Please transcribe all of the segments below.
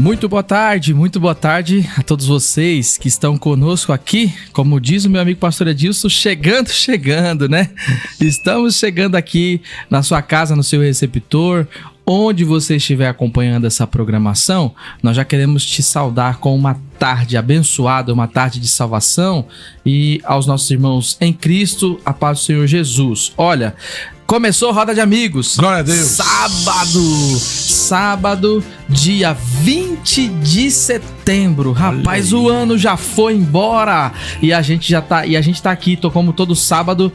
Muito boa tarde a todos vocês que estão conosco aqui. Como diz o meu amigo pastor Edilson, chegando, né? Estamos chegando aqui na sua casa, no seu receptor, onde você estiver acompanhando essa programação. Nós já queremos te saudar com uma tarde abençoada, uma tarde de salvação, e aos nossos irmãos em Cristo, a paz do Senhor Jesus. Olha, começou a Roda de Amigos. Glória a Deus. Sábado, dia 20 de setembro. Rapaz, o ano já foi embora e a gente tá aqui, tô como todo sábado,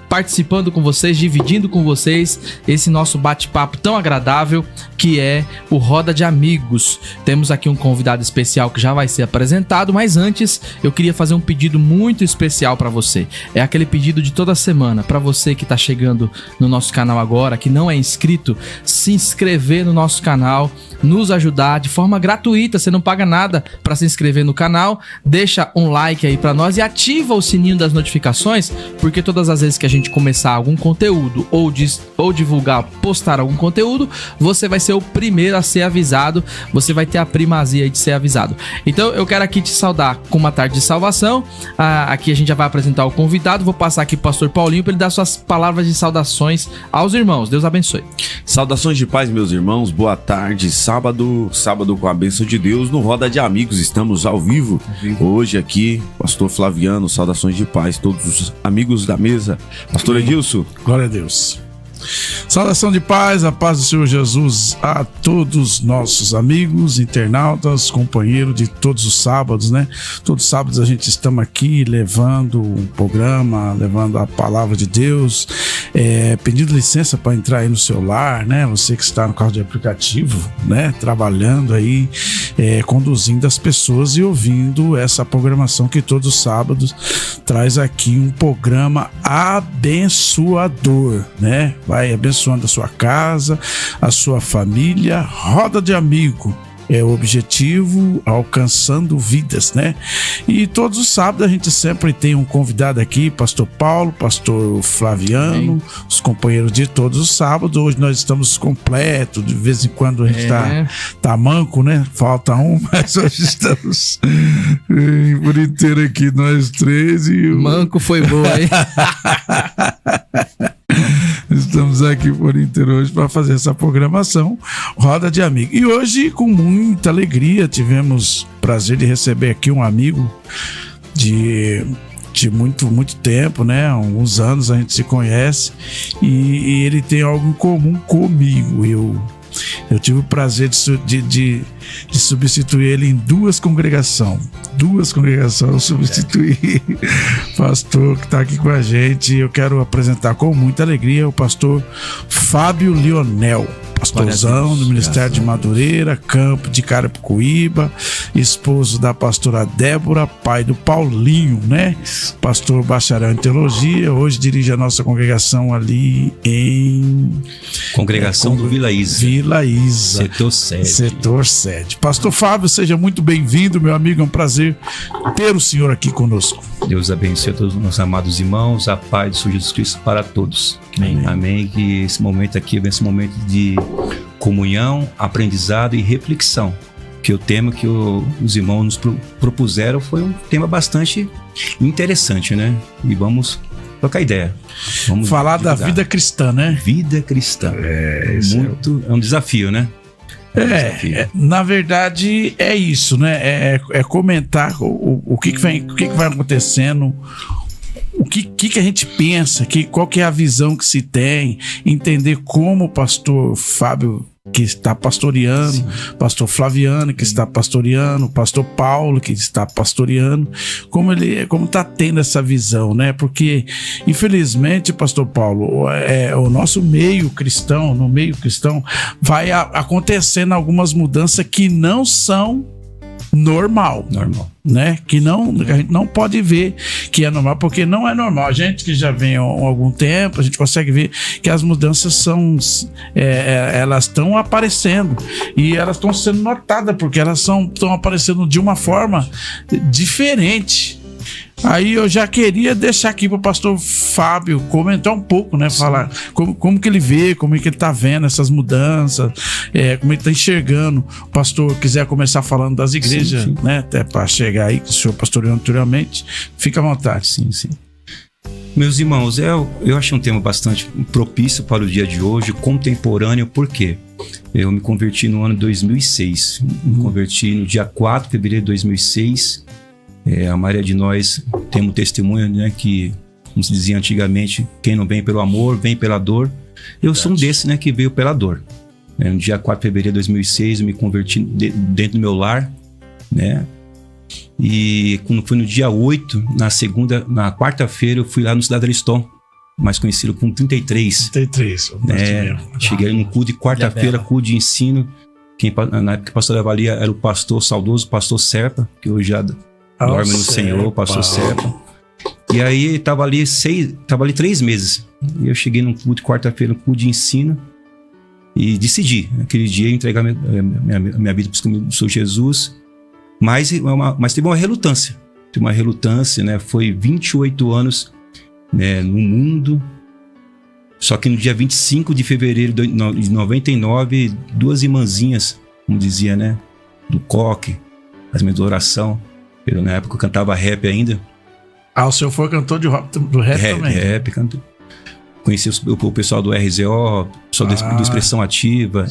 participando com vocês, dividindo com vocês esse nosso bate-papo tão agradável que é o Roda de Amigos. Temos aqui um convidado especial que já vai ser apresentado, mas antes eu queria fazer um pedido muito especial para você. É aquele pedido de toda semana, para você que tá chegando no nosso canal agora, que não é inscrito, se inscrever no nosso canal, nos ajudar de forma gratuita, você não paga nada para se inscrever no canal, deixa um like aí para nós e ativa o sininho das notificações, porque todas as vezes que a gente começar algum conteúdo ou divulgar, postar algum conteúdo, você vai ser o primeiro a ser avisado, você vai ter a primazia de ser avisado. Então eu quero aqui te saudar com uma tarde de salvação. Aqui a gente já vai apresentar o convidado, vou passar aqui pro pastor Paulinho para ele dar suas palavras de saudações aos irmãos. Deus abençoe. Saudações de paz, meus irmãos, boa tarde. Sábado com a bênção de Deus no Roda de Amigos, estamos ao vivo. Hoje aqui, pastor Flaviano, saudações de paz, todos os amigos da mesa. Pastor Edilson. Glória a Deus. Saudação de paz, a paz do Senhor Jesus a todos nossos amigos, internautas, companheiros de todos os sábados, né? Todos os sábados a gente estamos aqui levando um programa, levando a palavra de Deus, pedindo licença para entrar aí no celular, né? Você que está no carro de aplicativo, né? Trabalhando aí, conduzindo as pessoas e ouvindo essa programação que todos os sábados traz aqui um programa abençoador, né? Vai abençoando a sua casa, a sua família. Roda de Amigo é o objetivo, alcançando vidas, né? E todos os sábados a gente sempre tem um convidado aqui, pastor Paulo, pastor Flaviano, os companheiros de todos os sábados. Hoje nós estamos completos, de vez em quando a gente tá manco, né? Falta um, mas hoje estamos por inteiro aqui, nós três. E manco foi boa, hein? Estamos aqui por inteiro hoje para fazer essa programação Roda de Amigo. E hoje, com muita alegria, tivemos o prazer de receber aqui um amigo de muito tempo, né? Há alguns anos a gente se conhece e ele tem algo em comum comigo. Eu tive o prazer de substituir ele em duas congregações. Eu substituí o pastor que está aqui com a gente. Eu quero apresentar com muita alegria o pastor Fábio Lionel, pastorzão do Ministério de Madureira, campo de Carapicuíba, esposo da pastora Débora, pai do Paulinho, né? Pastor bacharel em teologia, hoje dirige a nossa congregação ali em... Congregação do Vila Isa. Setor sede. Pastor Fábio, seja muito bem-vindo, meu amigo, é um prazer ter o senhor aqui conosco. Deus abençoe a todos os nossos amados irmãos, a paz do Senhor Jesus Cristo para todos. Amém. Que esse momento aqui venha esse momento de comunhão, aprendizado e reflexão. Que o tema que os irmãos nos propuseram foi um tema bastante interessante, né? E vamos trocar ideia. Vamos falar da vida cristã, né? Vida cristã. É um desafio, né? Na verdade é isso, né? É comentar o que vai acontecendo, o que a gente pensa, qual que é a visão que se tem, entender como o pastor Fábio que está pastoreando, sim, pastor Flaviano que está pastoreando, pastor Paulo que está pastoreando, como está tendo essa visão, né? Porque infelizmente, pastor Paulo, o nosso meio cristão, no meio cristão vai acontecendo algumas mudanças que não são normal, né? Que a gente não pode ver que é normal, porque não é normal. A gente que já vem há algum tempo, a gente consegue ver que as mudanças elas estão aparecendo e elas estão sendo notadas, porque elas estão aparecendo de uma forma diferente. Aí eu já queria deixar aqui para o pastor Fábio comentar um pouco, né? Falar como que ele vê, como é que ele tá vendo essas mudanças, como ele tá enxergando. O pastor quiser começar falando das igrejas, sim. Né? Até para chegar aí, que o senhor pastoreou anteriormente, fica à vontade. Sim. Meus irmãos, eu achei um tema bastante propício para o dia de hoje, contemporâneo, por quê? Eu me converti no ano de 2006, me converti no dia 4 de fevereiro de 2006. A maioria de nós temos testemunho, né, que, como se dizia antigamente, quem não vem pelo amor, vem pela dor. Eu sou um desse, né, que veio pela dor. No dia 4 de fevereiro de 2006, eu me converti dentro do meu lar, né? E quando foi no dia 8, na quarta-feira, eu fui lá no Cidade Ariston, mais conhecido como 33. 33, cheguei no culto de quarta-feira, culto de ensino. Na época que o pastor levava ali era o pastor saudoso, pastor Serpa, que hoje já dorme no Senhor, pastor Serpa. E aí tava ali 3 meses. E eu cheguei no culto de quarta-feira, no culto de ensino, e decidi, naquele dia, entregar minha vida para o Senhor Jesus. Mas teve uma relutância. Né? Foi 28 anos, né, no mundo. Só que no dia 25 de fevereiro de 99, 2 irmãzinhas, como dizia, né? Do coque, as minhas de oração. Na época eu cantava rap ainda. O senhor foi cantor do rap também? Rap, cantor. Conheci o pessoal do RZO, pessoal do Expressão Ativa.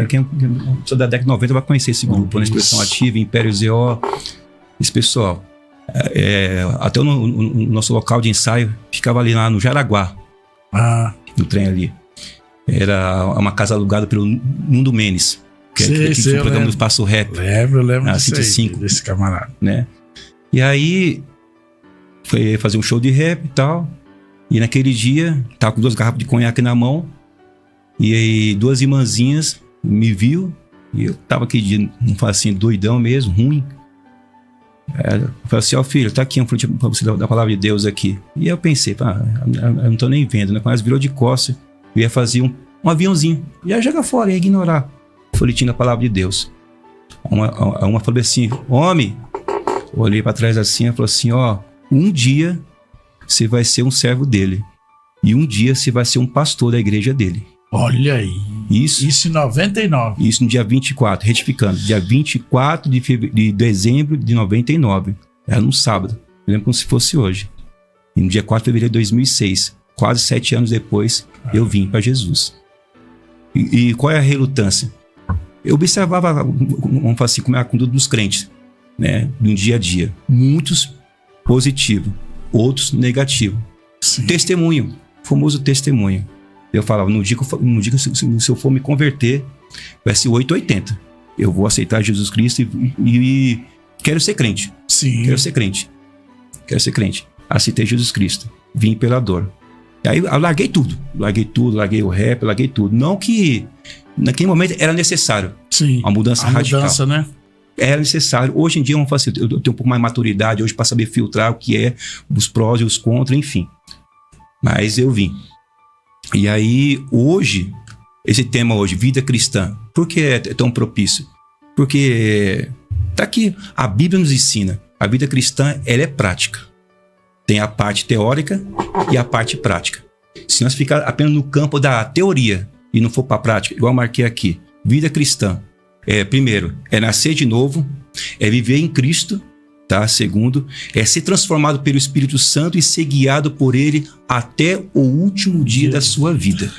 Quem sou da década de 90 vai conhecer esse grupo, né? Expressão Ativa, Império ZO. Esse pessoal. Até o nosso local de ensaio ficava ali lá no Jaraguá. No trem ali. Era uma casa alugada pelo Mundo Menes. Que foi o programa do Espaço Rap. Lembro desse camarada. Né? E aí, foi fazer um show de rap e tal. E naquele dia, tava com 2 garrafas de conhaque na mão. E aí, 2 irmãzinhas me viu. E eu tava aquele dia, não falo assim, doidão mesmo, ruim. Eu falei assim, filho, tá aqui um fruto pra você da palavra de Deus aqui. E eu pensei, eu não tô nem vendo, né? Quando elas virou de costas, eu ia fazer um aviãozinho. Ia jogar fora, ia ignorar o folhetim da palavra de Deus. Uma falou assim, homem, olhei pra trás assim, ela falou assim, um dia você vai ser um servo dele. E um dia você vai ser um pastor da igreja dele. Olha aí. Isso em 99. Isso no dia 24, retificando. Dia 24 de dezembro de 99. Era num sábado. Eu lembro como se fosse hoje. E no dia 4 de fevereiro de 2006, quase 7 anos depois, eu vim para Jesus. E qual é a relutância? Eu observava, vamos falar assim, como é a conduta dos crentes, né? No dia a dia. Muitos positivos, outros negativos. Sim. Testemunho, famoso testemunho. Eu falava, no dia que se eu for me converter, vai ser 880. Eu vou aceitar Jesus Cristo e quero ser crente. Sim. Quero ser crente. Aceitei Jesus Cristo. Vim pela dor. Aí eu larguei tudo. Larguei o rap, larguei tudo. Não que naquele momento era necessário. Sim. Uma mudança radical. Mudança, né? Era necessário. Hoje em dia eu tenho um pouco mais de maturidade hoje para saber filtrar o que é os prós e os contras, enfim. Mas eu vim. E aí, hoje, esse tema hoje, vida cristã, por que é tão propício? Porque tá aqui, a Bíblia nos ensina, a vida cristã, ela é prática. Tem a parte teórica e a parte prática. Se nós ficar apenas no campo da teoria e não for para a prática, igual eu marquei aqui, vida cristã, primeiro, é nascer de novo, é viver em Cristo, tá? Segundo, é ser transformado pelo Espírito Santo e ser guiado por Ele até o último dia da sua vida,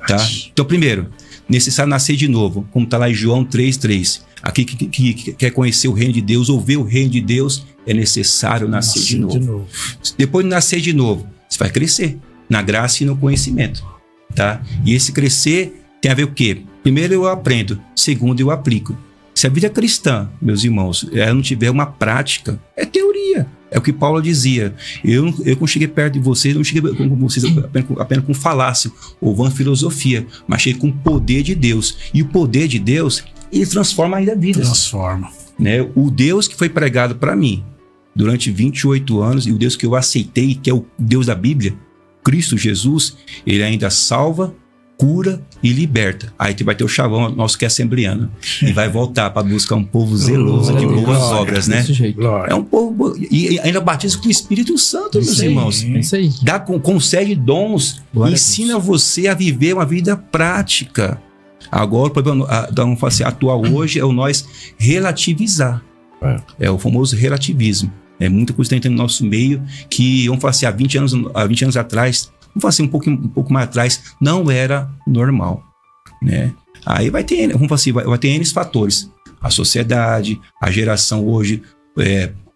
tá? Então, primeiro, necessário nascer de novo, como está lá em João 3,3. Aqui que quer conhecer o reino de Deus ou ver o reino de Deus, é necessário nascer de novo. Depois de nascer de novo, você vai crescer na graça e no conhecimento, tá? E esse crescer tem a ver com o quê? Primeiro eu aprendo, segundo eu aplico. Se a vida cristã, meus irmãos, ela não tiver uma prática, é teoria. É o que Paulo dizia. Eu quando cheguei perto de vocês, não cheguei com vocês apenas com falácia ou vã filosofia, mas cheguei com o poder de Deus. E o poder de Deus, ele transforma ainda vidas. Transforma. Né? O Deus que foi pregado para mim durante 28 anos e o Deus que eu aceitei, que é o Deus da Bíblia, Cristo Jesus, ele ainda salva, cura e liberta. Aí tu vai ter o chavão nosso que é assembleano. E vai voltar para buscar um povo zeloso de boas obras, né? Desse jeito. Glória. É um povo... E ainda batiza com o Espírito Santo, meus irmãos. É isso aí. Concede dons, Glória a ensina você a viver uma vida prática. Agora, o problema vamos fazer, atuar hoje é o nós relativizar. É o famoso relativismo. É muita coisa que está entrando no nosso meio que, vamos falar assim, há 20 anos atrás, vamos falar assim, um pouco mais atrás, não era normal, né? Aí vai ter, vamos falar assim, vai ter N fatores. A sociedade, a geração hoje,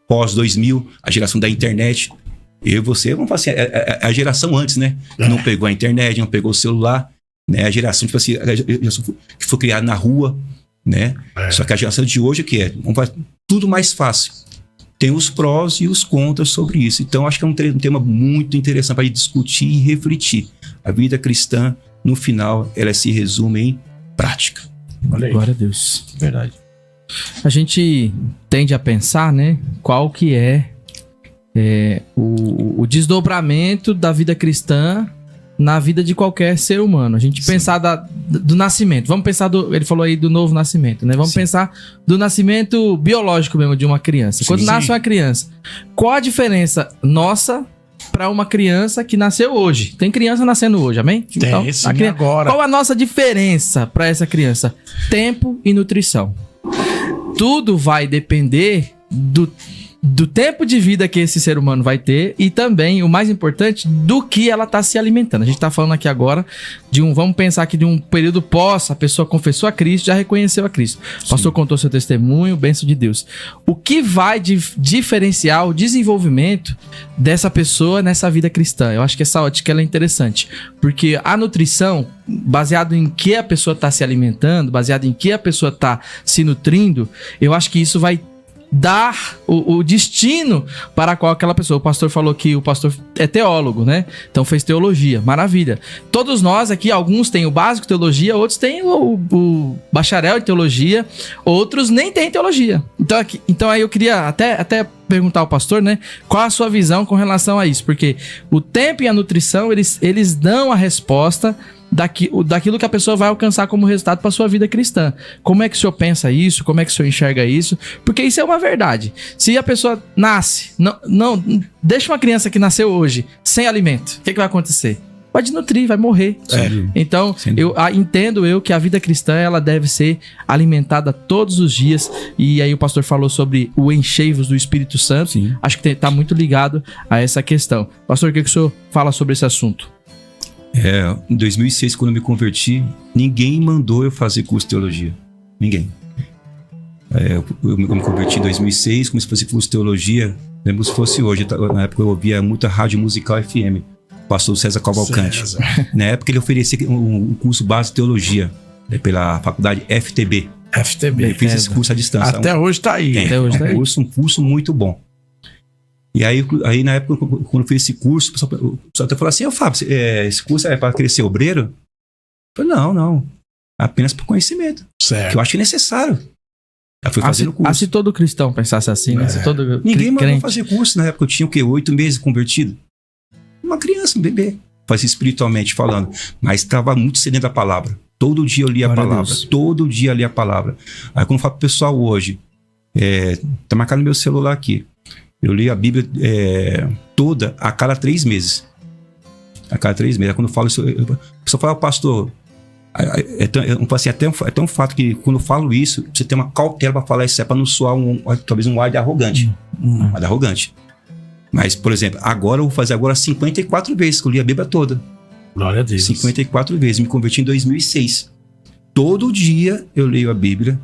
pós-2000, a geração da internet. Eu e você, vamos falar assim, a geração antes, né? Que não pegou a internet, não pegou o celular, né? A geração, tipo assim, que foi criada na rua, né? Só que a geração de hoje, que vamos falar, tudo mais fácil. Tem os prós e os contras sobre isso. Então, acho que é um tema muito interessante para discutir e refletir. A vida cristã, no final, ela se resume em prática. Glória a Deus. Verdade. A gente tende a pensar, né, qual que é o desdobramento da vida cristã na vida de qualquer ser humano. A gente pensar do nascimento. Vamos pensar ele falou aí do novo nascimento, né? Vamos pensar do nascimento biológico mesmo de uma criança. Quando nasce uma criança, qual a diferença nossa para uma criança que nasceu hoje? Tem criança nascendo hoje, amém? Tem, Então, sim, agora. Qual a nossa diferença para essa criança? Tempo e nutrição. Tudo vai depender do tempo de vida que esse ser humano vai ter e também, o mais importante, do que ela está se alimentando. A gente está falando aqui agora vamos pensar aqui de um período pós, a pessoa confessou a Cristo, já reconheceu a Cristo. O pastor contou seu testemunho, bênção de Deus. O que vai diferenciar o desenvolvimento dessa pessoa nessa vida cristã? Eu acho que essa ótica ela é interessante, porque a nutrição, baseado em que a pessoa está se alimentando, baseado em que a pessoa está se nutrindo, eu acho que isso vai dar o destino para qual aquela pessoa. O pastor falou que o pastor é teólogo, né? Então fez teologia, maravilha. Todos nós aqui, alguns têm o básico de teologia, outros têm o bacharel em teologia, outros nem têm teologia. Então aí eu queria até perguntar ao pastor, né? Qual a sua visão com relação a isso? Porque o tempo e a nutrição, eles dão a resposta daquilo que a pessoa vai alcançar como resultado para sua vida cristã. Como é que o senhor pensa isso? Como é que o senhor enxerga isso? Porque isso é uma verdade. Se a pessoa nasce, não deixa uma criança que nasceu hoje sem alimento, o que vai acontecer? Vai desnutrir, vai morrer. Então, entendo que a vida cristã ela deve ser alimentada todos os dias. E aí o pastor falou sobre o enchei-vos do Espírito Santo. Sim. Acho que está muito ligado a essa questão. Pastor, o que o senhor fala sobre esse assunto? Em 2006, quando eu me converti, ninguém mandou eu fazer curso de teologia. Ninguém. Eu me converti em 2006, comecei a fazer curso de teologia. Lembro se fosse hoje. Na época eu ouvia muita rádio musical FM. Pastor César Cavalcante. Na época ele oferecia um curso base de teologia pela faculdade FTB. Eu fiz esse curso à distância. Até hoje está aí. Um curso muito bom. E aí na época, quando eu fiz esse curso, o pessoal até falou assim: Fábio, esse curso é para crescer obreiro? Eu falei, não. Apenas por conhecimento. Certo. Que eu acho necessário. Eu fui fazendo curso. Se todo cristão pensasse assim, né? Se todo Ninguém mandou fazer curso. Na época eu tinha 8 meses convertido. Uma criança, um bebê. Fazia espiritualmente falando. Mas estava muito sedento da palavra. Todo dia eu lia a palavra. Todo dia eu lia a palavra. Aí quando eu falo pro pessoal hoje, tá marcado no meu celular aqui. Eu li a Bíblia toda a cada 3 meses. A cada 3 meses. Aí quando eu falo isso, o pessoal fala, pastor, é tão fato que quando eu falo isso, você tem uma cautela para falar isso, para não soar talvez um ar de arrogante. Um ar de arrogante. Mas, por exemplo, agora eu vou fazer 54 vezes que eu li a Bíblia toda. Glória a Deus. 54 vezes. Me converti em 2006. Todo dia eu leio a Bíblia.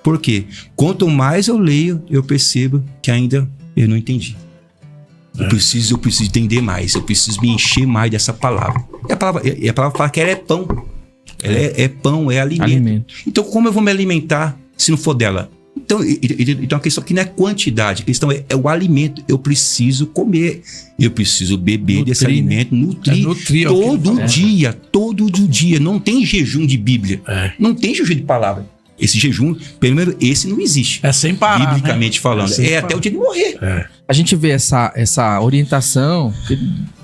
Por quê? Quanto mais eu leio, eu percebo que ainda eu não entendi. Eu preciso entender mais. Eu preciso me encher mais dessa palavra. E a palavra fala que ela é pão. Ela é pão, é alimento. Então, como eu vou me alimentar se não for dela? Então a questão aqui não é quantidade. A questão é o alimento. Eu preciso comer. Eu preciso beber desse alimento. Nutrir todo dia. Todo dia. Não tem jejum de Bíblia. Não tem jejum de palavra. Esse jejum, pelo menos esse não existe. É sem parar, biblicamente falando. sem Até o dia de morrer. A gente vê essa orientação que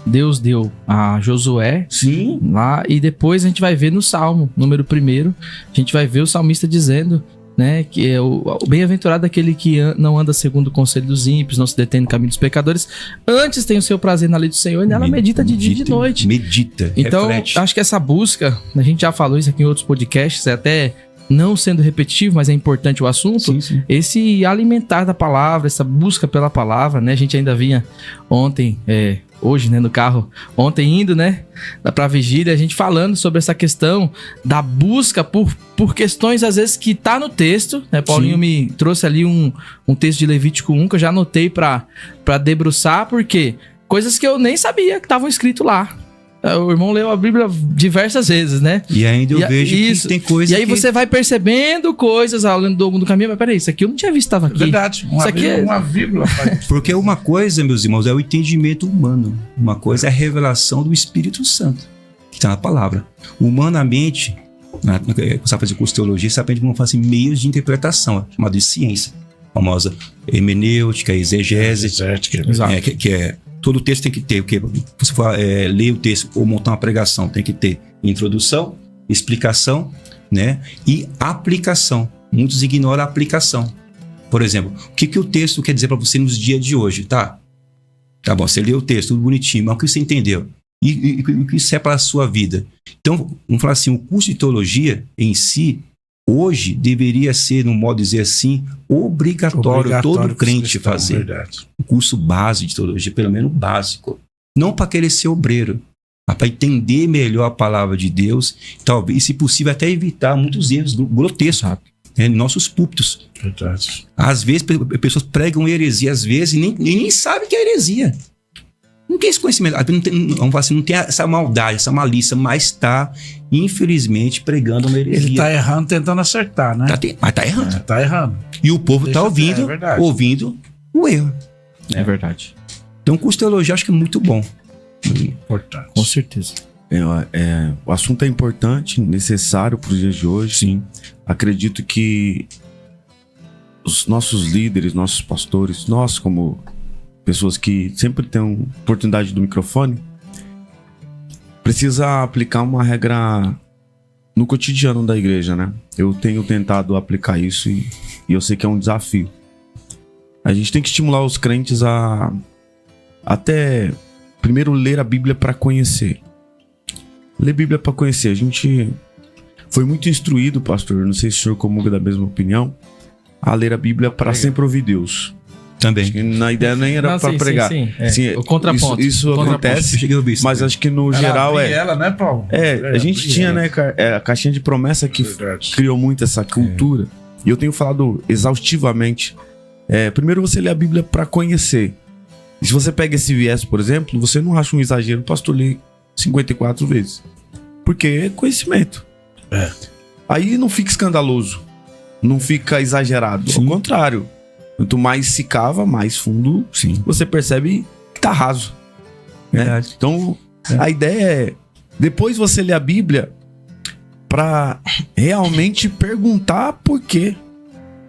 Deus deu a Josué Sim. lá, e depois a gente vai ver no Salmo, número 1, a gente vai ver o salmista dizendo, né, que é o bem-aventurado aquele que não anda segundo o conselho dos ímpios, não se detém no caminho dos pecadores, antes tem o seu prazer na lei do Senhor e nela medita de dia e de noite. Medita, Então, reflete. acho que essa busca, a gente já falou isso aqui em outros podcasts, até não sendo repetitivo, mas é importante o assunto, Sim. esse alimentar da palavra, essa busca pela palavra, né? A gente ainda vinha ontem, hoje, né, no carro, ontem indo, né, pra vigília, a gente falando sobre essa questão da busca por questões, às vezes, que tá no texto, né? Paulinho me trouxe ali um texto de Levítico 1, que eu já anotei pra debruçar, porque coisas que eu nem sabia que estavam escrito lá. O irmão leu a Bíblia diversas vezes, né? E ainda eu vejo que tem coisa E aí você vai percebendo coisas ao longo do caminho, mas peraí, isso aqui eu não tinha visto, estava aqui. Verdade. Uma vírgula. Porque uma coisa, meus irmãos, é o entendimento humano. Uma coisa é a revelação do Espírito Santo, que está na palavra. Humanamente, quando você vai fazer curso de teologia, você aprende como fazem meios de interpretação, chamado de ciência. A famosa hermenêutica, exegese, que é... Todo texto tem que ter, porque se você for ler o texto ou montar uma pregação, tem que ter introdução, explicação, né? E aplicação. Muitos ignoram a aplicação. Por exemplo, o que o texto quer dizer para você nos dias de hoje, tá? Tá bom, você leu o texto, tudo bonitinho, mas o que você entendeu? E o que isso é para a sua vida? Então, vamos falar assim, o curso de teologia em si, hoje, deveria ser, no modo de dizer assim, obrigatório todo crente fazer. Verdade. Um curso básico de teologia, pelo menos básico. Não para querer ser obreiro, mas para entender melhor a palavra de Deus, talvez, se possível, até evitar muitos erros grotescos em nossos púlpitos. Verdade. Às vezes, pessoas pregam heresia, às vezes, e nem sabem que é heresia. Não tem esse conhecimento, vamos falar assim, não tem essa maldade, essa malícia, mas está, infelizmente, pregando uma heresia. Ele está errando, tentando acertar, né? Mas está errando. Está errando. E o povo está ouvindo o erro. É verdade. Então, o curso de teologia acho que é muito bom. Importante. Com certeza. O assunto é importante, necessário para os dias de hoje. Sim. Acredito que os nossos líderes, nossos pastores, nós como pessoas que sempre têm oportunidade do microfone, precisa aplicar uma regra no cotidiano da igreja, né? Eu tenho tentado aplicar isso e eu sei que é um desafio. A gente tem que estimular os crentes a até primeiro ler a Bíblia para conhecer. Ler a Bíblia para conhecer. A gente foi muito instruído, pastor, não sei se o senhor comunga da mesma opinião, a ler a Bíblia para sempre ouvir Deus. Também. Acho que na ideia nem era para pregar. Sim. O contraponto. Isso acontece, mas acho que no geral ela, né, Paulo? a gente tinha, né, a caixinha de promessa que criou muito essa cultura. E eu tenho falado exaustivamente. Primeiro você lê a Bíblia para conhecer. E se você pega esse viés, por exemplo, você não acha um exagero o pastor ler 54 vezes. Porque é conhecimento. Aí não fica escandaloso. Não fica exagerado. Sim. Ao contrário. Quanto mais se cava, mais fundo você percebe que tá raso. Né? Então, a ideia é... Depois você lê a Bíblia para realmente perguntar por quê.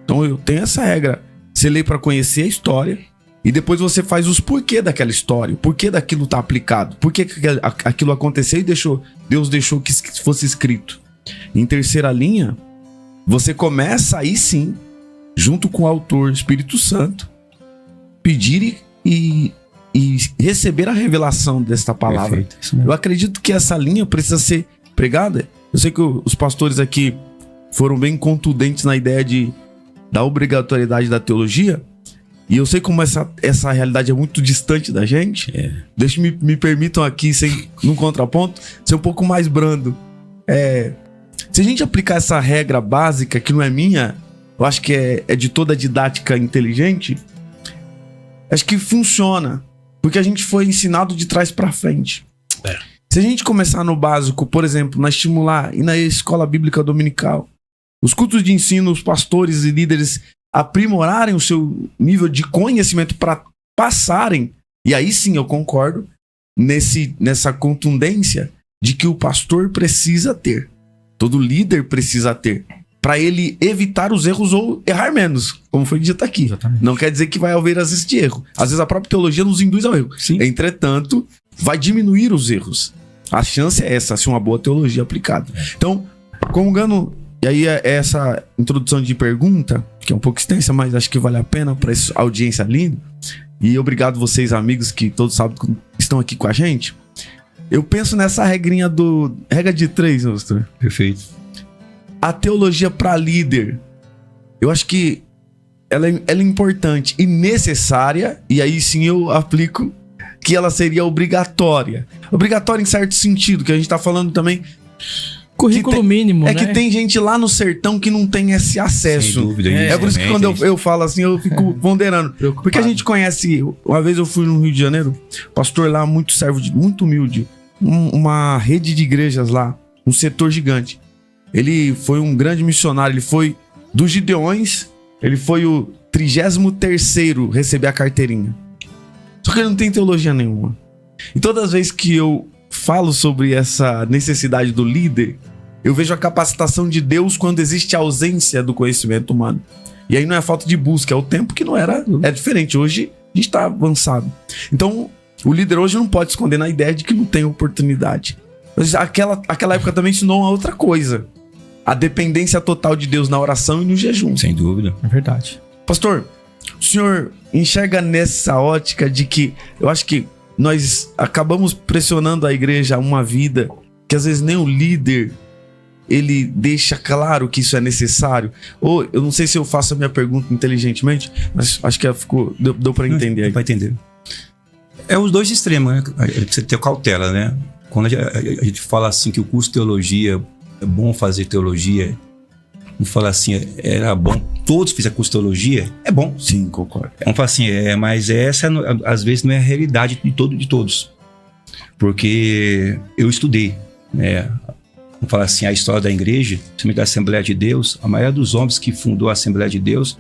Então, eu tenho essa regra. Você lê para conhecer a história e depois você faz os porquê daquela história. O porquê daquilo tá aplicado. Por que aquilo aconteceu e Deus deixou que fosse escrito. Em terceira linha, você começa aí sim, junto com o autor Espírito Santo, pedir e receber a revelação desta palavra. Eu acredito que essa linha precisa ser pregada. Eu sei que os pastores aqui foram bem contundentes na ideia da obrigatoriedade da teologia, e eu sei como essa realidade é muito distante da gente. Me permitam aqui, num contraponto, ser um pouco mais brando. Se a gente aplicar essa regra básica, que não é minha, eu acho que é de toda a didática inteligente, acho que funciona, porque a gente foi ensinado de trás para frente. Se a gente começar no básico, por exemplo, na estimular e na escola bíblica dominical, os cultos de ensino, os pastores e líderes aprimorarem o seu nível de conhecimento para passarem, e aí sim eu concordo, nessa contundência de que o pastor precisa ter, todo líder precisa ter, para ele evitar os erros ou errar menos, como foi dito aqui. Exatamente. Não quer dizer que vai haver às vezes de erro. Às vezes a própria teologia nos induz ao erro. Sim. Entretanto, vai diminuir os erros. A chance é essa, se uma boa teologia aplicada. Então, comungando, e aí é essa introdução de pergunta, que é um pouco extensa, mas acho que vale a pena para essa audiência linda. E obrigado vocês, amigos, que todos sábado estão aqui com a gente. Eu penso nessa regrinha regra de 3, pastor. Perfeito. A teologia para líder, eu acho que ela é importante e necessária, e aí sim eu aplico que ela seria obrigatória. Obrigatória em certo sentido, que a gente tá falando também... Currículo mínimo, né? É que tem gente lá no sertão que não tem esse acesso. Sem dúvida. É por isso que quando eu falo assim, eu fico ponderando. Preocupado. Porque a gente conhece... Uma vez eu fui no Rio de Janeiro, pastor lá, muito servo, muito humilde. Uma rede de igrejas lá, um setor gigante. Ele foi um grande missionário, ele foi dos Gideões, ele foi o 33º receber a carteirinha. Só que ele não tem teologia nenhuma. E todas as vezes que eu falo sobre essa necessidade do líder, eu vejo a capacitação de Deus quando existe ausência do conhecimento humano. E aí não é falta de busca, é o tempo que não era... É diferente, hoje a gente está avançado. Então, o líder hoje não pode esconder na ideia de que não tem oportunidade. Mas aquela época também ensinou uma outra coisa. A dependência total de Deus na oração e no jejum. Sem dúvida. É verdade. Pastor, o senhor enxerga nessa ótica de que eu acho que nós acabamos pressionando a igreja a uma vida que às vezes nem o líder ele deixa claro que isso é necessário? Ou eu não sei se eu faço a minha pergunta inteligentemente, mas acho que deu para entender aí. Vai entender. É os dois extremos, né? Você ter cautela, né? Quando a gente fala assim que o curso de teologia é bom fazer teologia, não fala assim, era bom, todos fizeram curso de teologia, é bom. Sim, concordo. Vamos falar assim, mas essa às vezes não é a realidade de todos. Porque eu estudei, né? Vamos falar assim, a história da igreja, principalmente da Assembleia de Deus, a maioria dos homens que fundou a Assembleia de Deus,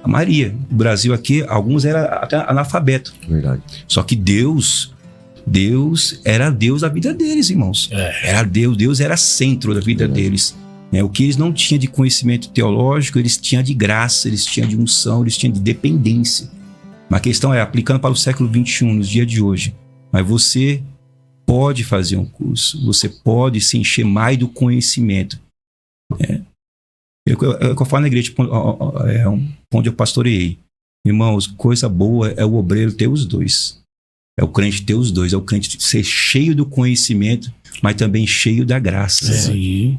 a maioria, no Brasil aqui, alguns eram até analfabetos. Verdade. Só que Deus era Deus da vida deles, irmãos. Era Deus era centro da vida deles. O que eles não tinham de conhecimento teológico, eles tinham de graça, eles tinham de unção, eles tinham de dependência. Mas a questão é, aplicando para o século XXI, nos dias de hoje, mas você pode fazer um curso, você pode se encher mais do conhecimento. É o que eu falo na igreja, onde eu pastoreei. Irmãos, coisa boa é o obreiro ter os dois. É o crente ter os dois, é o crente ser cheio do conhecimento, mas também cheio da graça. Sim.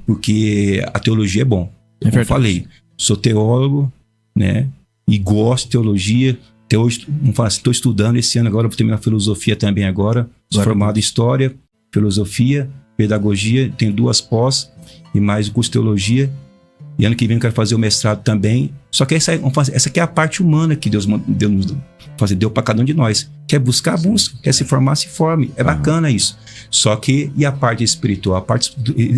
Porque a teologia é bom. Como eu falei, sou teólogo, né? E gosto de teologia. Vamos falar assim, estou estudando esse ano agora, vou terminar filosofia também agora. Sou formado em história, filosofia, pedagogia, tenho 2 pós e mais o curso de teologia. E ano que vem eu quero fazer o mestrado também. Só que essa aqui é a parte humana que Deus deu para cada um de nós. Quer buscar, busca. Quer se formar, se forme. É bacana isso. Só que, e a parte espiritual? A parte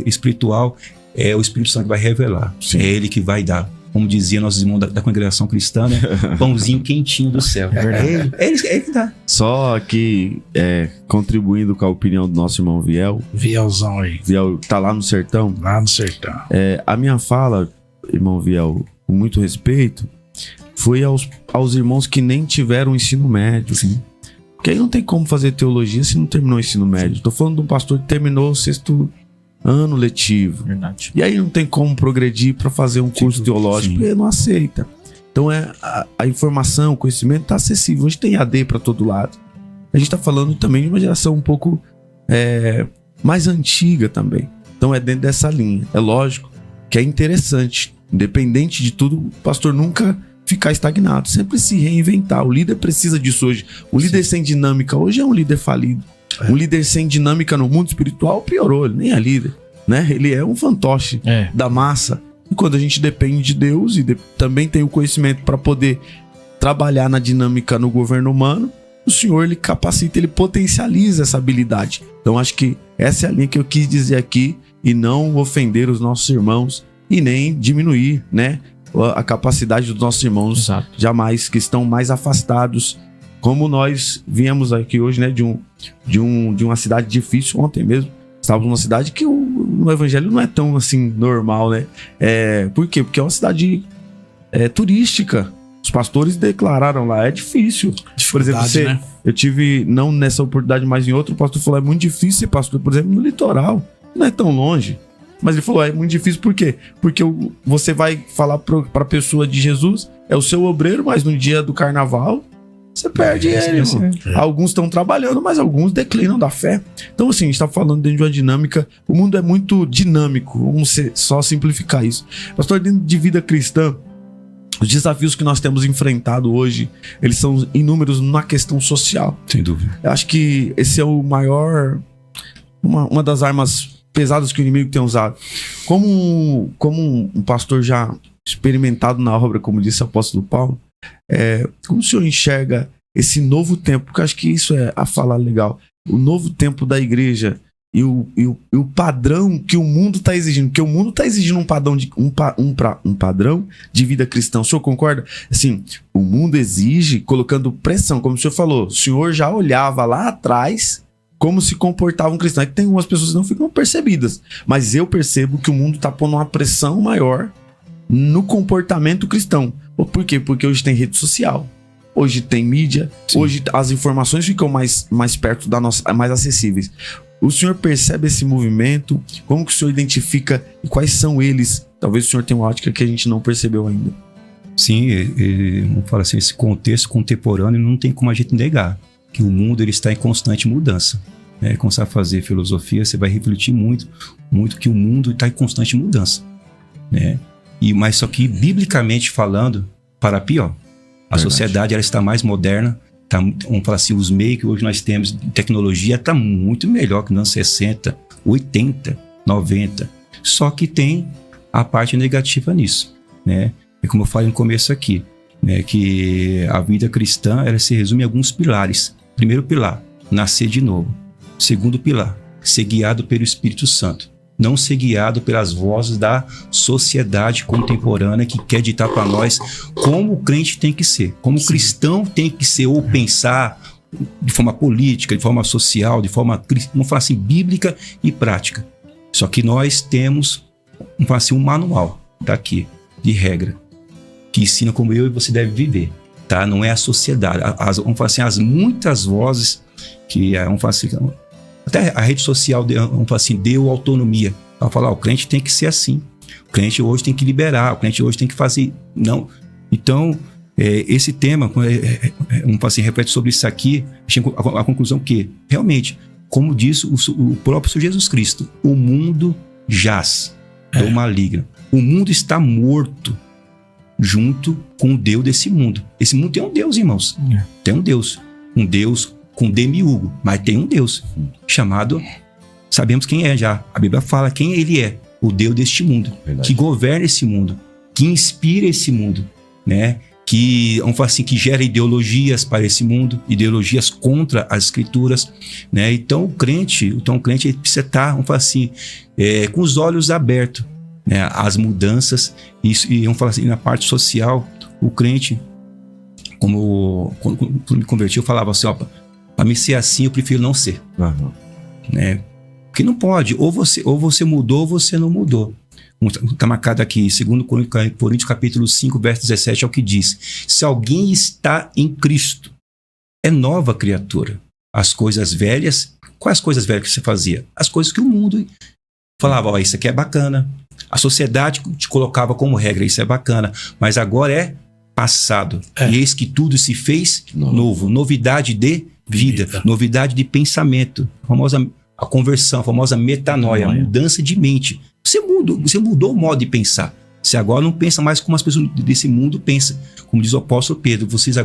espiritual é o Espírito Santo que vai revelar. Sim. É Ele que vai dar. Como dizia nossos irmãos da congregação cristã, né? Pãozinho quentinho do céu. É ele que dá. Só que, contribuindo com a opinião do nosso irmão Vielzão aí. Viel tá lá no sertão. Lá no sertão. A minha fala, irmão Viel, com muito respeito, foi aos irmãos que nem tiveram ensino médio. Sim. Porque aí não tem como fazer teologia se não terminou o ensino médio. Tô falando de um pastor que terminou o 6º ano letivo. Verdade. E aí não tem como progredir para fazer um curso teológico, porque ele não aceita. Então a informação, o conhecimento está acessível. Hoje tem AD para todo lado. A gente está falando também de uma geração um pouco mais antiga também. Então é dentro dessa linha. É lógico que é interessante. Independente de tudo, o pastor nunca ficar estagnado, sempre se reinventar. O líder precisa disso hoje. O líder sem dinâmica hoje é um líder falido. Um líder sem dinâmica no mundo espiritual piorou, ele nem é líder, né? Ele é um fantoche da massa. E quando a gente depende de Deus e também tem o conhecimento para poder trabalhar na dinâmica no governo humano, o Senhor, ele capacita, ele potencializa essa habilidade. Então acho que essa é a linha que eu quis dizer aqui, e não ofender os nossos irmãos e nem diminuir, né, a capacidade dos nossos irmãos. Exato. Jamais, que estão mais afastados, como nós viemos aqui hoje, né, de uma cidade difícil. Ontem mesmo estávamos numa cidade que no evangelho não é tão assim normal, né? Por quê? Porque é uma cidade turística. Os pastores declararam lá, é difícil. Por exemplo, né? Eu tive, não nessa oportunidade, mas em outro, o pastor falou, é muito difícil ser pastor, por exemplo, no litoral. Não é tão longe. Mas ele falou, é muito difícil por quê? Porque você vai falar pra pessoa de Jesus, é o seu obreiro, mas no dia do carnaval, você perde ele, irmão. Alguns estão trabalhando, mas alguns declinam da fé. Então, assim, a gente tá falando dentro de uma dinâmica, o mundo é muito dinâmico, vamos só simplificar isso. Pastor, dentro de vida cristã, os desafios que nós temos enfrentado hoje, eles são inúmeros na questão social. Sem dúvida. Eu acho que esse é o maior, uma das armas pesadas que o inimigo tem usado. Como um pastor já experimentado na obra, como disse o apóstolo Paulo, como o senhor enxerga esse novo tempo? Porque eu acho que isso é a falar legal. O novo tempo da igreja e o padrão que o mundo está exigindo. Porque o mundo está exigindo um padrão de vida cristã. O senhor concorda? Assim, o mundo exige colocando pressão, como o senhor falou. O senhor já olhava lá atrás como se comportava um cristão. É que tem algumas pessoas que não ficam percebidas. Mas eu percebo que o mundo está pondo uma pressão maior no comportamento cristão. Por quê? Porque hoje tem rede social. Hoje tem mídia. Sim. Hoje as informações ficam mais perto da nossa, mais acessíveis. O senhor percebe esse movimento? Como que o senhor identifica e quais são eles? Talvez o senhor tenha uma ótica que a gente não percebeu ainda. Sim, vamos falar assim, esse contexto contemporâneo não tem como a gente negar que o mundo ele está em constante mudança. Quando você vai fazer filosofia, você vai refletir muito que o mundo está em constante mudança, né? Mas só que, biblicamente falando, para pior. A sociedade ela está mais moderna. Vamos falar assim, os meios que hoje nós temos de tecnologia está muito melhor que nos anos 60, 80, 90. Só que tem a parte negativa nisso, né? E como eu falei no começo aqui, né, que a vida cristã ela se resume em alguns pilares. Primeiro pilar, nascer de novo. Segundo pilar, ser guiado pelo Espírito Santo. Não ser guiado pelas vozes da sociedade contemporânea que quer ditar para nós como o crente tem que ser, como o cristão tem que ser ou pensar de forma política, de forma social, de forma, vamos falar assim, bíblica e prática. Só que nós temos, vamos falar assim, um manual daqui, de regra, que ensina como eu e você deve viver, tá? Não é a sociedade. Vamos falar assim, as muitas vozes que, vamos falar assim, até a rede social vamos falar assim, deu autonomia. Ela fala, o crente tem que ser assim. O crente hoje tem que liberar. O crente hoje tem que fazer... Não. Então, esse tema, vamos falar assim, reflete sobre isso aqui, a conclusão que, realmente, como disse o próprio Senhor Jesus Cristo, o mundo jaz do maligno. O mundo está morto junto com o Deus desse mundo. Esse mundo tem um Deus, irmãos. Tem um Deus. Um Deus com demiurgo, mas tem um Deus chamado, sabemos quem é já, a Bíblia fala quem ele é, o Deus deste mundo, que governa esse mundo, que inspira esse mundo, né? Que, vamos falar assim, que gera ideologias para esse mundo, ideologias contra as escrituras, né? Então o crente ele precisa estar, vamos falar assim, com os olhos abertos, né? As mudanças, e vamos falar assim, na parte social, o crente, quando me converti, eu falava assim, para me ser assim, eu prefiro não ser. Né? Porque não pode. Ou você mudou, ou você não mudou. Está marcado aqui, segundo Coríntios capítulo 5, verso 17, é o que diz. Se alguém está em Cristo, é nova criatura. As coisas velhas, quais coisas velhas que você fazia? As coisas que o mundo falava, isso aqui é bacana. A sociedade te colocava como regra, isso é bacana. Mas agora é passado. E eis que tudo se fez novo. Novidade de vida, novidade de pensamento, a conversão, a famosa metanoia, mudança de mente. Você mudou o modo de pensar. Você agora não pensa mais como as pessoas desse mundo pensam. Como diz o apóstolo Pedro, vocês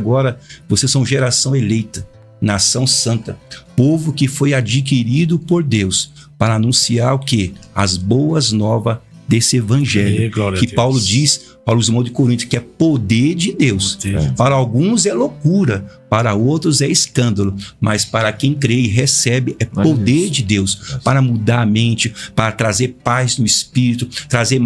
são geração eleita, nação santa, povo que foi adquirido por Deus para anunciar o quê? As boas novas desse evangelho, que Paulo diz para os irmãos de Corinto, que é poder de Deus. Para alguns é loucura, para outros é escândalo, mas para quem crê e recebe é poder de Deus, para mudar a mente, para trazer paz no espírito, trazer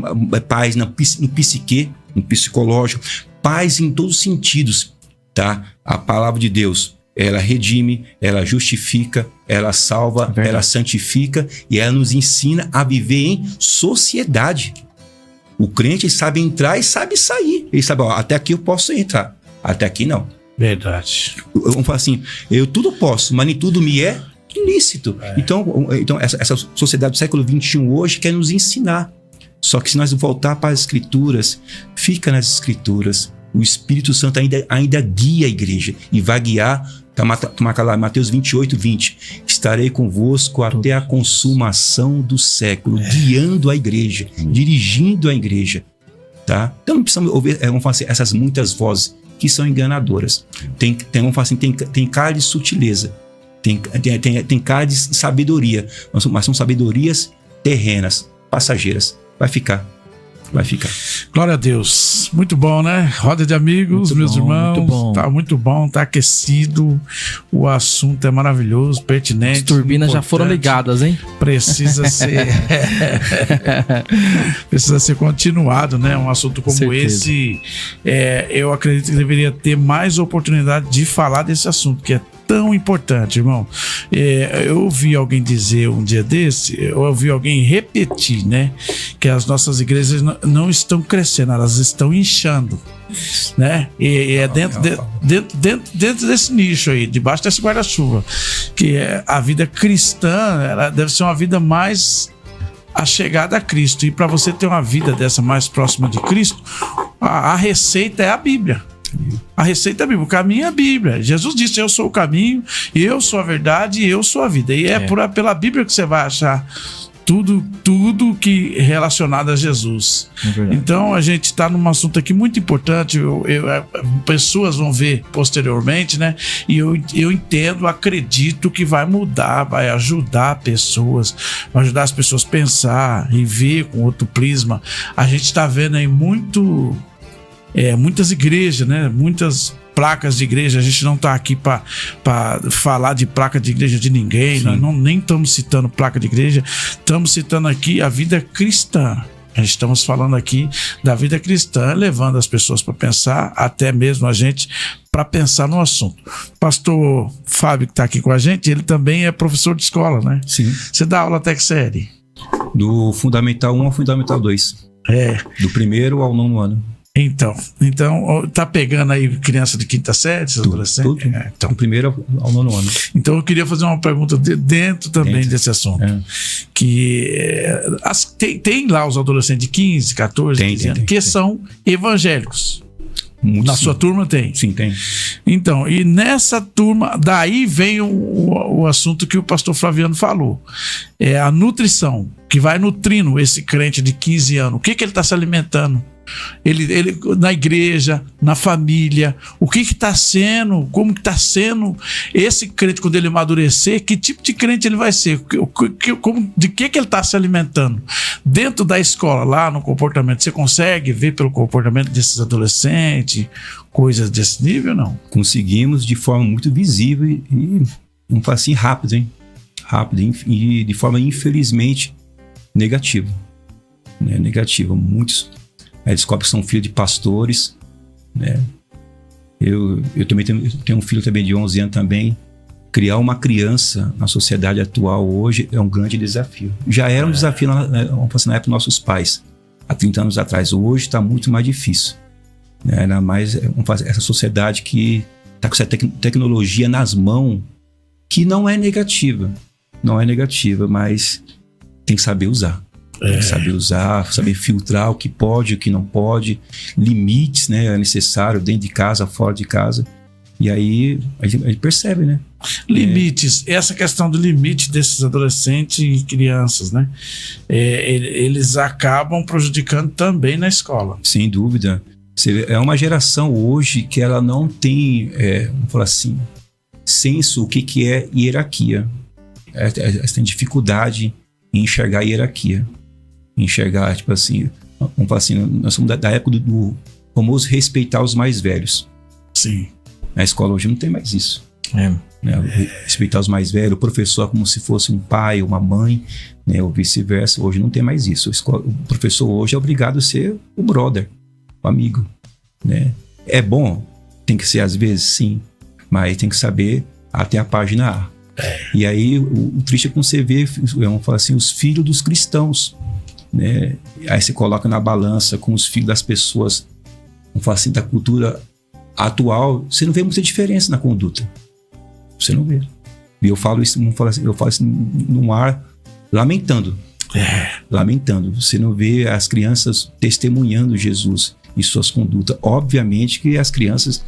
paz no psique, no psicológico, paz em todos os sentidos, tá? A palavra de Deus ela redime, ela justifica, ela salva, ela santifica e ela nos ensina a viver em sociedade. O crente sabe entrar e sabe sair. Ele sabe, até aqui eu posso entrar, até aqui não. Verdade. Vamos falar assim, eu tudo posso, mas nem tudo me é ilícito. Então essa sociedade do século XXI hoje quer nos ensinar. Só que se nós voltar para as Escrituras, fica nas Escrituras. O Espírito Santo ainda guia a igreja e vai guiar. Está lá, Mateus 28, 20. Estarei convosco até a consumação do século, guiando a igreja, dirigindo a igreja. Tá? Então não precisamos ouvir vamos falar assim, essas muitas vozes que são enganadoras. Vamos falar assim, tem cara de sutileza, tem cara de sabedoria, mas são sabedorias terrenas, passageiras. Vai ficar. Glória a Deus. Muito bom, né? Roda de amigos, muito meus bom, irmãos. muito bom. Tá muito bom, tá aquecido. O assunto é maravilhoso, pertinente. As turbinas já foram ligadas, hein? Precisa ser precisa ser continuado, né? Um assunto como Certeza. esse, eu acredito que deveria ter mais oportunidade de falar desse assunto, que é tão importante, irmão. Eu ouvi alguém dizer um dia desse, eu ouvi alguém repetir, né? Que as nossas igrejas não estão crescendo, elas estão inchando, né? E é dentro desse nicho aí, debaixo desse guarda-chuva, que a vida cristã, ela deve ser uma vida mais achegada a Cristo. E para você ter uma vida dessa mais próxima de Cristo, a receita é a Bíblia. A receita é a Bíblia, o caminho é a Bíblia. Jesus disse: eu sou o caminho, eu sou a verdade e eu sou a vida. E pela Bíblia que você vai achar tudo que relacionado a Jesus. Então a gente está num assunto aqui muito importante. Pessoas vão ver posteriormente, né? E eu entendo, acredito que vai mudar, vai ajudar pessoas, vai ajudar as pessoas a pensar e ver com outro prisma. A gente está vendo aí muitas igrejas, né? Muitas placas de igreja. A gente não está aqui para falar de placa de igreja de ninguém. Nós nem estamos citando placa de igreja. Estamos citando aqui a vida cristã. Estamos falando aqui da vida cristã, levando as pessoas para pensar, até mesmo a gente para pensar no assunto. Pastor Fábio, que está aqui com a gente, ele também é professor de escola, né? Sim. Você dá aula até que série? Do Fundamental 1 ao Fundamental 2. Do 1º ao 9º ano. Então, tá pegando aí criança de quinta série, adolescente? Tudo. Então, Do 1º ao 9º ano. Então eu queria fazer uma pergunta dentro também desse assunto. Que tem lá os adolescentes de 15, 14, 15 anos, que são evangélicos. Muito Na sim. sua turma tem? Sim, tem. Então, e nessa turma, daí vem o assunto que o pastor Flaviano falou. É a nutrição, que vai nutrindo esse crente de 15 anos. O que ele está se alimentando? Ele na igreja, na família, o que está sendo, como que está sendo esse crente quando ele amadurecer, que tipo de crente ele vai ser, de que ele está se alimentando dentro da escola, lá no comportamento. Você consegue ver pelo comportamento desses adolescentes coisas desse nível, não? Conseguimos de forma muito visível e vamos falar assim, rápido, hein? Rápido e de forma infelizmente negativa, né? Negativa, muitos descobre que são filhos de pastores, né? Eu também tenho um filho também de 11 anos também. Criar uma criança na sociedade atual hoje é um grande desafio. Já era um desafio na época dos nossos pais, há 30 anos atrás. Hoje está muito mais difícil, né? Ainda mais essa sociedade que está com essa tecnologia nas mãos, que não é negativa, mas tem que saber usar. Saber usar, saber filtrar o que pode, o que não pode, limites, né, é necessário dentro de casa, fora de casa. E aí a gente percebe, né? Limites, essa questão do limite desses adolescentes e crianças, né? Eles acabam prejudicando também na escola. Sem dúvida. É uma geração hoje que ela não tem, vamos falar assim, senso o que é hierarquia. Elas têm dificuldade em enxergar a hierarquia. Enxergar, tipo assim, vamos falar assim, nós somos da época do famoso respeitar os mais velhos. Sim. Na escola hoje não tem mais isso. Né? Respeitar os mais velhos, o professor como se fosse um pai, uma mãe, né? Ou vice-versa. Hoje não tem mais isso. O professor hoje é obrigado a ser o brother, o amigo, né? É bom, tem que ser às vezes, sim, mas tem que saber até a página A. E aí o triste é quando você vê, vamos falar assim, os filhos dos cristãos, né? Aí você coloca na balança com os filhos das pessoas, vamos falar assim, da cultura atual, você não vê muita diferença na conduta. Você não vê. E eu falo isso num ar lamentando. Lamentando. Você não vê as crianças testemunhando Jesus e suas condutas. Obviamente que as crianças,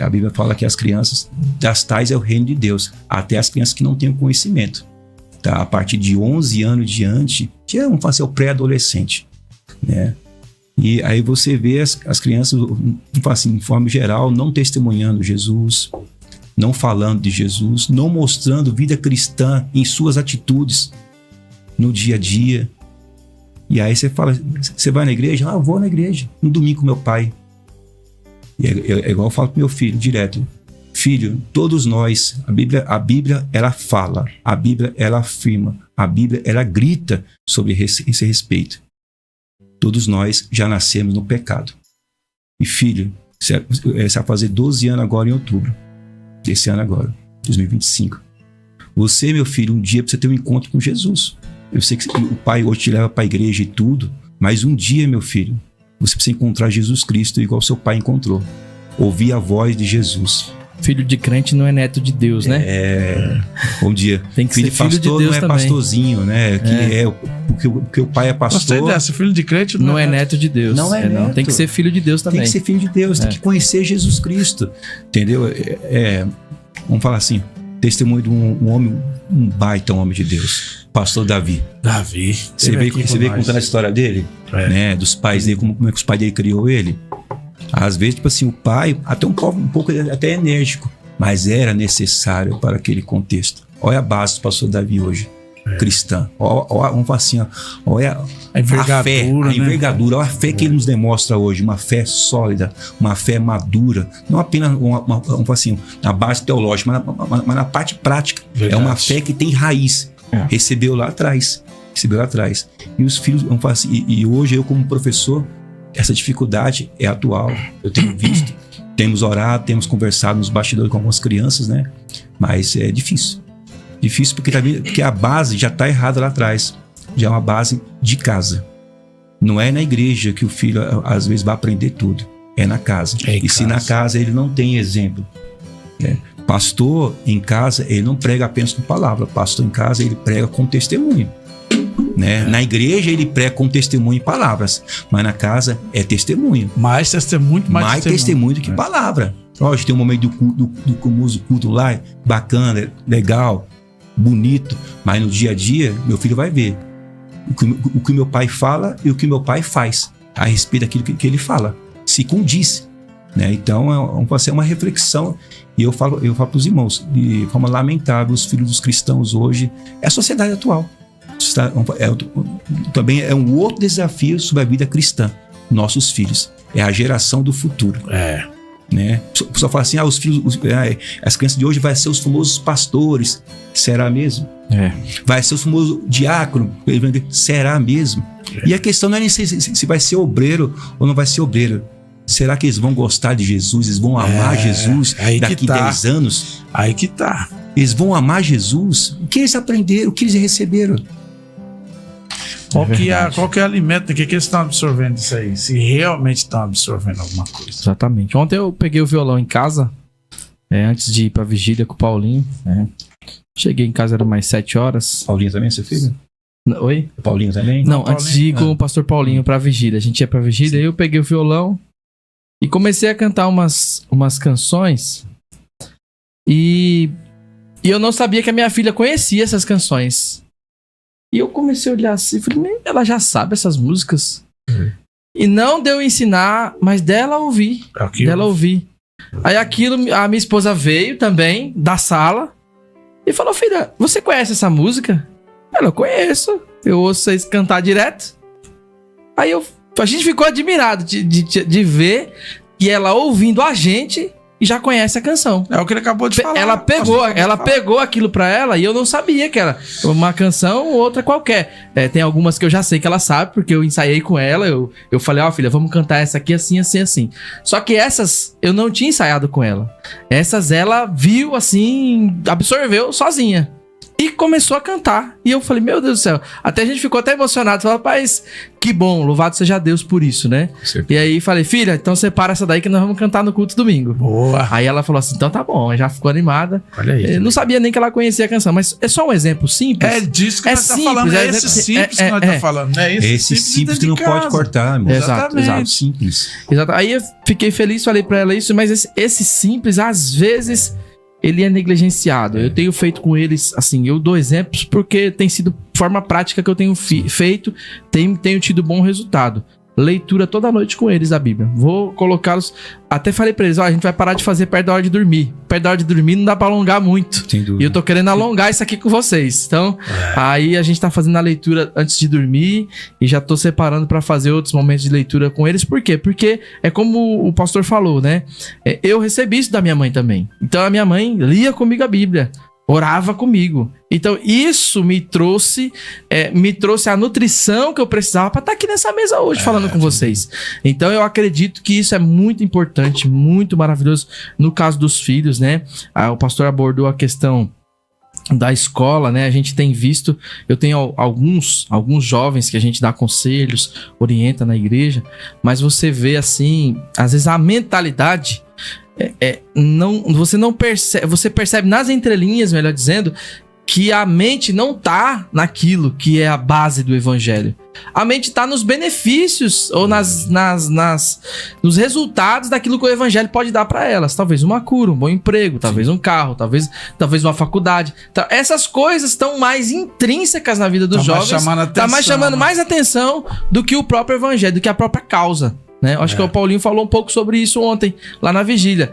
a Bíblia fala que as crianças das tais é o reino de Deus, até as crianças que não têm o conhecimento. Tá? A partir de 11 anos diante, que é o pré-adolescente, né? E aí você vê as crianças, assim, de forma geral, não testemunhando Jesus, não falando de Jesus, não mostrando vida cristã em suas atitudes no dia a dia. E aí você fala, você vai na igreja? Eu vou na igreja, no domingo com meu pai. E é igual eu falo pro meu filho, direto. Filho, todos nós, a Bíblia ela fala, a Bíblia ela afirma, a Bíblia ela grita sobre esse respeito. Todos nós já nascemos no pecado. E filho, você vai fazer 12 anos agora em outubro. Desse ano agora, 2025. Você, meu filho, um dia precisa ter um encontro com Jesus. Eu sei que o pai hoje te leva para a igreja e tudo, mas um dia, meu filho, você precisa encontrar Jesus Cristo igual seu pai encontrou. Ouvir a voz de Jesus. Filho de crente não é neto de Deus, né? Bom dia. Tem que ser filho de Deus não é também. Pastorzinho, né? Porque o pai é pastor. Gostei dessa, filho de crente não é neto de Deus. Não é neto. Tem que ser filho de Deus também. Tem que ser filho de Deus, tem que conhecer Jesus Cristo. Entendeu? Vamos falar assim, testemunho de um homem, um baita homem de Deus. Pastor Davi. Você veio contando a história dele? Né? Dos pais dele, como é que os pais dele criou ele? Às vezes, tipo assim, o pai, até um pouco até enérgico, mas era necessário para aquele contexto. Olha a base do pastor Davi hoje, cristã. Vamos falar assim, olha a envergadura, olha a fé que ele nos demonstra hoje, uma fé sólida, uma fé madura, não apenas vamos falar assim, na base teológica, mas na parte prática. Verdade. É uma fé que tem raiz. Recebeu lá atrás. E os filhos, vamos falar assim, e hoje eu como professor, essa dificuldade é atual. Eu tenho visto, temos orado, temos conversado nos bastidores com algumas crianças, né? Mas é difícil. Difícil porque a base já está errada lá atrás. Já é uma base de casa. Não é na igreja que o filho, às vezes, vai aprender tudo. É na casa. Se na casa ele não tem exemplo. Pastor, em casa, ele não prega apenas com palavra. Pastor, em casa, ele prega com testemunho. Né? Na igreja ele prega com testemunho e palavras, mas na casa é testemunho. Mais testemunho do que palavra. Hoje tem um momento do culto lá, bacana, legal, bonito, mas no dia a dia meu filho vai ver o que meu pai fala e o que meu pai faz a respeito daquilo que ele fala, se condiz, né? Então pode ser uma reflexão. E eu falo para os irmãos, de forma lamentável, os filhos dos cristãos hoje, é a sociedade atual. Também é um outro desafio sobre a vida cristã. Nossos filhos. É a geração do futuro. Né? O pessoal fala assim, as crianças de hoje vai ser os famosos pastores. Será mesmo? Vai ser os famosos diáconos. Será mesmo? E a questão não é nem se vai ser obreiro ou não vai ser obreiro. Será que eles vão gostar de Jesus? Eles vão amar Jesus daqui 10 anos? Aí que tá. Eles vão amar Jesus? O que eles aprenderam? O que eles receberam? Qual que é o alimento? O que eles estão absorvendo isso aí? Se realmente estão absorvendo alguma coisa. Exatamente. Ontem eu peguei o violão em casa, antes de ir pra vigília com o Paulinho. Cheguei em casa, era mais 7 horas. Paulinho também, seu filho? Oi? O Paulinho também? Não, antes de ir com o pastor Paulinho pra vigília. A gente ia pra vigília, aí eu peguei o violão e comecei a cantar umas canções. E eu não sabia que a minha filha conhecia essas canções. E eu comecei a olhar assim e falei, ela já sabe essas músicas. E não deu ensinar, mas dela ouvir. Ouvir. Aí aquilo, a minha esposa veio também da sala e falou, filha, você conhece essa música? Eu conheço. Eu ouço vocês cantar direto. Aí a gente ficou admirado de ver que ela ouvindo a gente e já conhece a canção. É o que ele acabou de falar. Ela pegou aquilo pra ela e eu não sabia que era uma canção ou outra qualquer. Tem algumas que eu já sei que ela sabe, porque eu ensaiei com ela. Eu falei, filha, vamos cantar essa aqui assim, assim, assim. Só que essas eu não tinha ensaiado com ela. Essas ela viu assim, absorveu sozinha. E começou a cantar. E eu falei, meu Deus do céu. Até a gente ficou até emocionado. Falei, rapaz, que bom, louvado seja Deus por isso, né? Sim. E aí falei, filha, então separa essa daí que nós vamos cantar no culto domingo. Boa. Aí ela falou assim, então tá bom. Já ficou animada. Olha aí. Não sabia nem que ela conhecia a canção, mas é só um exemplo simples. É disso que É nós tá simples, falando. é É esse simples que nós é. tá falando. Né? Esse simples dentro não de pode casa. cortar, irmão. Exato, exato. Simples. Exato. Aí eu fiquei feliz, falei pra ela isso, mas esse simples, às vezes, ele é negligenciado. Eu tenho feito com eles, assim, eu dou exemplos porque tem sido forma prática que eu tenho feito, tenho tido bom resultado. Leitura toda noite com eles da Bíblia. Vou colocá-los. Até falei pra eles: a gente vai parar de fazer perto da hora de dormir. Perto da hora de dormir não dá pra alongar muito. Sem dúvida. E eu tô querendo alongar isso aqui com vocês. Então, aí a gente tá fazendo a leitura antes de dormir e já tô separando pra fazer outros momentos de leitura com eles. Por quê? Porque é como o pastor falou, né? Eu recebi isso da minha mãe também. Então, a minha mãe lia comigo a Bíblia. Orava comigo. Então, isso me trouxe a nutrição que eu precisava para estar aqui nessa mesa hoje falando com vocês. Então, eu acredito que isso é muito importante, muito maravilhoso no caso dos filhos, né? O pastor abordou a questão da escola, né? A gente tem visto, eu tenho alguns jovens que a gente dá conselhos, orienta na igreja, mas você vê assim, às vezes a mentalidade você não percebe, você percebe nas entrelinhas, melhor dizendo, que a mente não tá naquilo que é a base do evangelho. A mente tá nos benefícios ou nos resultados daquilo que o evangelho pode dar para elas. Talvez uma cura, um bom emprego, talvez um carro, talvez uma faculdade. Essas coisas estão mais intrínsecas na vida dos jovens. Tá mais chamando mais atenção do que o próprio evangelho, do que a própria causa. Né? Eu acho que o Paulinho falou um pouco sobre isso ontem, lá na vigília.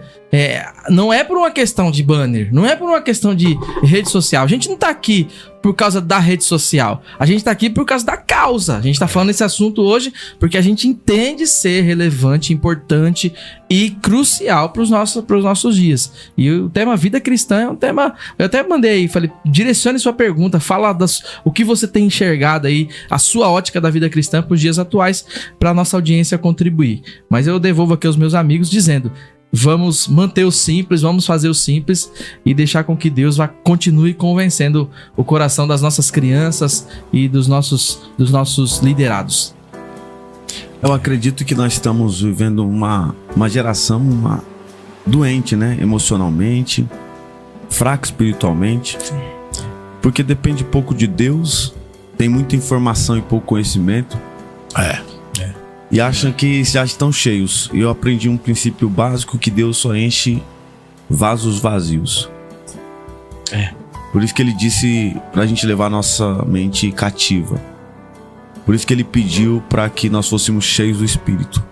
Não é por uma questão de banner, não é por uma questão de rede social. A gente não tá aqui por causa da rede social. A gente tá aqui por causa da causa. A gente tá falando esse assunto hoje porque a gente entende ser relevante, importante e crucial pros nossos dias. E o tema vida cristã é um tema... Eu até mandei aí, falei, direcione sua pergunta, fala o que você tem enxergado aí, a sua ótica da vida cristã pros dias atuais, pra nossa audiência contribuir. Mas eu devolvo aqui aos meus amigos dizendo... Vamos manter o simples, vamos fazer o simples e deixar com que Deus continue convencendo o coração das nossas crianças e dos nossos liderados. Eu acredito que nós estamos vivendo uma geração doente, né? Emocionalmente, fraca espiritualmente, porque depende pouco de Deus, tem muita informação e pouco conhecimento. E acham que já estão cheios. E eu aprendi um princípio básico que Deus só enche vasos vazios. Por isso que ele disse pra gente levar nossa mente cativa. Por isso que ele pediu para que nós fôssemos cheios do Espírito.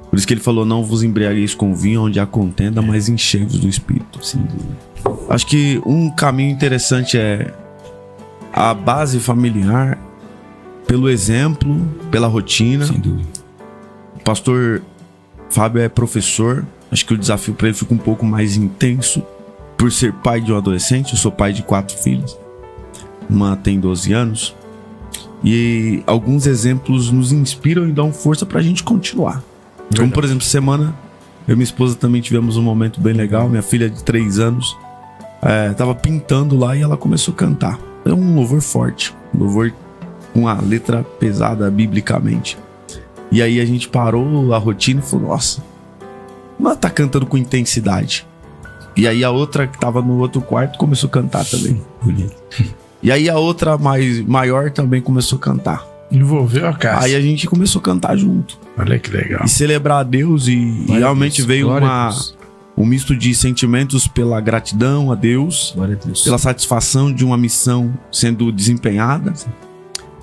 Por isso que ele falou: não vos embriagueis com vinho onde há contenda, mas enchei-vos do Espírito. Sim. Acho que um caminho interessante é a base familiar, pelo exemplo, pela rotina. Sem dúvida. O pastor Fábio é professor. Acho que o desafio para ele fica um pouco mais intenso por ser pai de um adolescente. Eu sou pai de 4 filhos. Uma tem 12 anos. E alguns exemplos nos inspiram e dão força pra gente continuar. Verdade. Como, por exemplo, semana, eu e minha esposa também tivemos um momento bem legal. Minha filha de 3 anos tava pintando lá e ela começou a cantar. É um louvor forte. Um louvor com a letra pesada biblicamente. E aí a gente parou a rotina e falou: nossa, ela tá cantando com intensidade. E aí a outra que tava no outro quarto começou a cantar também. E aí a outra maior também começou a cantar. Envolveu a casa. Aí a gente começou a cantar junto. Olha que legal. E celebrar a Deus. E realmente veio um misto de sentimentos pela gratidão a Deus, pela satisfação de uma missão sendo desempenhada.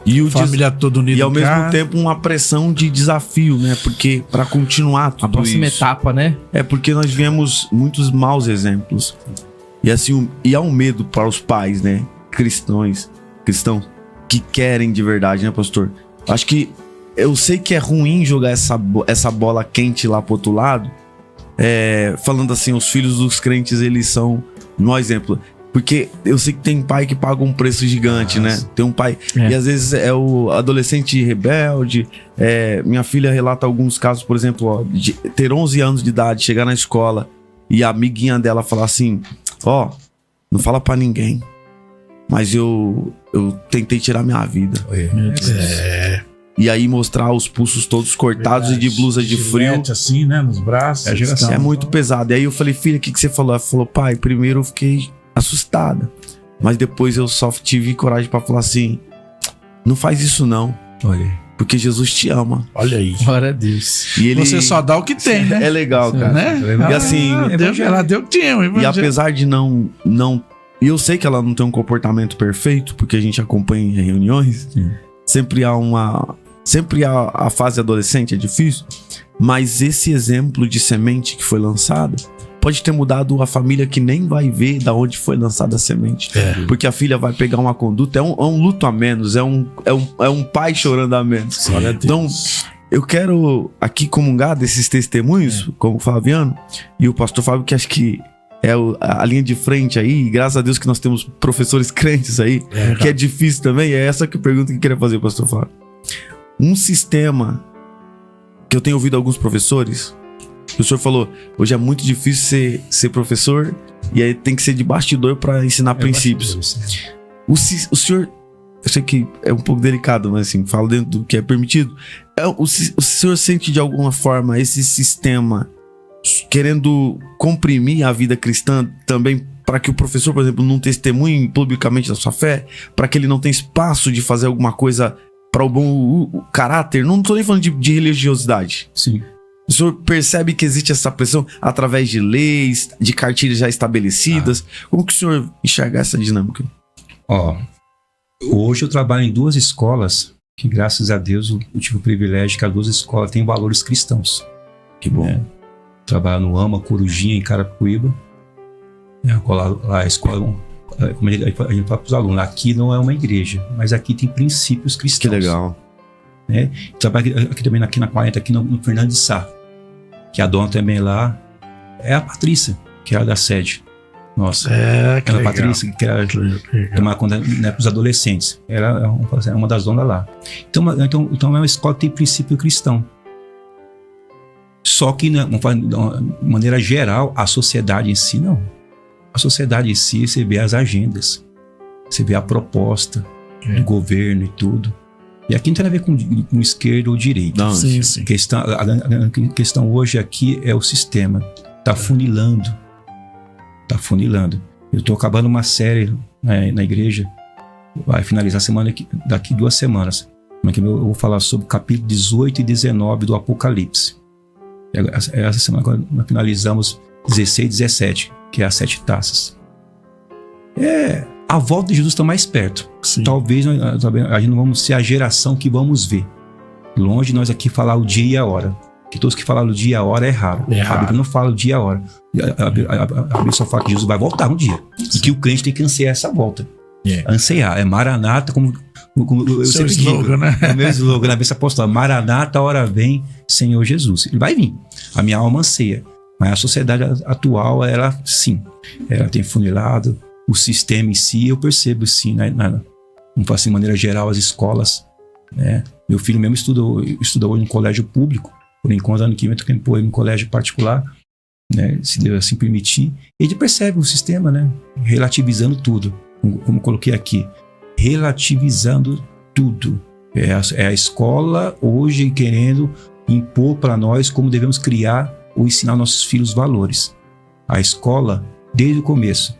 E família toda unida. E ao mesmo tempo uma pressão de desafio, né? Porque para continuar tudo a próxima etapa, né? Porque nós vemos muitos maus exemplos. E assim, há um medo para os pais, né? Cristãos que querem de verdade, né, pastor? Acho que eu sei que é ruim jogar essa bola quente lá pro outro lado, falando assim, os filhos dos crentes, eles são mau exemplo. Porque eu sei que tem pai que paga um preço gigante, né? Tem um pai... E às vezes é o adolescente rebelde. Minha filha relata alguns casos, por exemplo, de ter 11 anos de idade, chegar na escola e a amiguinha dela falar assim, não fala pra ninguém, mas eu tentei tirar minha vida. E aí mostrar os pulsos todos cortados. Verdade. E de blusa de frio. Assim, né? Nos braços. É muito pesado. E aí eu falei, filha, o que você falou? Ela falou, pai, primeiro eu fiquei assustada, mas depois eu só tive coragem pra falar assim, não faz isso não. Olha. Porque Jesus te ama. Olha aí. Glória a Deus. E você só dá o que tem, né? É legal, cara. Né? E assim... ela deu o que tinha. E apesar de não... E eu sei que ela não tem um comportamento perfeito, porque a gente acompanha em reuniões. Sim. Sempre há a fase adolescente, é difícil. Mas esse exemplo de semente que foi lançada pode ter mudado a família, que nem vai ver da onde foi lançada a semente. Porque a filha vai pegar uma conduta, é um luto a menos, é um pai chorando a menos. Então, eu quero aqui comungar desses testemunhos, como o Flaviano e o pastor Fábio, que acho que é a linha de frente aí. Graças a Deus que nós temos professores crentes aí, que é difícil também. É essa que pergunta que eu queria fazer, pastor Fábio. Um sistema que eu tenho ouvido alguns professores... O senhor falou, hoje é muito difícil ser professor, e aí tem que ser de bastidor para ensinar princípios. O senhor, eu sei que é um pouco delicado, mas assim, falo dentro do que é permitido. O senhor sente de alguma forma esse sistema querendo comprimir a vida cristã também, para que o professor, por exemplo, não testemunhe publicamente da sua fé, para que ele não tenha espaço de fazer alguma coisa para o bom caráter? Não estou nem falando de religiosidade. Sim. O senhor percebe que existe essa pressão através de leis, de cartilhas já estabelecidas? Como que o senhor enxerga essa dinâmica? Hoje eu trabalho em 2 escolas que, graças a Deus, eu tive o privilégio que as 2 escolas têm valores cristãos. Que bom. Trabalho no AMA, Corujinha, em Carapicuíba. Lá a escola, como a gente fala para os alunos, aqui não é uma igreja, mas aqui tem princípios cristãos. Que legal. Trabalho aqui também aqui na 40, aqui no Fernando de Sá, que a dona também lá é a Patrícia, que era da sede. Nossa, aquela Patrícia que era tomar conta, né, para os adolescentes. Ela é uma das donas lá. Então é uma escola que tem princípio cristão. Só que, né, de maneira geral, a sociedade em si não. A sociedade em si, você vê as agendas, você vê a proposta do governo e tudo. E aqui não tem a ver com esquerda ou direita. Não, sim. A questão hoje aqui é o sistema. Tá funilando. Eu estou acabando uma série, né, na igreja. Vai finalizar daqui 2 semanas. Eu vou falar sobre o capítulo 18 e 19 do Apocalipse. Essa semana nós finalizamos 16 e 17, que é as 7 taças. A volta de Jesus está mais perto. Sim. Talvez a gente não vamos ser a geração que vamos ver. Longe de nós aqui falar o dia e a hora. Que todos que falam o dia e a hora é raro. A Bíblia não fala o dia e a hora. A Bíblia só fala que Jesus vai voltar um dia. Sim. E que o crente tem que ansiar essa volta. Ansiar. É Maranata, como eu seu sempre slogan, digo. Né? É o meu slogan na bênção apostólica. Maranata, a hora vem, Senhor Jesus. Ele vai vir. A minha alma anseia. Mas a sociedade atual, ela sim. Ela tem funilado. O sistema em si, eu percebo sim, não faço de maneira geral as escolas, né? Meu filho mesmo estuda hoje em colégio público, por enquanto ano que vem eu tô querendo pôr ele em colégio particular, né? Se Deus assim permitir, ele percebe o sistema, né? Relativizando tudo, como eu coloquei aqui, relativizando tudo. É a escola hoje querendo impor para nós como devemos criar ou ensinar nossos filhos valores. A escola, desde o começo,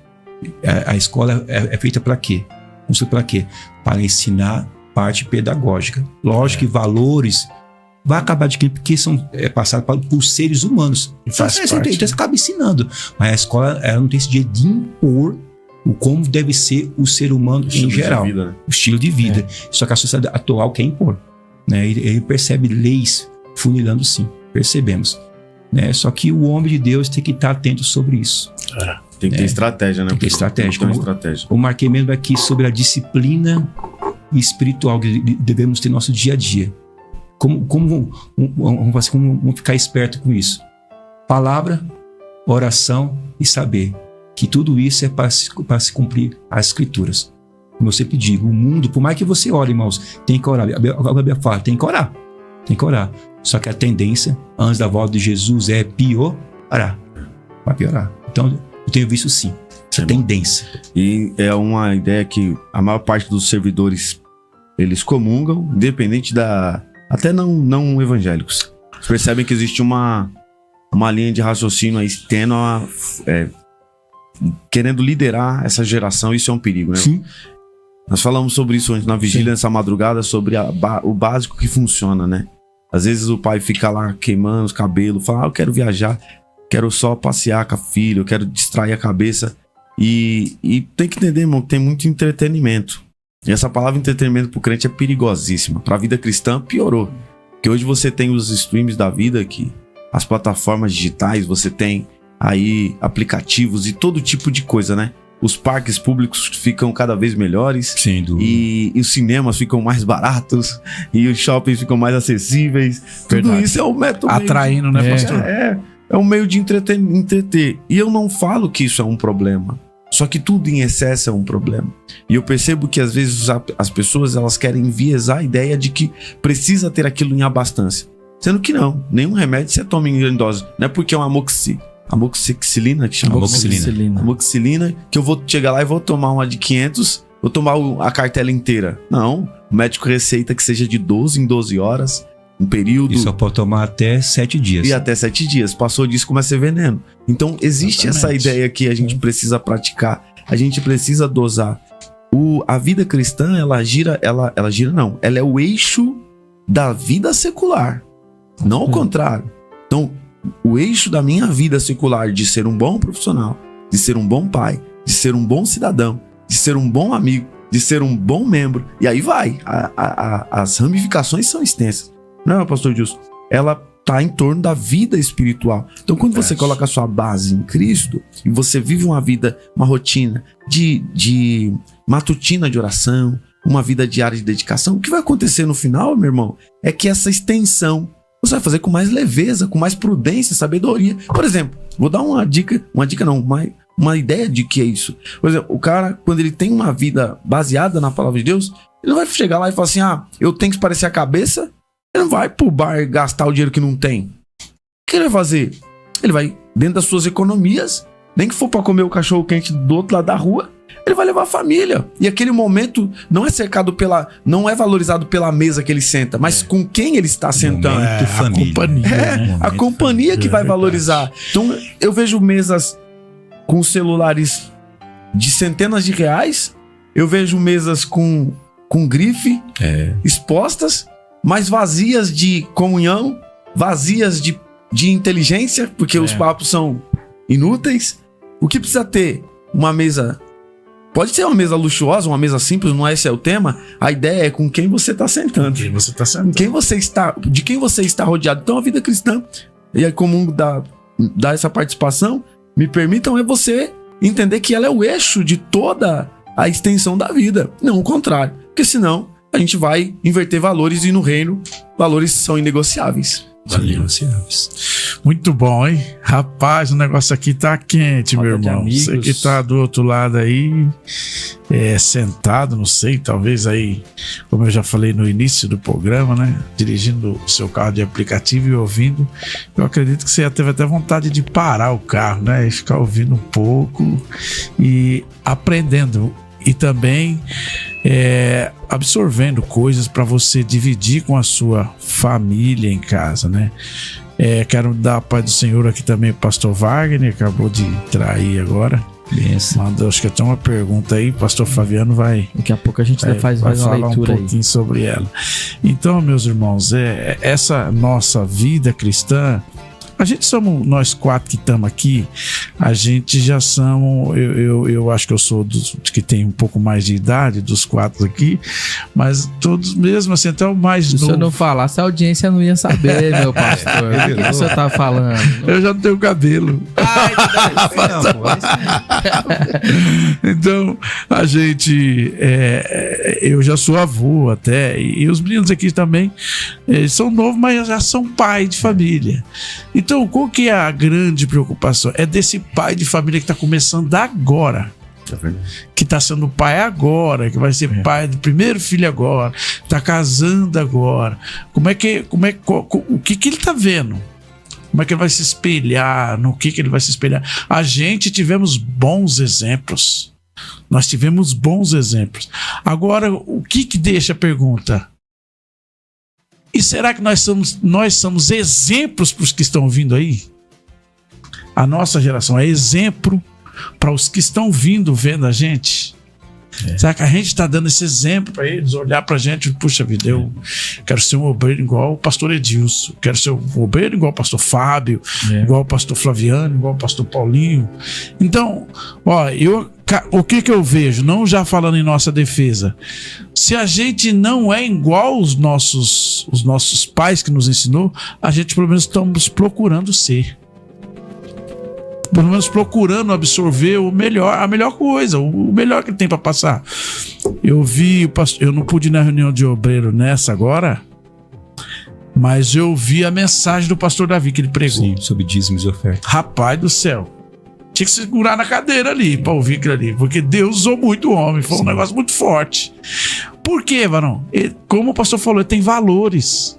a escola é feita para quê? Para quê? Para ensinar parte pedagógica. Lógico que valores vai acabar adquirindo porque são passados por seres humanos. Então você acaba ensinando. Mas a escola ela não tem esse dia de impor o como deve ser o ser humano em geral. Vida, né? O estilo de vida. Só que a sociedade atual quer impor. Né? Ele percebe leis funilando sim. Percebemos. Né? Só que o homem de Deus tem que estar atento sobre isso. Tem que ter estratégia, né? Tem que ter estratégia. Estratégia. Eu marquei mesmo aqui sobre a disciplina espiritual que devemos ter no nosso dia a dia. Como vamos ficar esperto com isso? palavra, oração e saber que tudo isso é para se cumprir as Escrituras. Como eu sempre digo, o mundo, por mais que você ore, irmãos, tem que orar. A Bíblia fala, tem que orar. Tem que orar. Só que a tendência, antes da volta de Jesus, é piorar. Vai piorar. Então, eu tenho visto sim, essa tendência. E é uma ideia que a maior parte dos servidores, eles comungam, independente até não evangélicos. Eles percebem que existe uma linha de raciocínio aí tênue, querendo liderar essa geração. Isso é um perigo, né? Sim. Nós falamos sobre isso ontem na vigília, nessa madrugada, sobre o básico que funciona, né? Às vezes o pai fica lá queimando os cabelos, fala, eu quero viajar, quero só passear com a filha, eu quero distrair a cabeça. E tem que entender, irmão, que tem muito entretenimento. E essa palavra entretenimento pro crente é perigosíssima. Pra vida cristã, piorou. Porque hoje você tem os streams da vida aqui, as plataformas digitais, você tem aí aplicativos e todo tipo de coisa, né? Os parques públicos ficam cada vez melhores. Sem dúvida. E os cinemas ficam mais baratos. E os shoppings ficam mais acessíveis. Tudo Verdade. isso é um método Atraindo, né, pastor? É um meio de entreter. E eu não falo que isso é um problema. Só que tudo em excesso é um problema. E eu percebo que às vezes as pessoas elas querem enviesar a ideia de que precisa ter aquilo em abastância. Sendo que não. Nenhum remédio você toma em grande dose. Não é porque é uma amoxicilina que chama? Amoxicilina, que eu vou chegar lá e vou tomar uma de 500, vou tomar a cartela inteira. Não, o médico receita que seja de 12 em 12 horas, um período... E só pode tomar até 7 dias. E até 7 dias. Passou disso, começa a ser veneno. Então, existe essa ideia que a gente precisa praticar, a gente precisa dosar. A vida cristã, ela é o eixo da vida secular, não ao contrário. Então, o eixo da minha vida secular de ser um bom profissional, de ser um bom pai, de ser um bom cidadão, de ser um bom amigo, de ser um bom membro, e aí vai, as ramificações são extensas. Não, pastor Gilson, ela está em torno da vida espiritual. Então, quando você coloca a sua base em Cristo e você vive uma vida, uma rotina de matutina de oração, uma vida diária de dedicação, o que vai acontecer no final, meu irmão, é que essa extensão você vai fazer com mais leveza, com mais prudência, sabedoria. Por exemplo, vou dar uma ideia de que é isso. Por exemplo, o cara, quando ele tem uma vida baseada na palavra de Deus, ele não vai chegar lá e falar assim, eu tenho que parecer a cabeça. Ele não vai pro bar gastar o dinheiro que não tem. O que ele vai fazer? Ele vai dentro das suas economias, nem que for para comer o cachorro quente do outro lado da rua, ele vai levar a família. E aquele momento não é cercado não é valorizado pela mesa que ele senta, mas com quem ele está sentando. A companhia. A companhia que vai valorizar. Então, eu vejo mesas com celulares de centenas de reais, eu vejo mesas com grife expostas, mas vazias de comunhão, vazias de inteligência, porque os papos são inúteis. O que precisa ter? Uma mesa... Pode ser uma mesa luxuosa, uma mesa simples, não é esse é o tema. A ideia é com quem você está sentando. De quem você está rodeado. Então a vida cristã, e é comum dar essa participação, me permitam, é você entender que ela é o eixo de toda a extensão da vida. Não o contrário. Porque senão a gente vai inverter valores e no reino valores são inegociáveis. Muito bom, hein? Rapaz, o negócio aqui tá quente, meu irmão. Você que tá do outro lado aí, sentado, não sei, talvez aí, como eu já falei no início do programa, né? Dirigindo o seu carro de aplicativo e ouvindo, eu acredito que você já teve até vontade de parar o carro, né? E ficar ouvindo um pouco e aprendendo. E também absorvendo coisas para você dividir com a sua família em casa, né? Quero dar a paz do Senhor aqui também, pastor Wagner, acabou de entrar aí agora. Manda, acho que tem uma pergunta aí, pastor Flaviano vai... Daqui a pouco a gente faz uma falar leitura um pouquinho aí sobre ela. Então, meus irmãos, essa nossa vida cristã, a gente somos, nós 4 que estamos aqui, a gente já somos, eu acho que eu sou dos que tem um pouco mais de idade, dos 4 aqui, mas todos mesmo assim, até o mais novo. Se eu não falasse, a audiência não ia saber, meu pastor. O que você tá falando? Eu já não tenho cabelo. Então, a gente, eu já sou avô até, e os meninos aqui também, eles são novos, mas já são pai de família. Então, Então, qual que é a grande preocupação? É desse pai de família que está começando agora. Que está sendo pai agora, que vai ser pai do primeiro filho agora, está casando agora. O que ele está vendo? Como é que ele vai se espelhar? No que ele vai se espelhar? A gente tivemos bons exemplos. Nós tivemos bons exemplos. Agora, o que deixa a pergunta? E será que nós somos exemplos para os que estão vindo aí? A nossa geração é exemplo para os que estão vendo a gente? Será que a gente está dando esse exemplo para eles olhar para a gente? Puxa vida, eu quero ser um obreiro igual o pastor Edilson, quero ser um obreiro igual o pastor Fábio, igual o pastor Flaviano, igual o pastor Paulinho. Então, o que eu vejo, não já falando em nossa defesa, se a gente não é igual os nossos pais que nos ensinou, a gente pelo menos estamos procurando ser. Pelo menos procurando absorver a melhor coisa, o melhor que tem para passar. Eu não pude ir na reunião de obreiro nessa agora, mas eu vi a mensagem do pastor Davi que ele pregou. Sim, sobre dízimos e ofertas. Rapaz do céu. Tinha que segurar na cadeira ali para ouvir aquilo ali, porque Deus usou muito o homem, foi um negócio muito forte. Por quê, varão? Como o pastor falou, ele tem valores.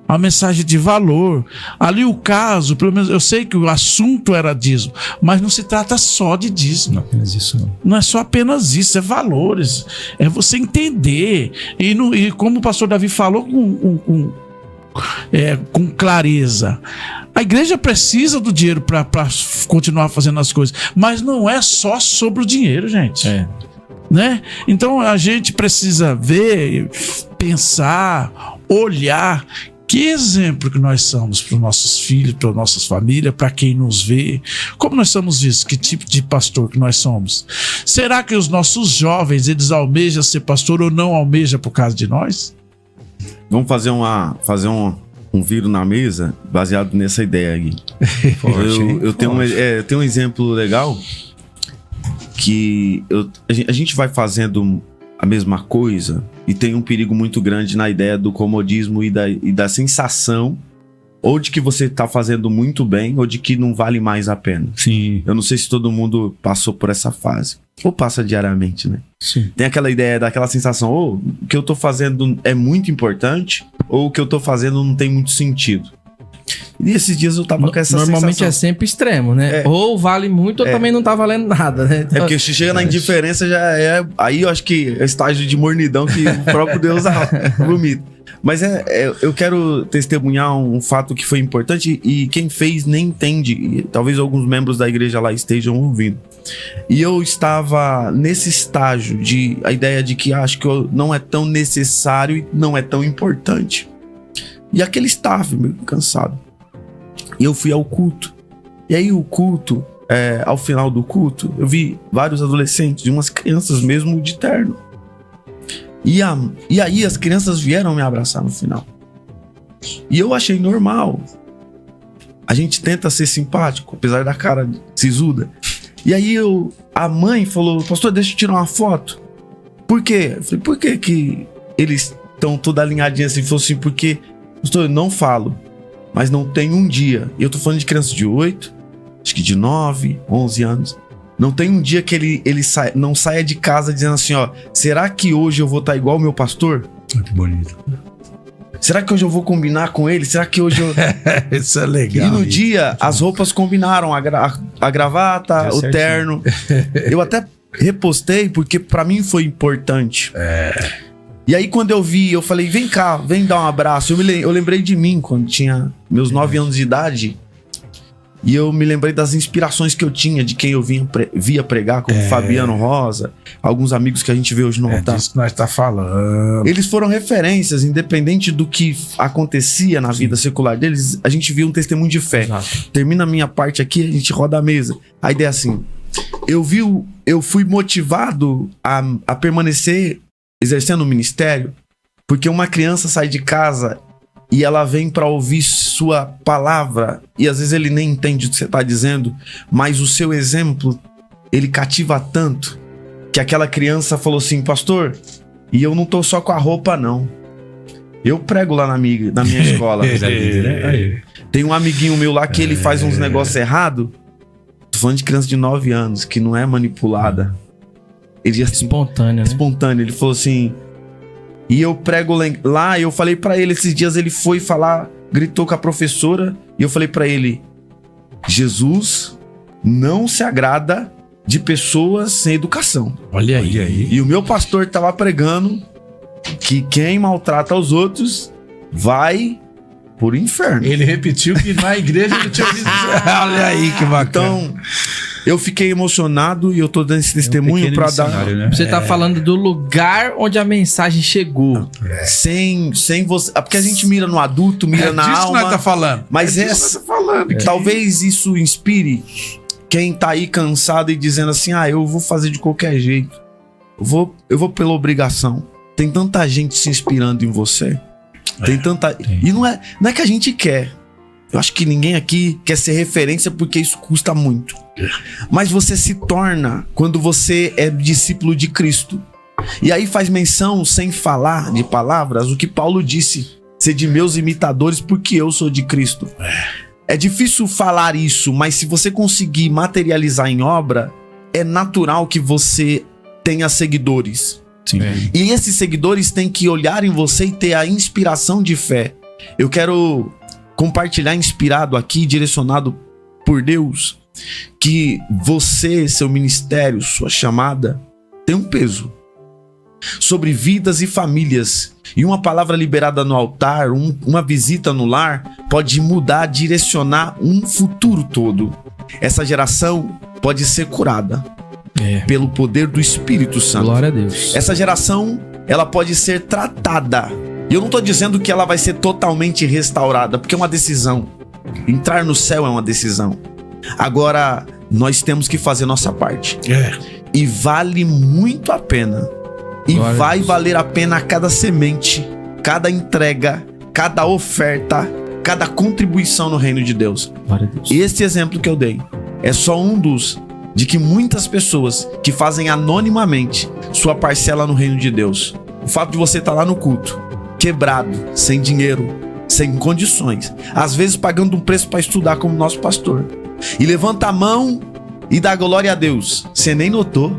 Uma mensagem de valor. Ali o caso, pelo menos eu sei que o assunto era dízimo, mas não se trata só de dízimo. Não apenas isso, não. Não é só apenas isso, é valores. É você entender. E como o pastor Davi falou com clareza, a igreja precisa do dinheiro para continuar fazendo as coisas, mas não é só sobre o dinheiro, gente. Né? Então a gente precisa ver, pensar, olhar. Que exemplo que nós somos para os nossos filhos, para as nossas famílias, para quem nos vê? Como nós somos vistos? Que tipo de pastor que nós somos? Será que os nossos jovens, eles almejam ser pastor ou não almejam por causa de nós? Vamos fazer um viro na mesa baseado nessa ideia aí. Eu tenho um exemplo legal que a gente vai fazendo a mesma coisa e tem um perigo muito grande na ideia do comodismo e da sensação ou de que você está fazendo muito bem ou de que não vale mais a pena. Sim. Eu não sei se todo mundo passou por essa fase ou passa diariamente, né? Sim. Tem aquela ideia, daquela sensação, ou o que eu tô fazendo é muito importante ou o que eu tô fazendo não tem muito sentido. E esses dias eu tava com essa Normalmente sensação. é sempre extremo, né? Ou vale muito ou também não tá valendo nada, né? É porque se chega na indiferença já é... Aí eu acho que é estágio de mornidão que o próprio Deus vomita. Mas eu quero testemunhar um fato que foi importante e quem fez nem entende. E talvez alguns membros da igreja lá estejam ouvindo. E eu estava nesse estágio de a ideia de que acho que não é tão necessário e não é tão importante. E aquele estava meio cansado. E eu fui ao culto. E aí o culto, ao final do culto, eu vi vários adolescentes e umas crianças mesmo de terno. E aí as crianças vieram me abraçar no final. E eu achei normal. A gente tenta ser simpático, apesar da cara sisuda. E aí a mãe falou, pastor, deixa eu tirar uma foto. Por quê? Eu falei, por que eles estão toda alinhadinhos assim? Ele falou assim, porque, pastor, eu não falo, mas não tem um dia. E eu tô falando de crianças de 8, acho que de 9, 11 anos. Não tem um dia que ele não saia de casa dizendo assim, ó, será que hoje eu vou estar igual o meu pastor? Que bonito. Será que hoje eu vou combinar com ele? Será que hoje eu... Isso é legal. E no dia, as roupas combinaram, a gravata, o terno. Eu até repostei, porque pra mim foi importante. E aí quando eu vi, eu falei, vem cá, vem dar um abraço. Eu lembrei de mim, quando tinha meus 9 anos de idade. E eu me lembrei das inspirações que eu tinha, de quem eu via pregar, como Fabiano Rosa, alguns amigos que a gente vê hoje no altar. É disso que nós tá falando. Eles foram referências, independente do que acontecia na vida secular deles, a gente viu um testemunho de fé. Exato. Termina a minha parte aqui, a gente roda a mesa. A ideia é assim, eu fui motivado a permanecer exercendo o ministério, porque uma criança sai de casa e ela vem para ouvir sua palavra, e às vezes ele nem entende o que você está dizendo, mas o seu exemplo, ele cativa tanto, que aquela criança falou assim, pastor, e eu não tô só com a roupa não, Eu prego lá na minha escola. Tem um amiguinho meu lá que ele faz uns negócios errados. Tô falando de criança de 9 anos, que não é manipulada. Ele Espontâneo, né? espontâneo. Ele falou assim... E eu prego lá, eu falei pra ele, esses dias ele foi falar, gritou com a professora, e eu falei pra ele, Jesus não se agrada de pessoas sem educação. Olha aí. E o meu pastor tava pregando que quem maltrata os outros vai pro inferno. Ele repetiu que na igreja ele tinha ouvido. Olha aí que bacana. Então, eu fiquei emocionado e eu tô dando esse testemunho pra dar... Né? Você tá falando do lugar onde a mensagem chegou. Sem você... Porque a gente mira no adulto, mira na disso alma. que nós tá falando. Mas talvez isso inspire quem tá aí cansado e dizendo assim, eu vou fazer de qualquer jeito. Eu vou pela obrigação. Tem tanta gente se inspirando em você. Tem. E não é que a gente quer. Eu acho que ninguém aqui quer ser referência porque isso custa muito. Mas você se torna quando você é discípulo de Cristo. E aí faz menção, sem falar de palavras, o que Paulo disse: ser de meus imitadores porque eu sou de Cristo. É difícil falar isso, mas se você conseguir materializar em obra, é natural que você tenha seguidores. Sim. E esses seguidores têm que olhar em você e ter a inspiração de fé. Eu quero compartilhar inspirado aqui, direcionado por Deus, que você, seu ministério, sua chamada, tem um peso sobre vidas e famílias. E uma palavra liberada no altar, uma visita no lar, pode mudar, direcionar um futuro todo. Essa geração pode ser curada pelo poder do Espírito Santo. Glória a Deus. Essa geração, ela pode ser tratada. E eu não tô dizendo que ela vai ser totalmente restaurada, porque é uma decisão. Entrar no céu é uma decisão. Agora, nós temos que fazer nossa parte. E vale muito a pena. E Glória vai valer a pena cada semente, cada entrega, cada oferta, cada contribuição no reino de Deus. Glória a Deus. Esse exemplo que eu dei é só um dos de que muitas pessoas que fazem anonimamente sua parcela no reino de Deus. O fato de você estar lá no culto, quebrado, sem dinheiro, sem condições, às vezes pagando um preço para estudar como nosso pastor, e levanta a mão e dá glória a Deus, você nem notou,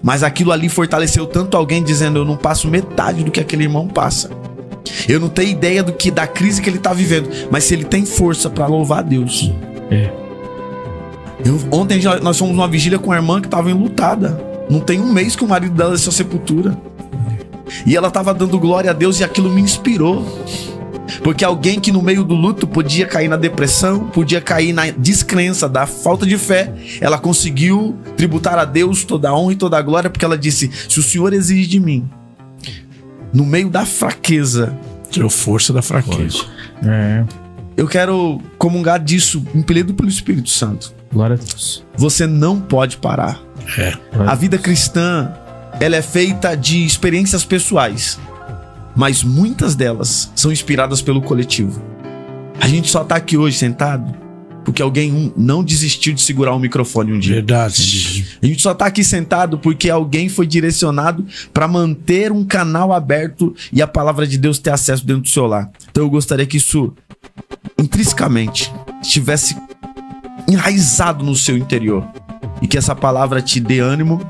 mas aquilo ali fortaleceu tanto alguém, dizendo: eu não passo metade do que aquele irmão passa, eu não tenho ideia da crise que ele está vivendo, mas se ele tem força para louvar a Deus. Ontem nós fomos numa vigília com a irmã que estava enlutada. Não tem um mês que o marido dela deixou a sepultura. E ela estava dando glória a Deus, e aquilo me inspirou. Porque alguém que no meio do luto podia cair na depressão, podia cair na descrença, da falta de fé, ela conseguiu tributar a Deus toda a honra e toda a glória, porque ela disse: se o Senhor exige de mim, no meio da fraqueza, tirou força da fraqueza. eu quero comungar disso, impelido pelo Espírito Santo. Glória a Deus. Você não pode parar. A vida cristã, ela é feita de experiências pessoais, mas muitas delas são inspiradas pelo coletivo. A gente só tá aqui hoje sentado porque alguém não desistiu de segurar o microfone um dia. Verdade. A gente só tá aqui sentado porque alguém foi direcionado para manter um canal aberto e a palavra de Deus ter acesso dentro do seu lar. Então eu gostaria que isso intrinsecamente estivesse enraizado no seu interior, e que essa palavra te dê ânimo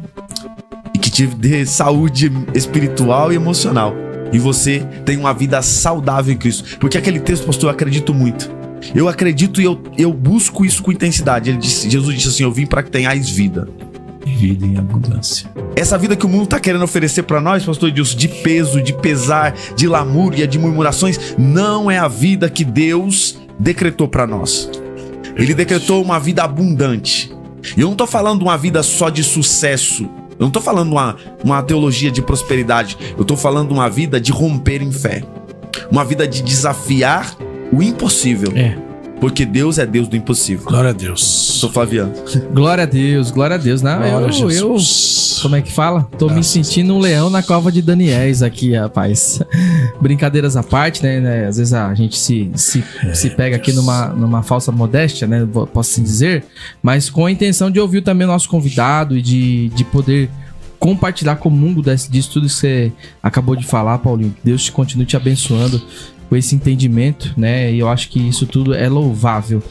e que te dê saúde espiritual e emocional, e você tenha uma vida saudável em Cristo. Porque aquele texto, pastor, eu acredito muito. Eu acredito e eu busco isso com intensidade. Jesus disse assim: eu vim para que tenhais vida. Vida em abundância. Essa vida que o mundo está querendo oferecer para nós, pastor Edilson, de peso, de pesar, de lamúria, de murmurações, não é a vida que Deus decretou para nós. Ele decretou uma vida abundante. E eu não tô falando uma vida só de sucesso. Eu não tô falando uma teologia de prosperidade. Eu tô falando uma vida de romper em fé. Uma vida de desafiar o impossível. Porque Deus é Deus do impossível. Glória a Deus. Sou Flaviano. Glória a Deus, glória a Deus. Não, eu como é que fala? Tô me sentindo um leão na cova de Daniéis aqui, rapaz. Brincadeiras à parte, né? Às vezes a gente se pega aqui numa falsa modéstia, né? Posso assim dizer. Mas com a intenção de ouvir também o nosso convidado e de poder compartilhar comungo disso tudo que você acabou de falar, Paulinho. Que Deus continue te abençoando com esse entendimento, né? E eu acho que isso tudo é louvável.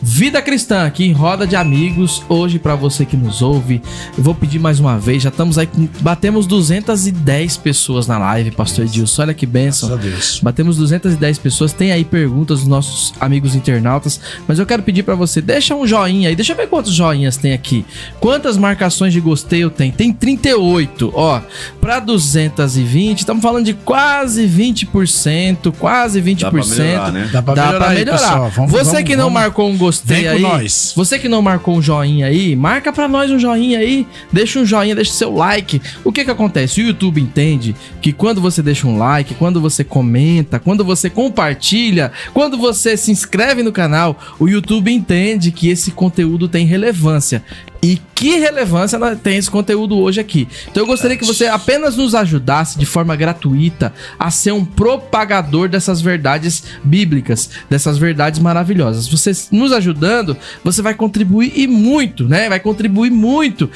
Vida Cristã, aqui em Roda de Amigos, hoje para você que nos ouve, eu vou pedir mais uma vez, já estamos aí, batemos 210 pessoas na live, Pastor Edilson, olha que bênção. Graças a Deus. Batemos 210 pessoas, tem aí perguntas dos nossos amigos internautas, mas eu quero pedir para você, deixa um joinha aí, deixa eu ver quantos joinhas tem aqui, quantas marcações de gostei eu tenho, tem 38, ó, para 220, estamos falando de quase 20%, quase 20%. Dá pra melhorar, né? Dá pra aí, melhorar. pessoal. Você que não marcou um gostei Vem com aí, nós. você que não marcou um joinha aí, marca pra nós um joinha aí, deixa um joinha, deixa seu like. O que acontece? O YouTube entende que quando você deixa um like, quando você comenta, quando você compartilha, quando você se inscreve no canal, o YouTube entende que esse conteúdo tem relevância. E que relevância tem esse conteúdo hoje aqui. Então eu gostaria que você apenas nos ajudasse de forma gratuita a ser um propagador dessas verdades bíblicas, dessas verdades maravilhosas. Você nos ajudando, você vai contribuir e muito, né? Vai contribuir muito.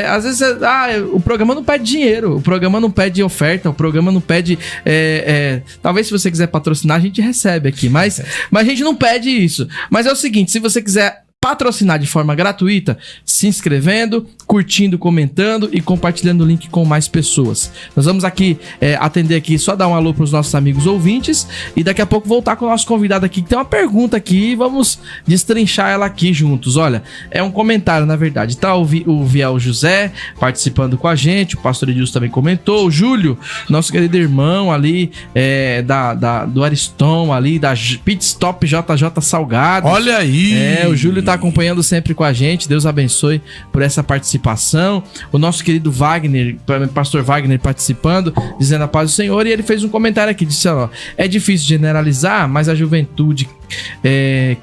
Às vezes, o programa não pede dinheiro, o programa não pede oferta, o programa não pede... talvez se você quiser patrocinar, a gente recebe aqui, mas a gente não pede isso. Mas é o seguinte, se você quiser patrocinar de forma gratuita, se inscrevendo, curtindo, comentando e compartilhando o link com mais pessoas. Nós vamos aqui atender aqui, só dar um alô para os nossos amigos ouvintes e daqui a pouco voltar com o nosso convidado aqui, que tem uma pergunta aqui e vamos destrinchar ela aqui juntos. Olha, é um comentário, na verdade. Tá o Viel José participando com a gente, o pastor Edilson também comentou, o Júlio, nosso querido irmão ali, do Ariston ali, da Pit Stop JJ Salgado. Olha aí! O Júlio tá acompanhando sempre com a gente, Deus abençoe por essa participação. O nosso querido Wagner, pastor Wagner participando, dizendo a paz do Senhor, e ele fez um comentário aqui, disse, ó, é difícil generalizar, mas a juventude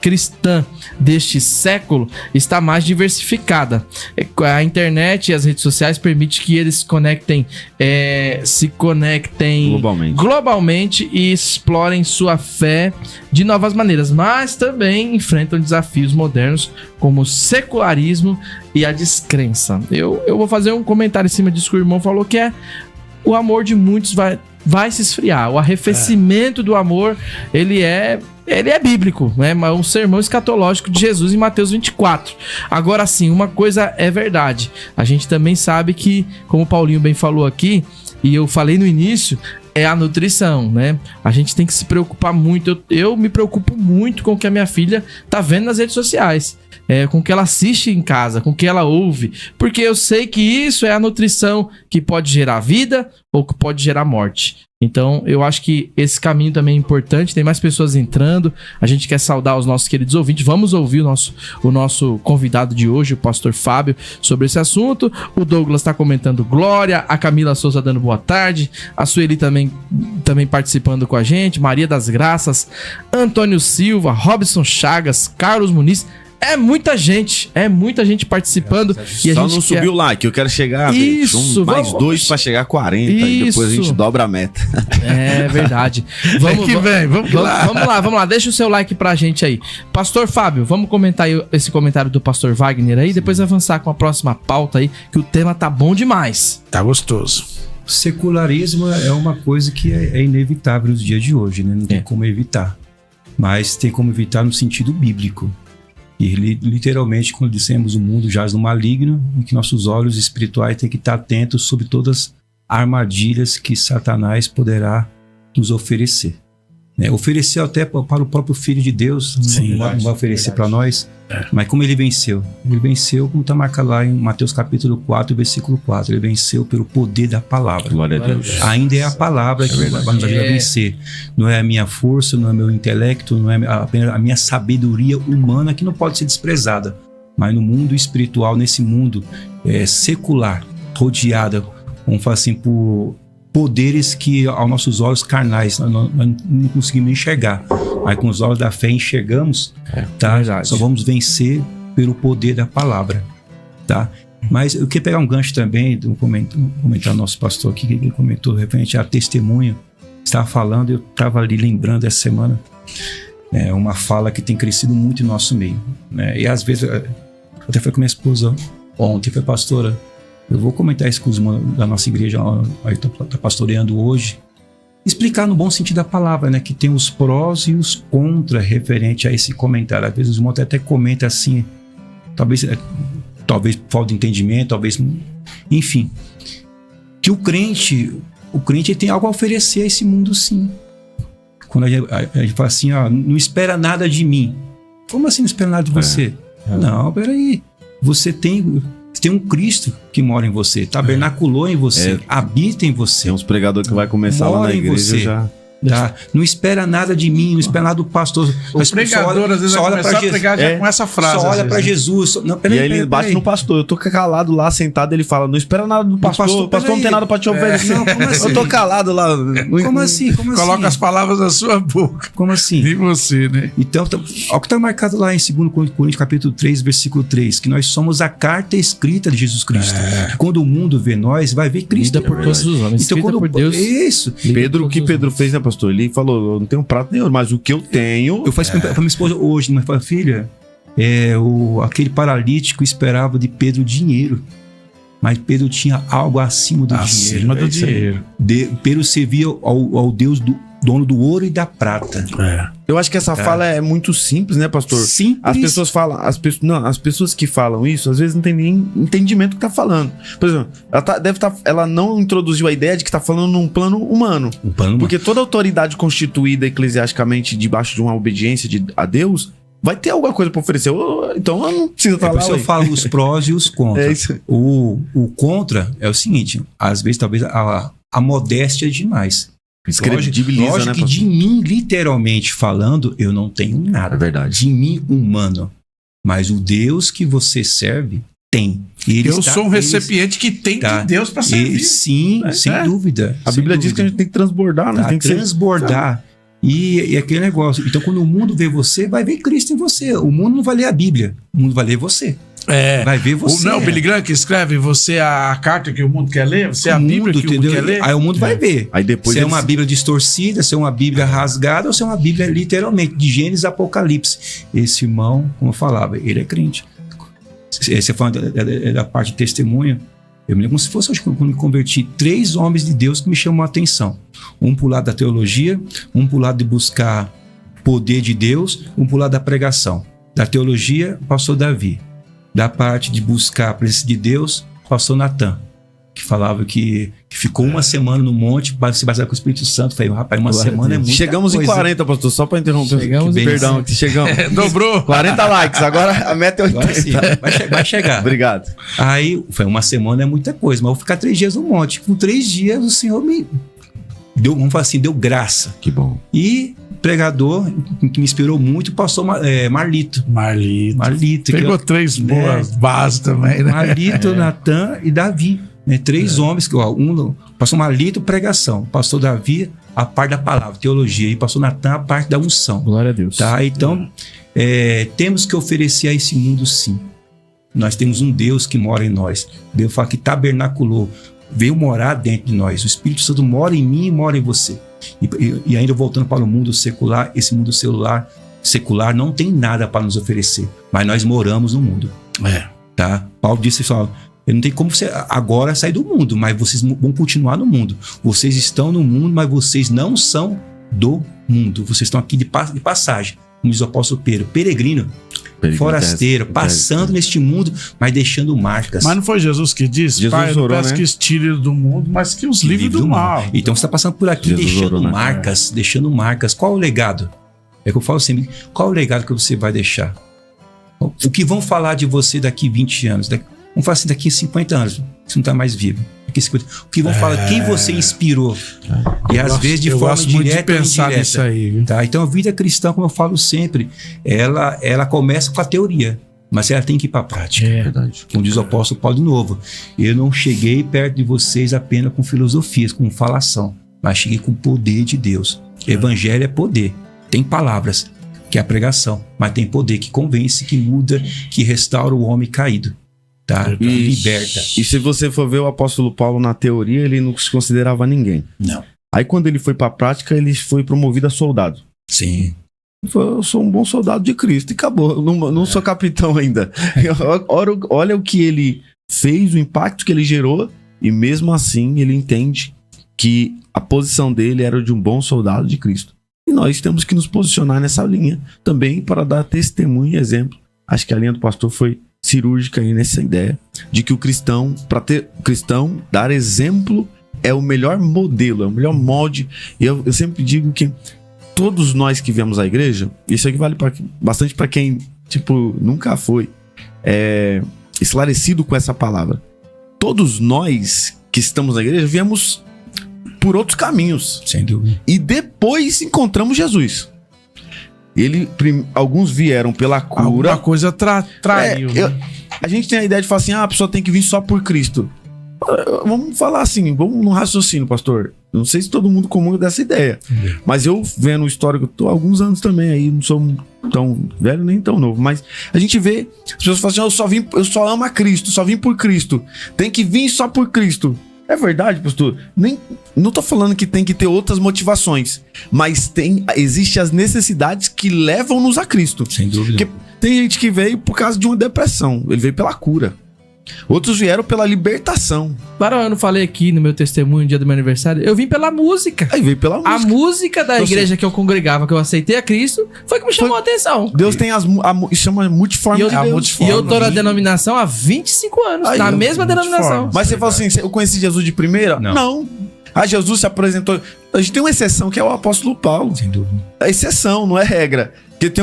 cristã deste século está mais diversificada. A internet e as redes sociais permitem que eles se conectem globalmente e explorem sua fé de novas maneiras, mas também enfrentam desafios modernos como o secularismo e a descrença. Eu vou fazer um comentário em cima disso que o irmão falou, que o amor de muitos vai se esfriar. O arrefecimento do amor, ele é bíblico, né? Um sermão escatológico de Jesus em Mateus 24. Agora sim, uma coisa é verdade. A gente também sabe que, como o Paulinho bem falou aqui, e eu falei no início, é a nutrição, né? A gente tem que se preocupar muito. Eu me preocupo muito com o que a minha filha tá vendo nas redes sociais. Com o que ela assiste em casa, com o que ela ouve, porque eu sei que isso é a nutrição que pode gerar vida ou que pode gerar morte. Então eu acho que esse caminho também é importante, tem mais pessoas entrando, a gente quer saudar os nossos queridos ouvintes, vamos ouvir o nosso convidado de hoje, o pastor Fábio, sobre esse assunto. O Douglas está comentando glória, a Camila Souza dando boa tarde, a Sueli também participando com a gente, Maria das Graças, Antônio Silva, Robson Chagas, Carlos Muniz. É muita gente participando. E a Só gente não subiu o like, eu quero chegar mais 2 para chegar a 40 e depois a gente dobra a meta. É verdade. Vamos lá, deixa o seu like pra gente aí. Pastor Fábio, vamos comentar aí esse comentário do pastor Wagner aí, depois avançar com a próxima pauta aí, que o tema tá bom demais. Tá gostoso. Secularismo é uma coisa que é inevitável nos dias de hoje, né? Não tem como evitar. Mas tem como evitar no sentido bíblico. E literalmente, quando dissemos o mundo jaz no maligno, e que nossos olhos espirituais têm que estar atentos sobre todas as armadilhas que Satanás poderá nos oferecer. Oferecer até para o próprio Filho de Deus, não vai oferecer para nós, mas como ele venceu? Ele venceu, como está marcado lá em Mateus capítulo 4, versículo 4, ele venceu pelo poder da palavra. Glória a Deus. Ainda é a palavra que vai nos ajudar a vencer. Não é a minha força, não é meu intelecto, não é apenas a minha sabedoria humana, que não pode ser desprezada, mas no mundo espiritual, nesse mundo secular, rodeada, vamos falar assim, por poderes que aos nossos olhos carnais nós não conseguimos enxergar, mas com os olhos da fé enxergamos, tá? Só vamos vencer pelo poder da palavra, tá? Mas eu queria pegar um gancho também do comentário do nosso pastor aqui, que ele comentou referente a testemunho. Estava falando, eu estava ali lembrando essa semana, uma fala que tem crescido muito em nosso meio, né? E às vezes, até foi com minha esposa ontem, foi pastora, Eu vou comentar isso com os irmãos da nossa igreja, aí tá pastoreando hoje. Explicar no bom sentido da palavra, né? Que tem os prós e os contra referente a esse comentário. Às vezes os irmãos até comentam assim, talvez falta de entendimento, talvez... Enfim. Que o crente tem algo a oferecer a esse mundo, sim. Quando a gente fala assim, ó, não espera nada de mim. Como assim não espera nada de você? Não, peraí. Você tem um Cristo que mora em você, tabernaculou em você, habita em você. Tem uns pregadores que vai começar mora lá na igreja você. já... Tá? Não espera nada de mim, não espera nada do pastor. O pregador, às vezes, vai começar a pregar já com essa frase. Só olha para Jesus. Não, e aí ele bate no pastor. Eu tô calado lá, sentado, ele fala, não espera nada do pastor. O pastor não tem nada pra te oferecer. Não, como assim? Eu tô calado lá. Como assim? Coloca as palavras na sua boca. Como assim? E você, né? Então, olha o que está marcado lá em 2 Coríntios, capítulo 3, versículo 3, que nós somos a carta escrita de Jesus Cristo. Quando o mundo vê nós, vai ver Cristo. Lida por todos os homens, então, quando por Deus. Isso. O que Pedro fez, né, pastor? Ele falou, eu não tenho prato nenhum, mas o que eu tenho... Eu faço pra minha esposa hoje, mas fala, filha, aquele paralítico esperava de Pedro dinheiro, mas Pedro tinha algo acima do dinheiro. Acima do dinheiro. Pedro servia ao Deus dono do ouro e da prata. Eu acho que essa fala é muito simples, né, pastor? Simples. As pessoas falam, as pessoas que falam isso, às vezes não tem nem entendimento do que tá falando. Por exemplo, ela não introduziu a ideia de que tá falando num plano humano. Porque toda autoridade constituída eclesiasticamente debaixo de uma obediência a Deus vai ter alguma coisa para oferecer. Então eu não preciso estar lá. Por isso eu falo os prós e os contras. É isso. O contra é o seguinte, às vezes talvez a modéstia é demais. Descredibiliza, lógico, né, que pastor? de mim, literalmente falando, eu não tenho nada. É verdade. De mim, humano. Mas o Deus que você serve, tem. Eu sou um recipiente que tem de Deus para servir. Sim, sem dúvida. A Bíblia diz que a gente tem que transbordar, né? Tem que transbordar. E aquele negócio. Então, quando o mundo vê você, vai ver Cristo em você. O mundo não vai ler a Bíblia. O mundo vai ler você. Vai ver você. Não, o Billy Graham que escreve, você é a carta que o mundo quer ler, você é a Bíblia que o mundo quer ler. Aí o mundo vai ver. Aí depois se é uma Bíblia distorcida, se é uma Bíblia rasgada ou se é uma Bíblia literalmente de Gênesis a Apocalipse. Esse irmão, como eu falava, ele é crente. Você falando da parte de testemunho, eu me lembro como se fosse hoje quando eu me converti, 3 homens de Deus que me chamam a atenção. Um pro lado da teologia, um pro lado de buscar poder de Deus, um pro lado da pregação. Da teologia, pastor Davi. Da parte de buscar a presença de Deus, pastor Natan, que falava que ficou uma semana no monte para se basear com o Espírito Santo. Falei, rapaz, uma semana é muita Chegamos coisa. em 40, pastor, só para interromper. Chegamos. Dobrou. 40 likes, agora a meta é 80. Agora sim, vai chegar. Obrigado. Aí, foi uma semana é muita coisa, mas eu vou ficar 3 dias no monte. Com 3 dias, o Senhor me deu, vamos falar assim, deu graça. Que bom. E pregador que me inspirou muito, pastor Marlito. Marlito. Pegou 3 boas bases também, né? Marlito, Natan e Davi. Né? 3 homens, pastor Marlito, pregação. Pastor Davi, a parte da palavra, teologia. E pastor Natan, a parte da unção. Glória a Deus. Tá? Então, temos que oferecer a esse mundo, sim. Nós temos um Deus que mora em nós. Deus fala que tabernaculou, veio morar dentro de nós. O Espírito Santo mora em mim e mora em você. E ainda voltando para o mundo secular, esse mundo secular não tem nada para nos oferecer, mas nós moramos no mundo. Tá? Paulo disse, não tem como você agora sair do mundo, mas vocês vão continuar no mundo. Vocês estão no mundo, mas vocês não são do mundo. Vocês estão aqui de passagem, como diz o apóstolo Pedro, peregrino, forasteiro, passando neste mundo, mas deixando marcas. Mas não foi Jesus que disse? Pai, eu não peço que os tire do mundo, mas que os livre do mal. Então você está passando por aqui deixando marcas. Qual o legado? É que eu falo sempre, qual o legado que você vai deixar? O que vão falar de você daqui 20 anos? Vamos falar assim, daqui 50 anos, você não está mais vivo. O que vão falar? Quem você inspirou? E às vezes de forma direta ou indireta. Nisso aí, tá? Então a vida cristã, como eu falo sempre, ela começa com a teoria, mas ela tem que ir para a prática. Verdade. Como diz o apóstolo Paulo de novo, eu não cheguei perto de vocês apenas com filosofias, com falação, mas cheguei com o poder de Deus. Evangelho é poder. Tem palavras, que é a pregação, mas tem poder que convence, que muda, que restaura o homem caído. Tá? E liberta. E se você for ver o apóstolo Paulo na teoria, ele não se considerava ninguém. Não. Aí quando ele foi pra prática, ele foi promovido a soldado. Sim. Ele falou, eu sou um bom soldado de Cristo e acabou. Não sou capitão ainda. Olha o que ele fez, o impacto que ele gerou, e mesmo assim ele entende que a posição dele era de um bom soldado de Cristo. E nós temos que nos posicionar nessa linha também para dar testemunho e exemplo. Acho que a linha do pastor foi cirúrgica aí nessa ideia de que o cristão, para ter o cristão, dar exemplo é o melhor modelo, é o melhor molde. E eu sempre digo que todos nós que viemos à igreja, isso aqui vale bastante para quem nunca foi esclarecido com essa palavra. Todos nós que estamos na igreja viemos por outros caminhos. Sem dúvida. E depois encontramos Jesus. Alguns vieram pela cura. Alguma coisa traiu. A gente tem a ideia de falar assim, a pessoa tem que vir só por Cristo. Vamos falar assim, vamos no raciocínio, pastor. Não sei se todo mundo comunga dessa ideia. Mas eu vendo o histórico, tô há alguns anos também aí, não sou tão velho nem tão novo. Mas a gente vê, as pessoas falam assim, eu só amo a Cristo, só vim por Cristo. Tem que vir só por Cristo. É verdade, pastor. Não tô falando que tem que ter outras motivações, mas existem as necessidades que levam-nos a Cristo. Sem dúvida. Porque tem gente que veio por causa de uma depressão, ele veio pela cura. Outros vieram pela libertação. Claro, eu não falei aqui no meu testemunho no dia do meu aniversário. Eu vim pela música. Aí veio pela música. A música da igreja que eu congregava, que eu aceitei a Cristo, foi que me chamou a atenção. Deus tem chama multiforme de Deus. E eu tô na denominação há 25 anos. Aí, na mesma denominação. Mas você fala assim, eu conheci Jesus de primeira? Não. Jesus se apresentou. A gente tem uma exceção que é o apóstolo Paulo. Sem dúvida. É exceção, não é regra. Porque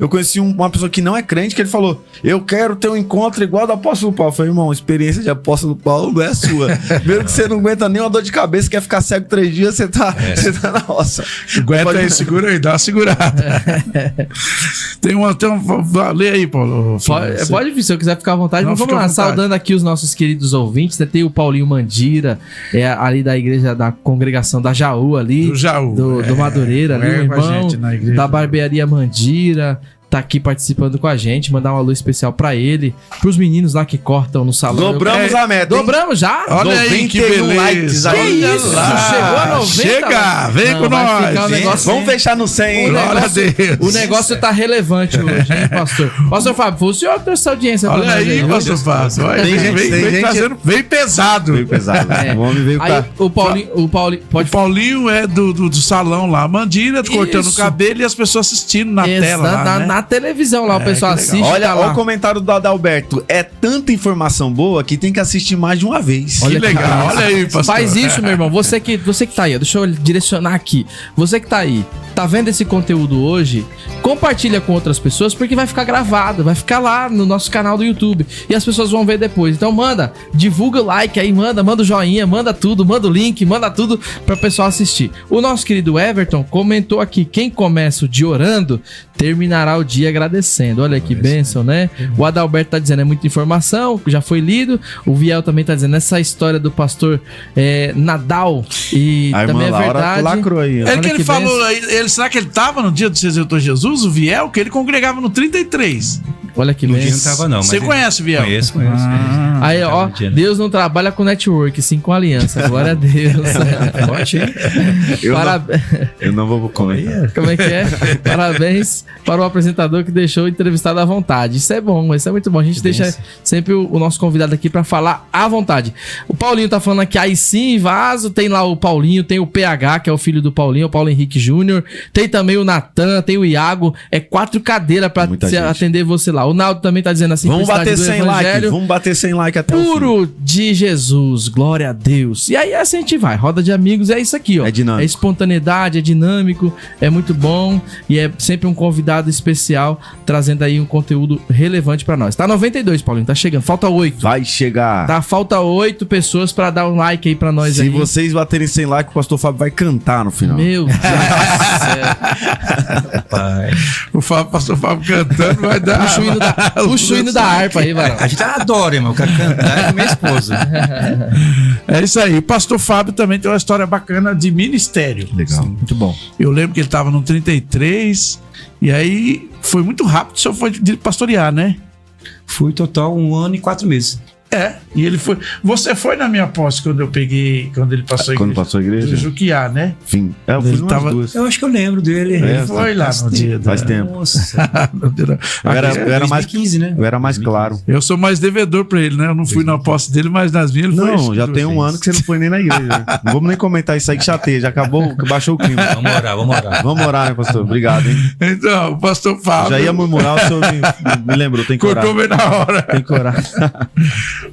eu conheci uma pessoa que não é crente, que ele falou, eu quero ter um encontro igual ao do apóstolo Paulo. Eu falei, irmão, a experiência de apóstolo Paulo não é sua. Mesmo que você não aguenta nem uma dor de cabeça, quer ficar cego 3 dias, você tá na roça. Aguenta aí, segura aí, dá uma segurada. Lê aí, Paulo. Pode vir, se eu quiser ficar à vontade. Não, mas vamos lá, saudando aqui os nossos queridos ouvintes, né? Tem o Paulinho Mandira, ali da igreja da congregação da Jaú ali. Do Jaú. Do Madureira ali, o irmão da barbearia Mandira, tá aqui participando com a gente, mandar uma luz especial pra ele, pros meninos lá que cortam no salão. Dobramos a meta, hein? Dobramos já? Olha aí que beleza. Likes aí. Que isso? Chegou a 90. Chega, vem com nós. Vamos fechar no 100. Glória a Deus. O negócio tá relevante hoje, hein, pastor? Pastor Fábio, foi o senhor que trouxe essa audiência. Olha aí, pastor Fábio. Vem pesado. Vem pesado. O homem veio aí, o Paulinho é do salão lá, Mandira, cortando o cabelo e as pessoas assistindo na tela lá, né? Na televisão lá, o pessoal assiste. Olha o comentário do Adalberto. É tanta informação boa que tem que assistir mais de uma vez. Olha que legal. Olha aí, pastor. Faz isso, meu irmão. Você que tá aí, deixa eu direcionar aqui. Você que tá aí, tá vendo esse conteúdo hoje? Compartilha com outras pessoas, porque vai ficar gravado, vai ficar lá no nosso canal do YouTube e as pessoas vão ver depois. Então divulga o like aí, manda o joinha, manda tudo, manda o link, manda tudo para o pessoal assistir. O nosso querido Everton comentou aqui, quem começa o dia orando, terminará o dia agradecendo. Olha que bênção, né? O Adalberto tá dizendo, é muita informação, já foi lido. O Viel também tá dizendo, essa história do pastor Nadal, e a também irmã é verdade. Lacrou aí, ele falou, será que ele tava no dia do Você Exaltou Jesus, o Viel, que ele congregava no 33. Olha que bênção. Não tava não. Você conhece o Viel? Conheço. Aí, ó, Deus não trabalha com network, sim com aliança. Glória a Deus. Eu não vou comentar. Como é que é? Parabéns para o apresentador que deixou o entrevistado à vontade. Isso é bom, isso é muito bom. A gente deixa sempre o nosso convidado aqui para falar à vontade. O Paulinho tá falando aqui, aí sim, vaso. Tem lá o Paulinho, tem o PH, que é o filho do Paulinho, o Paulo Henrique Júnior. Tem também o Natan, tem o Iago. É 4 cadeiras para atender você lá. O Naldo também tá dizendo assim, vamos bater 100 likes. Vamos bater 100 likes até puro o fim. De Jesus, glória a Deus. E aí assim a gente vai. Roda de amigos é isso aqui, ó. É dinâmico. É espontaneidade, é dinâmico, é muito bom e é sempre um convidado especial trazendo aí um conteúdo relevante pra nós. Tá 92, Paulinho, tá chegando. Falta 8. Vai chegar. Tá, falta 8 pessoas pra dar um like aí pra nós. Se aí. vocês baterem 100 likes, o pastor Fábio vai cantar no final. Meu Deus do céu. O pastor Fábio cantando vai dar... Puxa o hino da harpa aí, varão. A gente adora, irmão. Eu quero cantar com minha esposa. É isso aí. O pastor Fábio também tem uma história bacana de ministério. Legal. Sim. Muito bom. Eu lembro que ele estava no 33 e aí foi muito rápido. O senhor foi pastorear, né? Fui total 1 ano e 4 meses. E ele foi. Você foi na minha posse quando ele passou a igreja. Quando passou a igreja? Do Juquiá, né? Enfim, eu fui numas duas. Eu acho que eu lembro dele. Ele foi lá no dia. Faz tempo. Nossa. Eu era mais 2015, né? Eu era mais claro. Eu sou mais devedor pra ele, né? Eu não fui na posse dele, mas nas minhas ele foi. Não, já tem um ano que você não foi nem na igreja. Não vamos nem comentar isso aí que chateia. Já acabou, baixou o clima. Vamos orar. Vamos orar, né, pastor? Obrigado, hein? Então, o pastor Fábio. Já ia murmurar, o senhor me lembrou. Tem que orar. Cortou bem na hora. Tem que orar.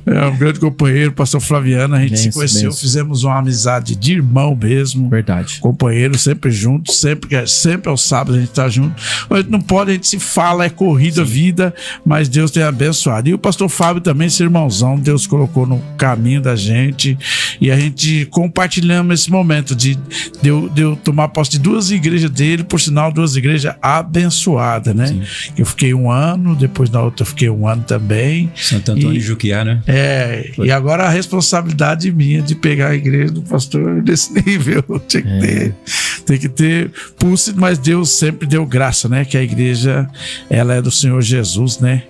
É um grande companheiro, pastor Flaviano. A gente se conheceu, fizemos uma amizade de irmão mesmo. Verdade. Companheiro, sempre junto, sempre aos sábados a gente tá junto. A gente não pode, a gente se fala, é corrida, vida, mas Deus tem abençoado. E o pastor Fábio também, esse irmãozão, Deus colocou no caminho da gente e a gente compartilhamos esse momento de eu tomar posse de duas igrejas dele, por sinal, duas igrejas abençoadas, né? Sim. Eu fiquei um ano, depois na outra eu fiquei um ano também. Santo Antônio e Juquiá, né? E agora a responsabilidade minha de pegar a igreja do pastor desse nível. Tem que ter pulso, mas Deus sempre deu graça, né? Que a igreja, ela é do Senhor Jesus, né?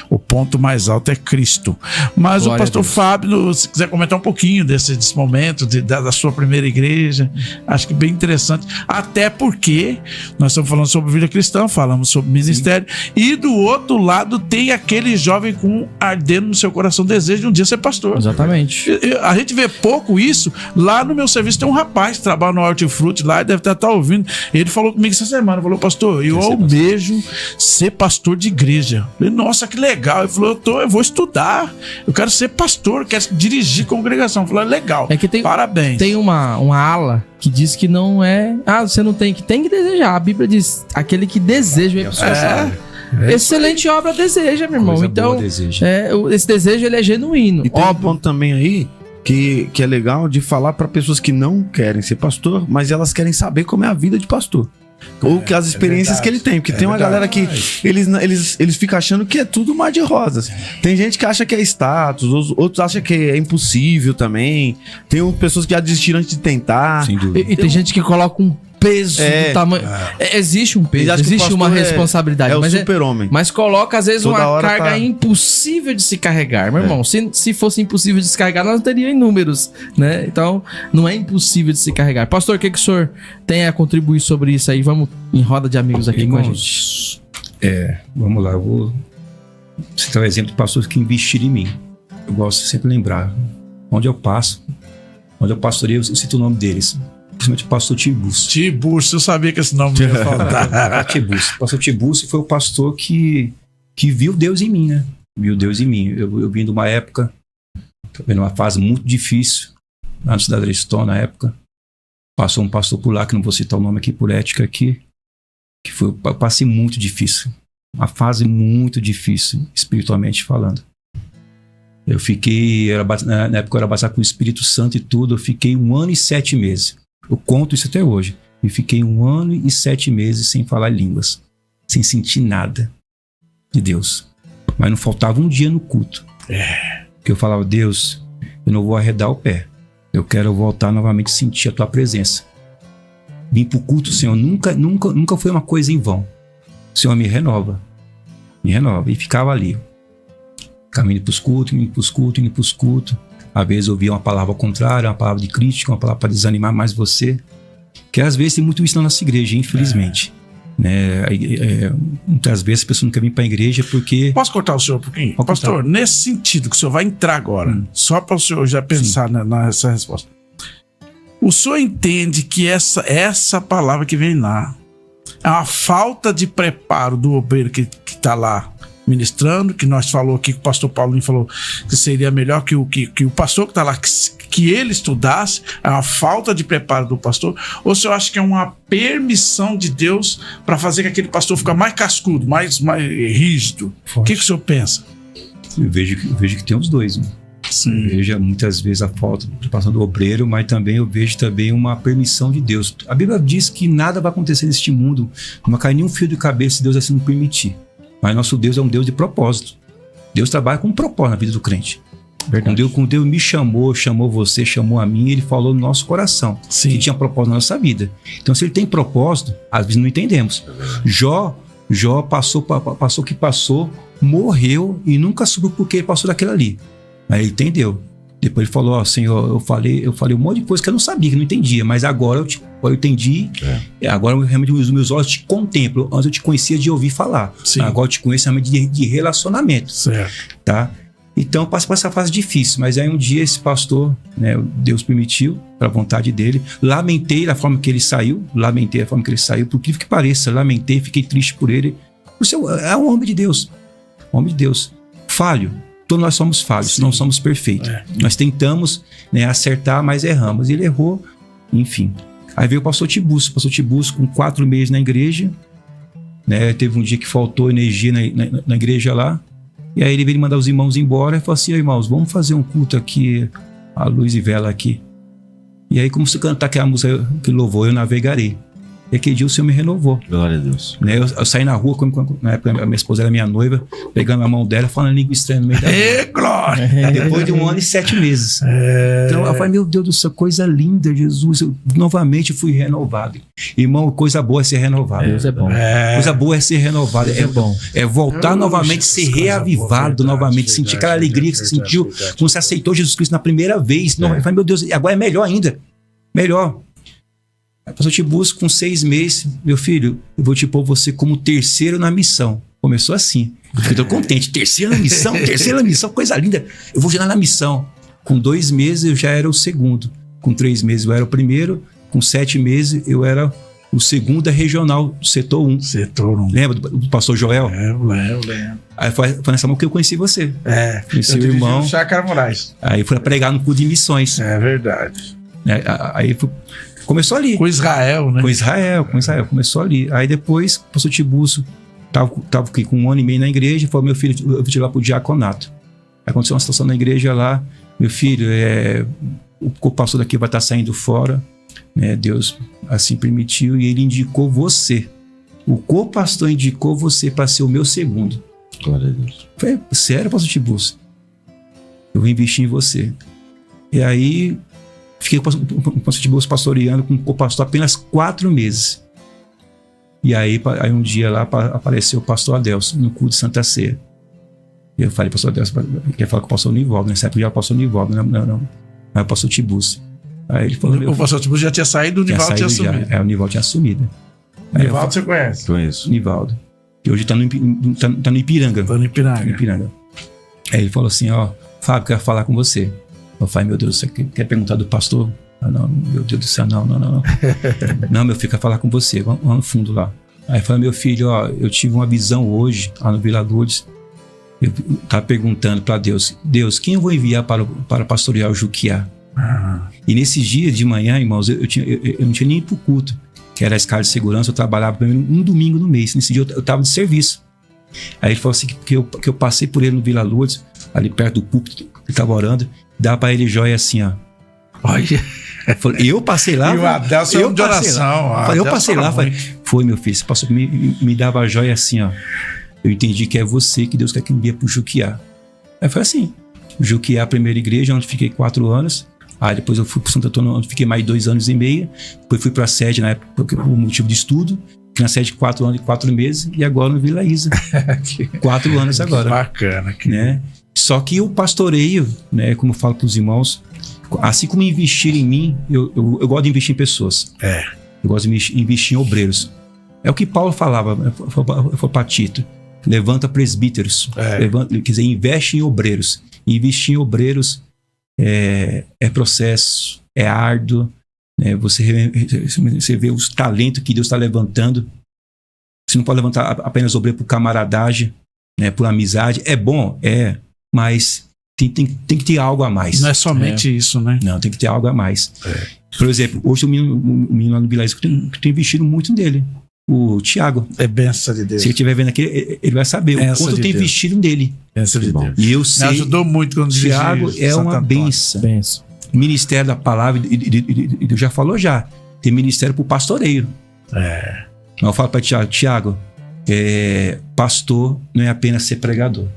O ponto mais alto é Cristo. Mas glória o pastor Fábio, se quiser comentar um pouquinho desse momento, da sua primeira igreja, acho que bem interessante. Até porque nós estamos falando sobre vida cristã, falamos sobre ministério, e do outro lado tem aquele jovem com ardendo no seu coração desejo de um dia ser pastor. Exatamente. A gente vê pouco isso. Lá no meu serviço tem um rapaz que trabalha no Hortifruti lá, deve estar ouvindo. Ele falou comigo essa semana, falou, pastor, eu almejo ser pastor de igreja. Eu falei, nossa, que legal. Ele falou, eu vou estudar, eu quero ser pastor, quero dirigir congregação. Eu falei, legal, parabéns. Tem uma ala que diz que não é... você não tem que desejar. A Bíblia diz, aquele que deseja é pessoa. Excelente obra deseja, meu irmão. Então, esse desejo ele é genuíno. E tem um ponto também aí que é legal de falar para pessoas que não querem ser pastor, mas elas querem saber como é a vida de pastor. Ou que as experiências que ele tem. Porque tem uma galera que eles ficam achando que é tudo mar de rosas. Tem gente que acha que é status, outros acham que é impossível também. Tem pessoas que já desistiram antes de tentar. E tem gente que coloca um peso do tamanho. Existe um peso, existe uma responsabilidade. É o super-homem. Mas coloca, às vezes, toda uma carga tá impossível de se carregar. Meu irmão, se fosse impossível de se carregar, nós não teríamos inúmeros, né? Então, não é impossível de se carregar. Pastor, o que o senhor tem a contribuir sobre isso aí? Vamos em roda de amigos aqui com a gente. Vamos lá. Eu vou citar o exemplo de pastores que investiram em mim. Eu gosto de sempre lembrar. Onde eu pastoreio, eu cito o nome deles. Principalmente o pastor Tiburcio. Tiburcio, eu sabia que esse nome ia faltar. O pastor Tiburcio foi o pastor que viu Deus em mim, né? Viu Deus em mim. Eu vim de uma época, também numa fase muito difícil, lá na cidade de Ariston, na época. Passou um pastor por lá, que não vou citar o nome aqui por ética aqui, que foi, eu passei muito difícil. Uma fase muito difícil, espiritualmente falando. Eu fiquei, na época eu era batizado com o Espírito Santo e tudo, eu fiquei 1 ano e 7 meses. Eu conto isso até hoje. Eu fiquei 1 ano e 7 meses sem falar línguas, sem sentir nada de Deus. Mas não faltava um dia no culto. Que eu falava, Deus, eu não vou arredar o pé. Eu quero voltar novamente a sentir a tua presença. Vim pro culto, Senhor, nunca foi uma coisa em vão. O Senhor me renova. E ficava ali. Caminho pros cultos, indo pros cultos. Às vezes eu ouvia uma palavra contrária, uma palavra de crítica, uma palavra para desanimar mais você. Que às vezes tem muito isso na nossa igreja, infelizmente. Muitas vezes a pessoa não quer vir para a igreja porque... Posso cortar o senhor um pouquinho? Pastor, nesse sentido que o senhor vai entrar agora, só para o senhor já pensar nessa resposta. O senhor entende que essa palavra que vem lá é uma falta de preparo do obreiro que está lá ministrando, que nós falou aqui, que o pastor Paulinho falou que seria melhor que o pastor que está lá, que ele estudasse, é uma falta de preparo do pastor, ou o senhor acha que é uma permissão de Deus para fazer que aquele pastor fique mais cascudo, mais rígido? O que o senhor pensa? Eu vejo que tem os dois, né? Eu vejo muitas vezes a falta de preparação do obreiro, mas também eu vejo também uma permissão de Deus. A Bíblia diz que nada vai acontecer neste mundo, não vai cair nenhum fio de cabeça se Deus assim não permitir. Mas nosso Deus é um Deus de propósito. Deus trabalha com um propósito na vida do crente. Quando Deus me chamou você, chamou a mim, ele falou no nosso coração que tinha propósito na nossa vida. Então, se ele tem propósito, às vezes não entendemos. Jó passou, morreu e nunca soube por que ele passou daquilo ali. Aí ele entendeu. Depois ele falou, ó, Senhor, eu falei um monte de coisa que eu não sabia, que eu não entendia, mas agora eu entendi, agora realmente os meus olhos te contemplam. Antes eu te conhecia de ouvir falar. Sim. Agora eu te conheço realmente de relacionamento. Certo. Tá? Então eu passo por essa fase difícil, mas aí um dia esse pastor, né, Deus permitiu, pela vontade dele, lamentei a forma que ele saiu, por incrível que pareça, lamentei, fiquei triste por ele. É um homem de Deus, falho. Todos nós somos falhos, não somos perfeitos. Nós tentamos, né, acertar, mas erramos. Ele errou, enfim. Aí veio o pastor Tiburcio com 4 meses na igreja, né, teve um dia que faltou energia na igreja lá, e aí ele veio mandar os irmãos embora e falou assim, irmãos, vamos fazer um culto aqui, a luz e vela aqui. E aí começou a cantar aquela música que louvou, Eu Navegarei. E aquele dia o Senhor me renovou. Glória a Deus. Né? Eu saí na rua, na época a minha esposa era minha noiva, pegando a mão dela, falando língua estranha no meio da rua. Glória! Depois de 1 ano e 7 meses. Então eu falei, meu Deus do céu, coisa linda, Jesus. Eu novamente fui renovado. Irmão, coisa boa é ser renovado. Deus é bom. Coisa boa é ser renovado. Deus é bom. É voltar novamente, ser reavivado novamente, sentir aquela alegria que você sentiu quando você aceitou Jesus Cristo na primeira vez. Eu falei, meu Deus, agora é melhor ainda. Melhor. Aí pastor Tiburcio, com 6 meses, meu filho, eu vou te pôr você como terceiro na missão. Começou assim. Eu tô contente. Terceira missão, coisa linda. Eu vou gerar na missão. Com 2 meses eu já era o segundo. Com 3 meses eu era o primeiro. Com 7 meses eu era o segundo da regional do setor 1. Setor 1. Lembra do pastor Joel? Eu lembro. Aí foi nessa mão que eu conheci você. Conheci eu o irmão. o Chácara Moraes. Aí fui pregar no culto de missões. É verdade. Aí começou ali. Com Israel, né? Com Israel, começou ali. Aí depois, o pastor Tiburcio tava aqui com 1 ano e meio na igreja e falou, meu filho, eu vou te levar pro diaconato. Aí aconteceu uma situação na igreja lá, meu filho, o pastor daqui vai estar saindo fora, né? Deus assim permitiu e ele indicou você. O co-pastor indicou você para ser o meu segundo. Glória a Deus. Falei, sério, pastor Tiburcio? Eu vou investir em você. E aí fiquei com o pastor Tiburcio pastoreando com o pastor apenas 4 meses. E aí um dia lá apareceu o pastor Adelson no culto de Santa Ceia. E eu falei, pastor Adelson, quer falar com o pastor Nivaldo. Nessa época já o pastor Nivaldo, não é o pastor Tiburcio. Aí ele falou, o pastor Tiburcio já tinha saído, o Nivaldo tinha assumido. O Nivaldo tinha assumido. O Nivaldo você conhece? Conheço. Nivaldo. Que hoje tá no Ipiranga. Tá no Ipiranga. Aí ele falou assim, Fábio, quero falar com você. Eu falei, meu Deus, você quer perguntar do pastor? Não, meu Deus do céu, não. Não, meu filho, quer falar com você, vamos no fundo lá. Aí eu falei, meu filho, eu tive uma visão hoje, lá no Vila Lourdes. Eu estava perguntando para Deus, quem eu vou enviar para pastorear o Juquiá? E nesses dias de manhã, irmãos, eu não tinha nem ido pro culto, que era a escala de segurança, eu trabalhava pelo menos um domingo no mês. Nesse dia eu estava de serviço. Aí ele falou assim, que eu passei por ele no Vila Lourdes, ali perto do púlpito, ele estava orando, dava para ele joia assim, Olha. Eu passei lá. E o Adelson é um de oração. Eu passei lá, falei, foi, meu filho, você passou, me dava a joia assim, Eu entendi que é você que Deus quer que envie pro Juquiá. Aí foi assim. Juquiá, a primeira igreja, onde fiquei 4 anos. Aí depois eu fui pro Santo Antônio, onde fiquei mais 2 anos e meio. Depois fui pra sede, na época, por motivo de estudo. Fiquei na sede 4 anos e 4 meses. E agora no Vila Isa. 4 anos agora. Que bacana. Né? Só que o pastoreio, né, como eu falo pros irmãos, assim como investir em mim, eu gosto de investir em pessoas. Eu gosto de investir em obreiros. É o que Paulo falava, foi para Tito. Levanta presbíteros. Quer dizer, investe em obreiros. Investir em obreiros é processo, é árduo. Né? Você vê os talentos que Deus está levantando. Você não pode levantar apenas obreiro por camaradagem, né? Por amizade. É bom, mas tem que ter algo a mais. Não é somente isso, né? Não, tem que ter algo a mais. Por exemplo, hoje o menino lá no Vila Isa, que eu tenho investido muito nele. O Tiago. É benção de Deus. Se ele estiver vendo aqui, ele vai saber o quanto eu tenho investido nele. Benção de Deus. E eu sei. Me ajudou muito quando Tiago é uma benção. Ministério da palavra, ele já falou já. Tem ministério pro pastoreio. Eu falo para Tiago, pastor não é apenas ser pregador.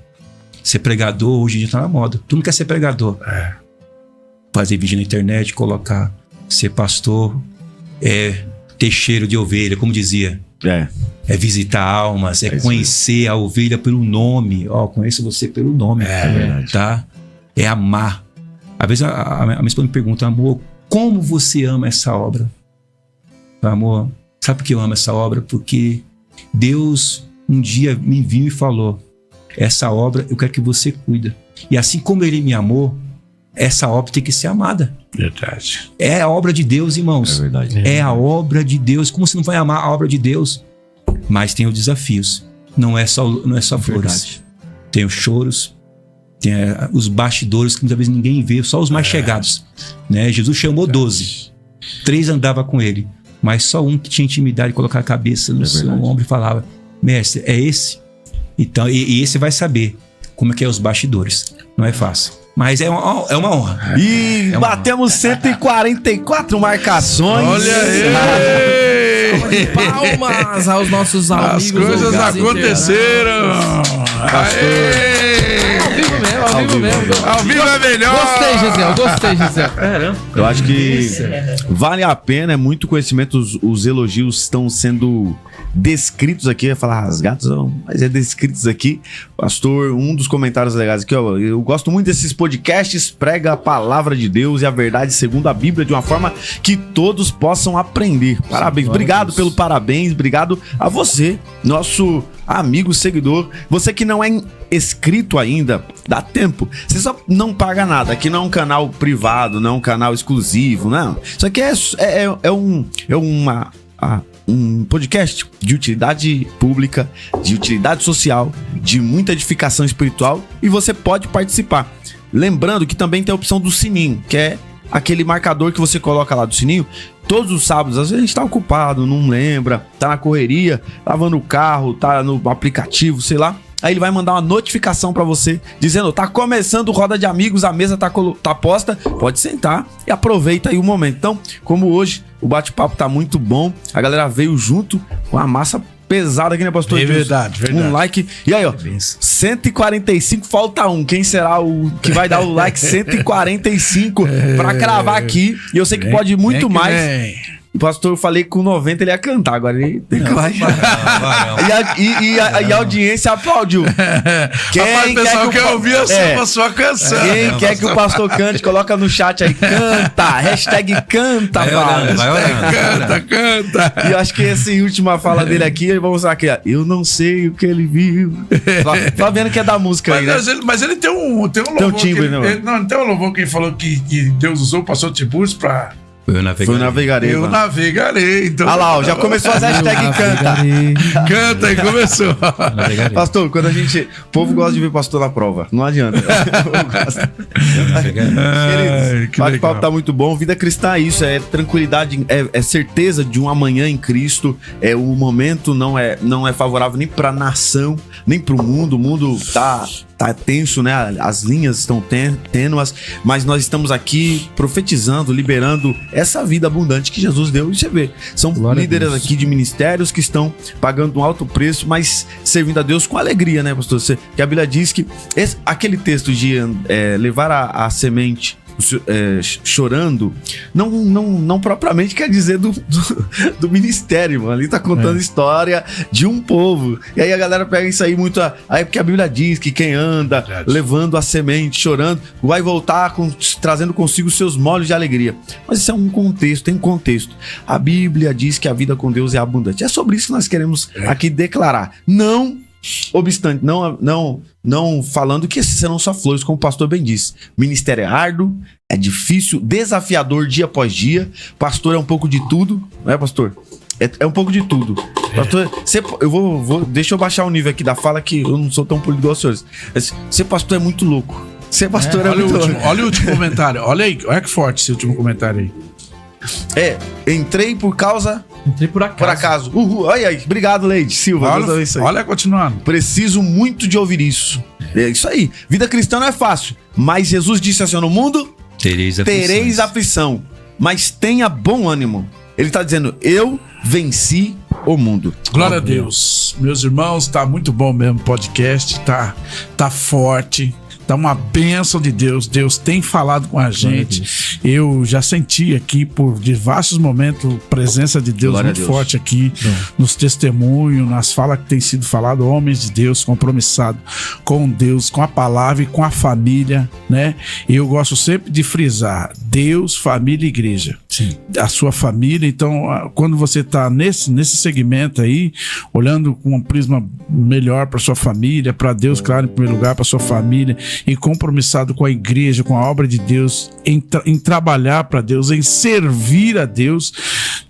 Ser pregador hoje em dia tá na moda. Tu não quer ser pregador. Fazer vídeo na internet, colocar. Ser pastor ter cheiro de ovelha, como dizia. É visitar almas, conhecer a ovelha pelo nome. Conheço você pelo nome. Tá? é amar. Às vezes a minha esposa me pergunta, amor, como você ama essa obra? Amor, sabe por que eu amo essa obra? Porque Deus um dia me viu e falou, essa obra eu quero que você cuida. E assim como Ele me amou, essa obra tem que ser amada. Verdade. É a obra de Deus, irmãos. É verdade. É a obra de Deus. Como você não vai amar a obra de Deus? Mas tem os desafios. Não é só flores. Verdade. Tem os choros, tem os bastidores que muitas vezes ninguém vê, só os mais chegados. Né? Jesus chamou 12. 3 andavam com ele, mas só um que tinha intimidade, colocar a cabeça no seu ombro e falava, mestre, é esse? Então, e esse vai saber como é que é os bastidores. Não é fácil. Mas é uma honra. E batemos 144 marcações. Olha aí! Palmas aos nossos amigos. As coisas ouvintes aconteceram. Ao vivo mesmo. Ao vivo é melhor. Gostei, Gisele. Caramba. Eu acho que vale a pena, é muito conhecimento, os elogios estão sendo descritos aqui, eu ia falar rasgados, não, mas é descritos aqui. Pastor, um dos comentários legais aqui, ó, eu gosto muito desses podcasts, prega a palavra de Deus e a verdade segundo a Bíblia de uma forma que todos possam aprender. Parabéns, obrigado pelo parabéns, obrigado a você, nosso amigo, seguidor, você que não é inscrito ainda, dá tempo, você só não paga nada, aqui não é um canal privado, não é um canal exclusivo, não, isso aqui um podcast de utilidade pública, de utilidade social, de muita edificação espiritual, e você pode participar. Lembrando que também tem a opção do sininho, que é aquele marcador que você coloca lá do sininho. Todos os sábados, às vezes a gente tá ocupado, não lembra, tá na correria, lavando o carro, tá no aplicativo, sei lá. Aí ele vai mandar uma notificação pra você, dizendo, tá começando Roda de Amigos, a mesa tá posta, pode sentar e aproveita aí o momento. Então, como hoje o bate-papo tá muito bom, a galera veio junto com a massa pesada aqui, né, pastor? É verdade. Um like. E aí, ó, 145, falta um. Quem será o que vai dar o like 145 pra cravar aqui? E eu sei que pode muito mais. O pastor, eu falei que com 90 ele ia cantar, agora ele tem que vai. E a audiência aplaudiu. Quem quer ouvir a sua canção. Quem quer que o pastor cante, coloca no chat aí, canta, hashtag canta, Canta. E eu acho que essa última fala dele aqui, ele vai mostrar aqui, ó, eu não sei o que ele viu. Tá vendo que é da música aí, né? Mas ele tem um louvor. Tem um timbre, não tem um louvor que ele falou que Deus usou o pastor Tiburcio pra... Eu navegarei. Eu navegarei. Então... Olha lá, ó, já começou as hashtags canta. Canta e começou. Pastor, quando o povo gosta de ver pastor na prova. Não adianta. Queridos, o bate-papo tá muito bom. Vida cristã é isso, é tranquilidade, é certeza de um amanhã em Cristo. O momento não é favorável nem pra nação, nem pro mundo. O mundo tá tenso, né? As linhas estão tênuas, mas nós estamos aqui profetizando, liberando essa vida abundante que Jesus deu. E você vê, são líderes aqui de ministérios que estão pagando um alto preço, mas servindo a Deus com alegria, né, pastor? Que a Bíblia diz que aquele texto de levar a semente chorando, não propriamente quer dizer do ministério, mano. Ali tá contando história de um povo. E aí a galera pega isso aí muito. Aí porque a Bíblia diz que quem anda levando a semente, chorando, vai voltar trazendo consigo seus molhos de alegria. Mas isso é um contexto, tem um contexto. A Bíblia diz que a vida com Deus é abundante. É sobre isso que nós queremos aqui declarar. Não obstante, não falando que esses serão só flores, como o pastor bem disse. Ministério é árduo, é difícil, desafiador dia após dia. Pastor é um pouco de tudo, não é, pastor? É um pouco de tudo. Pastor, deixa eu baixar o nível aqui da fala, que eu não sou tão polido igual os senhores. Ser pastor é muito louco. Ser pastor é muito louco. Olha o último comentário. Olha que forte esse último comentário aí. Entrei por acaso. Olha aí, obrigado, Leide Silva. Olha, continuando. Preciso muito de ouvir isso. É isso aí. Vida cristã não é fácil, mas Jesus disse assim: no mundo tereis aflição, mas tenha bom ânimo. Ele está dizendo: eu venci o mundo. Glória a Deus. Meus irmãos, tá muito bom mesmo o podcast, tá forte. Tá uma bênção de Deus. Deus tem falado com a gente. Eu já senti aqui por diversos momentos presença de Deus Glória muito a Deus. forte aqui nos testemunhos, nas falas que tem sido falado, homens de Deus compromissados com Deus, com a palavra e com a família, né? E eu gosto sempre de frisar: Deus, família e igreja. Sim. A sua família. Então, quando você está nesse segmento aí, olhando com um prisma melhor para sua família, para Deus, claro, em primeiro lugar, para sua família, e compromissado com a igreja, com a obra de Deus, em trabalhar para Deus, em servir a Deus,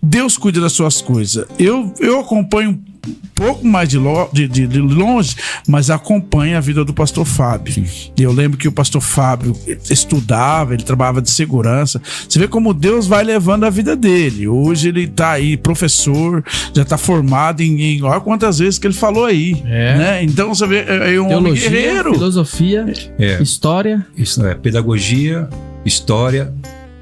Deus cuida das suas coisas. Eu acompanho um pouco mais de longe, mas acompanha a vida do pastor Fábio. E eu lembro que o pastor Fábio estudava, ele trabalhava de segurança. Você vê como Deus vai levando a vida dele. Hoje ele tá aí, professor, já tá formado em olha quantas vezes que ele falou aí, né? Então você vê, é um homem Teologia, guerreiro. filosofia, história. Isso é pedagogia, história,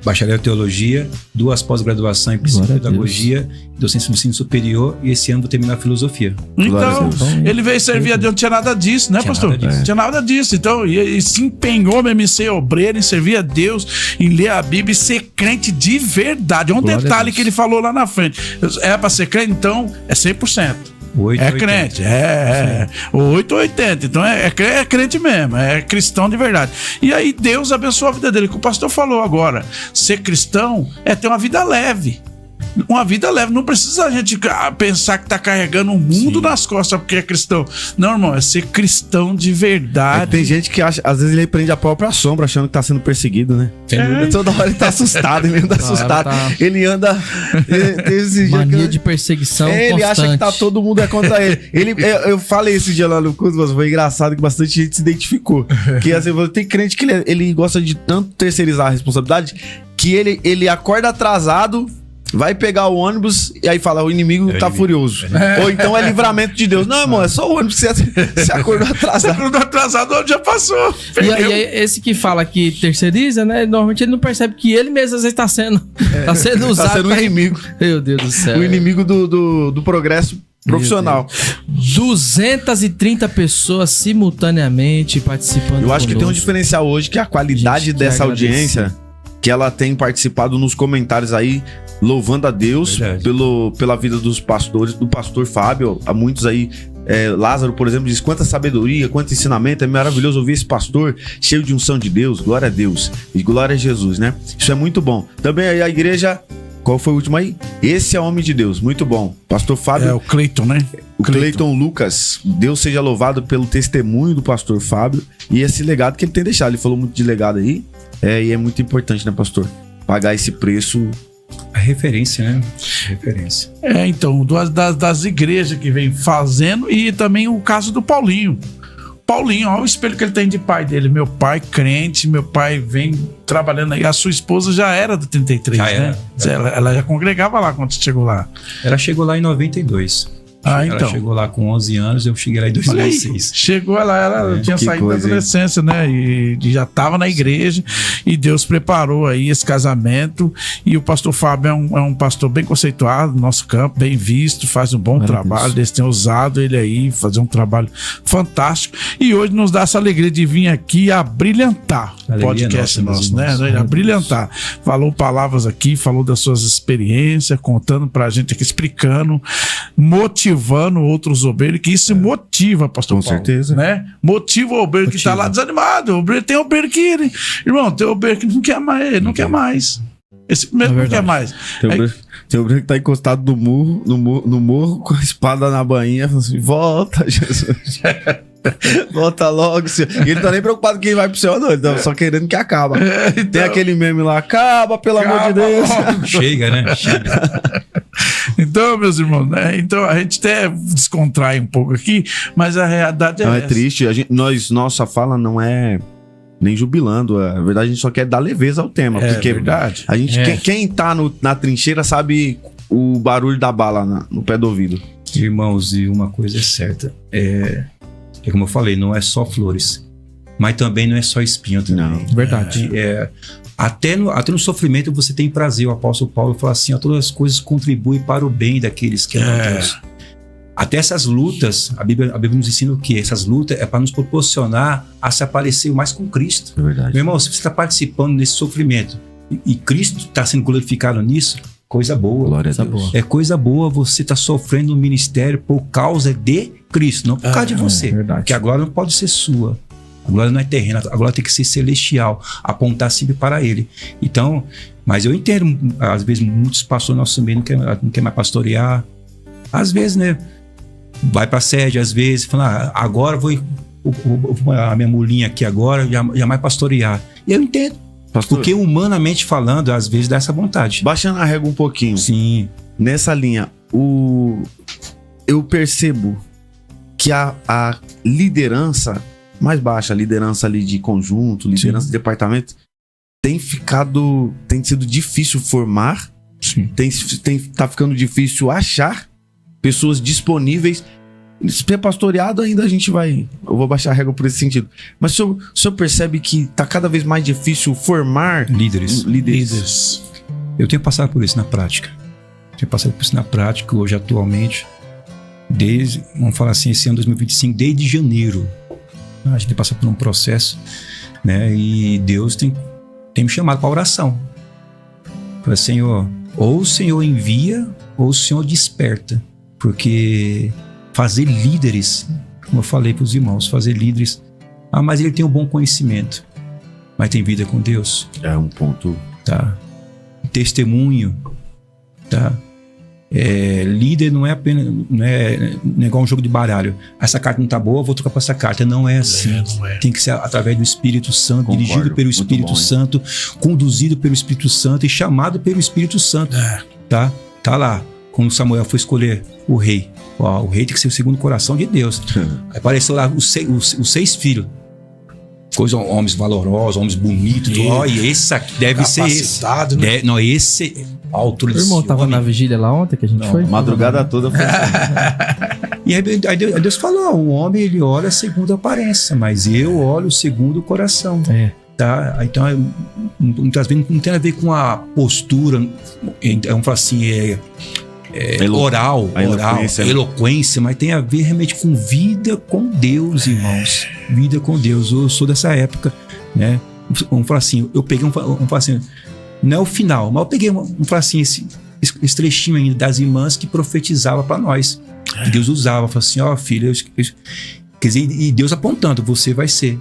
bacharel em teologia, 2 pós-graduações em psicopedagogia, docência no ensino superior, e esse ano vou terminar filosofia. Glória a Então, Deus. ele veio servir a Deus, não tinha nada disso, né, Tinha pastor? nada disso. Não tinha nada disso. Então, e se empenhou mesmo em ser obreiro, em servir a Deus, em ler a Bíblia e ser crente de verdade. É um Glória a detalhe Deus. que ele falou lá na frente. É pra ser crente, então, é 100%. 8, É crente, o 8 ou 80, então é crente mesmo, é cristão de verdade. E aí Deus abençoa a vida dele, que o pastor falou agora, ser cristão é ter uma vida leve. Uma vida leve, não precisa a gente pensar que tá carregando o mundo nas costas porque é cristão. Não, irmão, é ser cristão de verdade. Tem gente que acha, às vezes ele prende a própria sombra achando que tá sendo perseguido, né? Toda hora ele tá assustado, ele anda assustado. tá. Ele anda. Esse dia Mania que- de perseguição ele constante. acha que tá todo mundo é contra ele. Eu falei esse dia lá no curso, mas foi engraçado que bastante gente se identificou. Que assim, tem crente que ele gosta de tanto terceirizar a responsabilidade que ele acorda atrasado. Vai pegar o ônibus e aí fala, o inimigo tá furioso. Ou então é livramento de Deus. Não, irmão, é só o ônibus que você acordou Você atrasado. não tá atrasado, onde já passou. E Perdeu. aí, esse que fala que terceiriza, né? Normalmente ele não percebe que ele mesmo às vezes tá sendo usado. Tá sendo o pra- inimigo. Meu Deus do céu. O inimigo do progresso profissional. 230 pessoas simultaneamente participando. Eu acho que tem um conosco. diferencial hoje que a qualidade Gente, quer dessa agradecer. audiência, que ela tem participado nos comentários aí, louvando a Deus Verdade. pela vida dos pastores, do pastor Fábio. Há muitos aí, Lázaro, por exemplo, diz quanta sabedoria, quanto ensinamento, é maravilhoso ouvir esse pastor cheio de unção de Deus, glória a Deus e glória a Jesus, né? Isso é muito bom. Também aí a igreja, qual foi o último aí? Esse é homem de Deus, muito bom. Pastor Fábio, É o Cleiton, né? o Cleiton Lucas, Deus seja louvado pelo testemunho do pastor Fábio e esse legado que ele tem deixado. Ele falou muito de legado aí, e é muito importante, né, pastor? Pagar esse preço. A referência, né? Referência. Então, das igrejas que vem fazendo, e também o caso do Paulinho. Paulinho, olha o espelho que ele tem de pai dele. Meu pai crente, meu pai vem trabalhando aí. A sua esposa já era do 33, Já né? Ela já congregava lá quando você chegou lá. Ela chegou lá em 92. Ela Então. chegou lá com 11 anos, eu cheguei lá em Olha aí, 2006. chegou ela tinha que saído da coisa, hein? adolescência, né? E já estava na igreja, e Deus preparou aí esse casamento. E o pastor Fábio é um pastor bem conceituado no nosso campo, bem visto, faz um bom trabalho. Eles têm usado ele aí, fazer um trabalho fantástico. E hoje nos dá essa alegria de vir aqui abrilhantar o Alegria podcast nossa, nosso, meus né? irmãos. Abrilhantar. Falou palavras aqui, falou das suas experiências, contando pra gente aqui, explicando, motivando outros obreiros, que isso motiva, pastor Com Paulo, certeza. né? Motiva o obreiro que tá lá desanimado. Tem obreiro que, irmão, tem obreiro que não quer mais, ele não quer mais. Esse mesmo não quer mais. Tem um que tá encostado no morro, com a espada na bainha, falando assim, volta, Jesus. Volta logo, Senhor. E ele tá nem preocupado que ele vai pro céu, não. Ele tá só querendo que acaba. Tem aquele meme lá, acaba, pelo amor de Deus. Chega, né? Chega. Então, meus irmãos, né? Então a gente até descontrai um pouco aqui, mas a realidade é Não, é essa. triste. Nossa fala não é nem jubilando. Na verdade, a gente só quer dar leveza ao tema. É porque verdade. a gente, quem tá na trincheira sabe o barulho da bala no pé do ouvido. Irmãos, e uma coisa é certa. É como eu falei, não é só flores. Mas também não é só espinho também. Não. Verdade. Até no sofrimento você tem prazer. O apóstolo Paulo fala assim, todas as coisas contribuem para o bem daqueles que amam Deus. Até essas lutas, a Bíblia nos ensina o quê? Essas lutas é para nos proporcionar a se aparecer mais com Cristo. É verdade. Meu irmão, se você está participando desse sofrimento e Cristo está sendo glorificado nisso, coisa boa. Glória a Deus. É coisa boa você estar sofrendo no ministério por causa de Cristo, não por causa de você. verdade. Porque a glória não pode ser sua. A glória não é terrena, a glória tem que ser celestial, apontar sempre para Ele. Então, mas eu entendo, às vezes muitos pastores nossos também não querem mais pastorear. Às vezes, né? Vai para a sede, às vezes, fala, agora vou a minha mulinha aqui agora, já mais pastorear. E eu entendo. Pastor, Porque humanamente falando, às vezes dá essa vontade. baixando a régua um pouquinho, Sim. nessa linha, eu percebo que a liderança mais baixa, a liderança ali de conjunto, liderança de departamento, tem sido difícil formar, Sim. tá ficando difícil achar pessoas disponíveis. Ser pastoreado ainda eu vou baixar a régua por esse sentido. Mas o senhor percebe que tá cada vez mais difícil formar líderes. Eu tenho passado por isso na prática. Hoje, atualmente, vamos falar assim, esse ano 2025, desde janeiro. A gente tem passado por um processo, né? E Deus tem me chamado para oração. Para Senhor, ou o Senhor envia, ou o Senhor desperta. Porque fazer líderes, como eu falei para os irmãos, fazer líderes, mas ele tem um bom conhecimento, mas tem vida com Deus. É um ponto. Tá? Testemunho, tá? Líder não é apenas, não é igual um jogo de baralho. Essa carta não tá boa, vou trocar para essa carta. Não é assim. Não é. Tem que ser através do Espírito Santo, Concordo. dirigido pelo Muito Espírito bom, hein? Santo, conduzido pelo Espírito Santo e chamado pelo Espírito Santo. Tá? Tá lá. Quando Samuel foi escolher o rei. O rei tem que ser o segundo coração de Deus. Aí apareceu lá os 6 filhos. Homens valorosos, homens bonitos. E esse aqui deve ser esse. Capacitado, né? Não, esse alto. O irmão tava na vigília lá ontem que a gente foi? Madrugada toda foi assim. E aí Deus falou: o homem ele olha segundo a aparência, mas eu olho segundo o coração. Tá? Então, muitas vezes não tem a ver com a postura, vamos falar assim, oral, eloquência, mas tem a ver realmente com vida com Deus, irmãos. Vida com Deus. Eu sou dessa época, né? Vamos falar assim, eu peguei vamos falar assim, não é o final, mas eu peguei vamos falar assim, esse trechinho ainda das irmãs que profetizava para nós. Que Deus usava, falava assim, filho, quer dizer, e Deus apontando, você vai ser.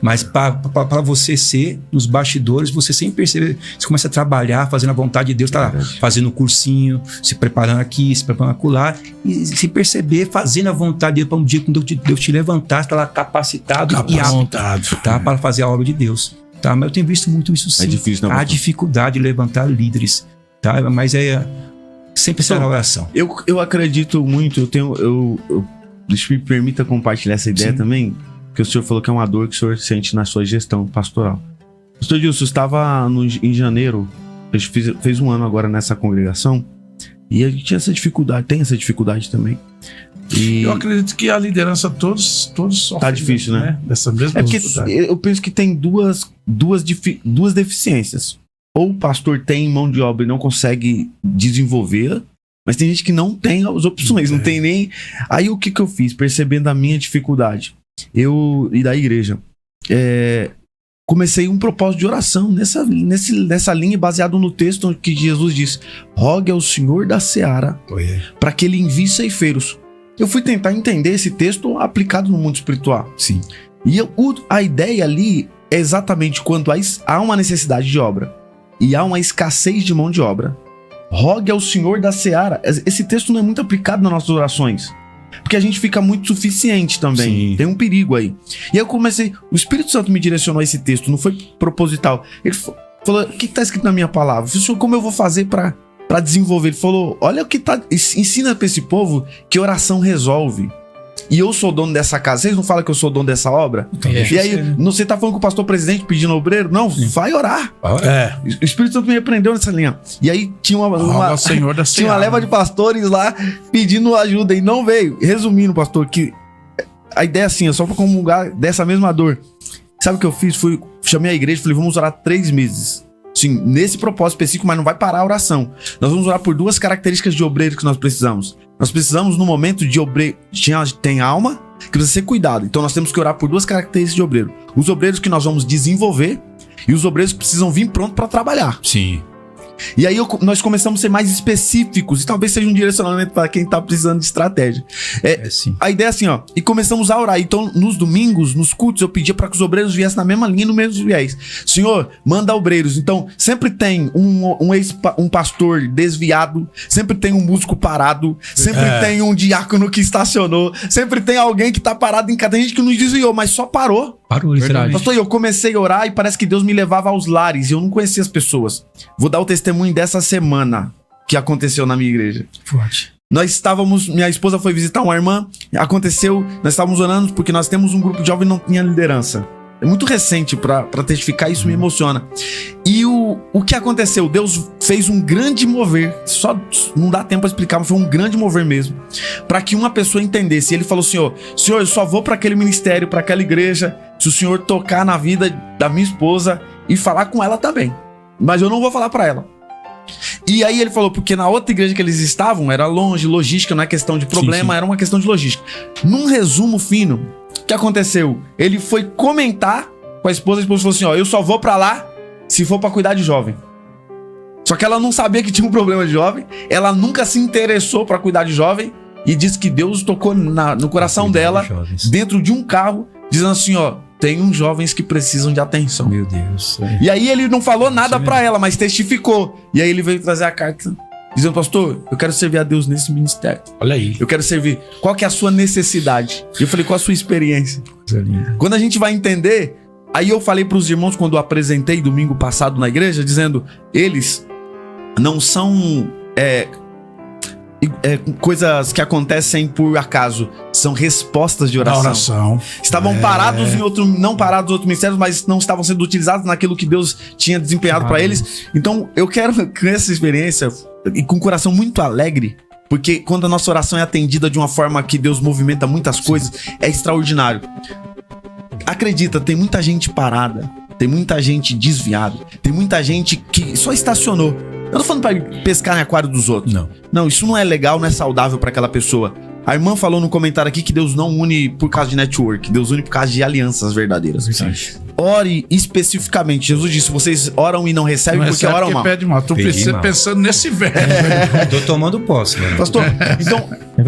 Mas para você ser, nos bastidores, você sempre percebe, você começa a trabalhar, fazendo a vontade de Deus, tá lá, fazendo um cursinho, se preparando aqui, se preparando acolá, e se perceber, fazendo a vontade de Deus, para um dia quando Deus te levantar, você tá lá capacitado e apto, tá, para fazer a obra de Deus. Tá? Mas eu tenho visto muito isso sim. É difícil, não? Há dificuldade de levantar líderes, tá? Mas sempre será oração. Eu acredito muito, deixa me permita compartilhar essa ideia também, porque o senhor falou que é uma dor que o senhor sente na sua gestão pastoral. Pastor Dilson, estava em janeiro, a gente fez um ano agora nessa congregação, e a gente tinha essa dificuldade, tem essa dificuldade também. E eu acredito que a liderança todos sofrem. Tá difícil, né? Dessa mesma dificuldade. Eu penso que tem duas deficiências. Ou o pastor tem mão de obra e não consegue desenvolver, mas tem gente que não tem as opções, não tem nem... Aí o que eu fiz? Percebendo a minha dificuldade, e da igreja, comecei um propósito de oração nessa linha, baseado no texto que Jesus diz: rogue ao Senhor da seara para que ele envie ceifeiros. Eu fui tentar entender esse texto aplicado no mundo espiritual. Sim. E a ideia ali é exatamente quando há uma necessidade de obra e há uma escassez de mão de obra, rogue ao Senhor da seara. Esse texto não é muito aplicado nas nossas orações, porque a gente fica muito suficiente também. Sim. Tem um perigo aí. E aí eu comecei, o Espírito Santo me direcionou a esse texto, não foi proposital. Ele falou: o que está escrito na minha palavra? Eu falei: Senhor, como eu vou fazer para desenvolver? Ele falou: olha o que tá, ensina para esse povo que oração resolve. E eu sou dono dessa casa. Vocês não falam que eu sou dono dessa obra? E aí, você tá falando com o pastor presidente pedindo obreiro? Não, vai orar. O Espírito Santo me repreendeu nessa linha. E aí tinha uma leva de pastores lá pedindo ajuda e não veio. Resumindo, pastor, que a ideia é assim, é só pra comungar dessa mesma dor. Sabe o que eu fiz? Chamei a igreja e falei: vamos orar 3 meses. sim, nesse propósito específico, mas não vai parar a oração. Nós vamos orar por 2 características de obreiro que nós precisamos. Nós precisamos, no momento de obreiro, tem alma, que precisa ser cuidado. Então nós temos que orar por 2 características de obreiro. Os obreiros que nós vamos desenvolver e os obreiros que precisam vir pronto para trabalhar. Sim. E aí nós começamos a ser mais específicos, e talvez seja um direcionamento para quem tá precisando de estratégia. Sim. A ideia é assim, ó, e começamos a orar. Então, nos domingos, nos cultos, eu pedia para que os obreiros viessem na mesma linha, no mesmo viés. Senhor, manda obreiros. Então, sempre tem um pastor desviado, sempre tem um músico parado, sempre tem um diácono que estacionou, sempre tem alguém que tá parado em casa. Tem gente que não desviou, mas só parou. Parou, literalmente. Pastor, eu comecei a orar e parece que Deus me levava aos lares e eu não conhecia as pessoas. Vou dar o testemunho dessa semana que aconteceu na minha igreja. Forte. Minha esposa foi visitar uma irmã, aconteceu, nós estávamos orando porque nós temos um grupo de jovens e não tinha liderança. É muito recente pra testificar, isso me emociona. E o que aconteceu? Deus fez um grande mover, só não dá tempo pra explicar, mas foi um grande mover mesmo, pra que uma pessoa entendesse. E ele falou: Senhor, eu só vou pra aquele ministério, pra aquela igreja, se o Senhor tocar na vida da minha esposa e falar com ela também. Mas eu não vou falar pra ela. E aí ele falou, porque na outra igreja que eles estavam, era longe, logística, não é questão de problema, sim. Era uma questão de logística. Num resumo fino, o que aconteceu? Ele foi comentar com a esposa falou assim, ó, eu só vou pra lá se for pra cuidar de jovem. Só que ela não sabia que tinha um problema de jovem, ela nunca se interessou pra cuidar de jovem, e disse que Deus tocou no coração dela, dentro de um carro, dizendo assim, ó, tem uns jovens que precisam de atenção. Meu Deus. E aí ele não falou nada pra ela, mas testificou. E aí ele veio trazer a carta, dizendo, pastor, eu quero servir a Deus nesse ministério. Olha aí. Eu quero servir. Qual que é a sua necessidade? E eu falei, qual a sua experiência? Coisa linda. Quando a gente vai entender, aí eu falei pros irmãos, quando eu apresentei domingo passado na igreja, dizendo, eles não são coisas que acontecem por acaso, são respostas de oração. Estavam parados não parados em outros ministérios, mas não estavam sendo utilizados naquilo que Deus tinha desempenhado para eles. Então eu quero, com essa experiência e com o coração muito alegre, porque quando a nossa oração é atendida de uma forma que Deus movimenta muitas coisas, é extraordinário. Acredita, tem muita gente parada, tem muita gente desviada, tem muita gente que só estacionou. Eu não tô falando pra pescar no aquário dos outros. Não, isso não é legal, não é saudável pra aquela pessoa. A irmã falou no comentário aqui que Deus não une por causa de network, Deus une por causa de alianças verdadeiras. Sim. Ore especificamente. Jesus disse, vocês oram e não recebem porque oram mal. Pede mal. Tô pensando nesse verbo. Tô tomando posse, né? Pastor,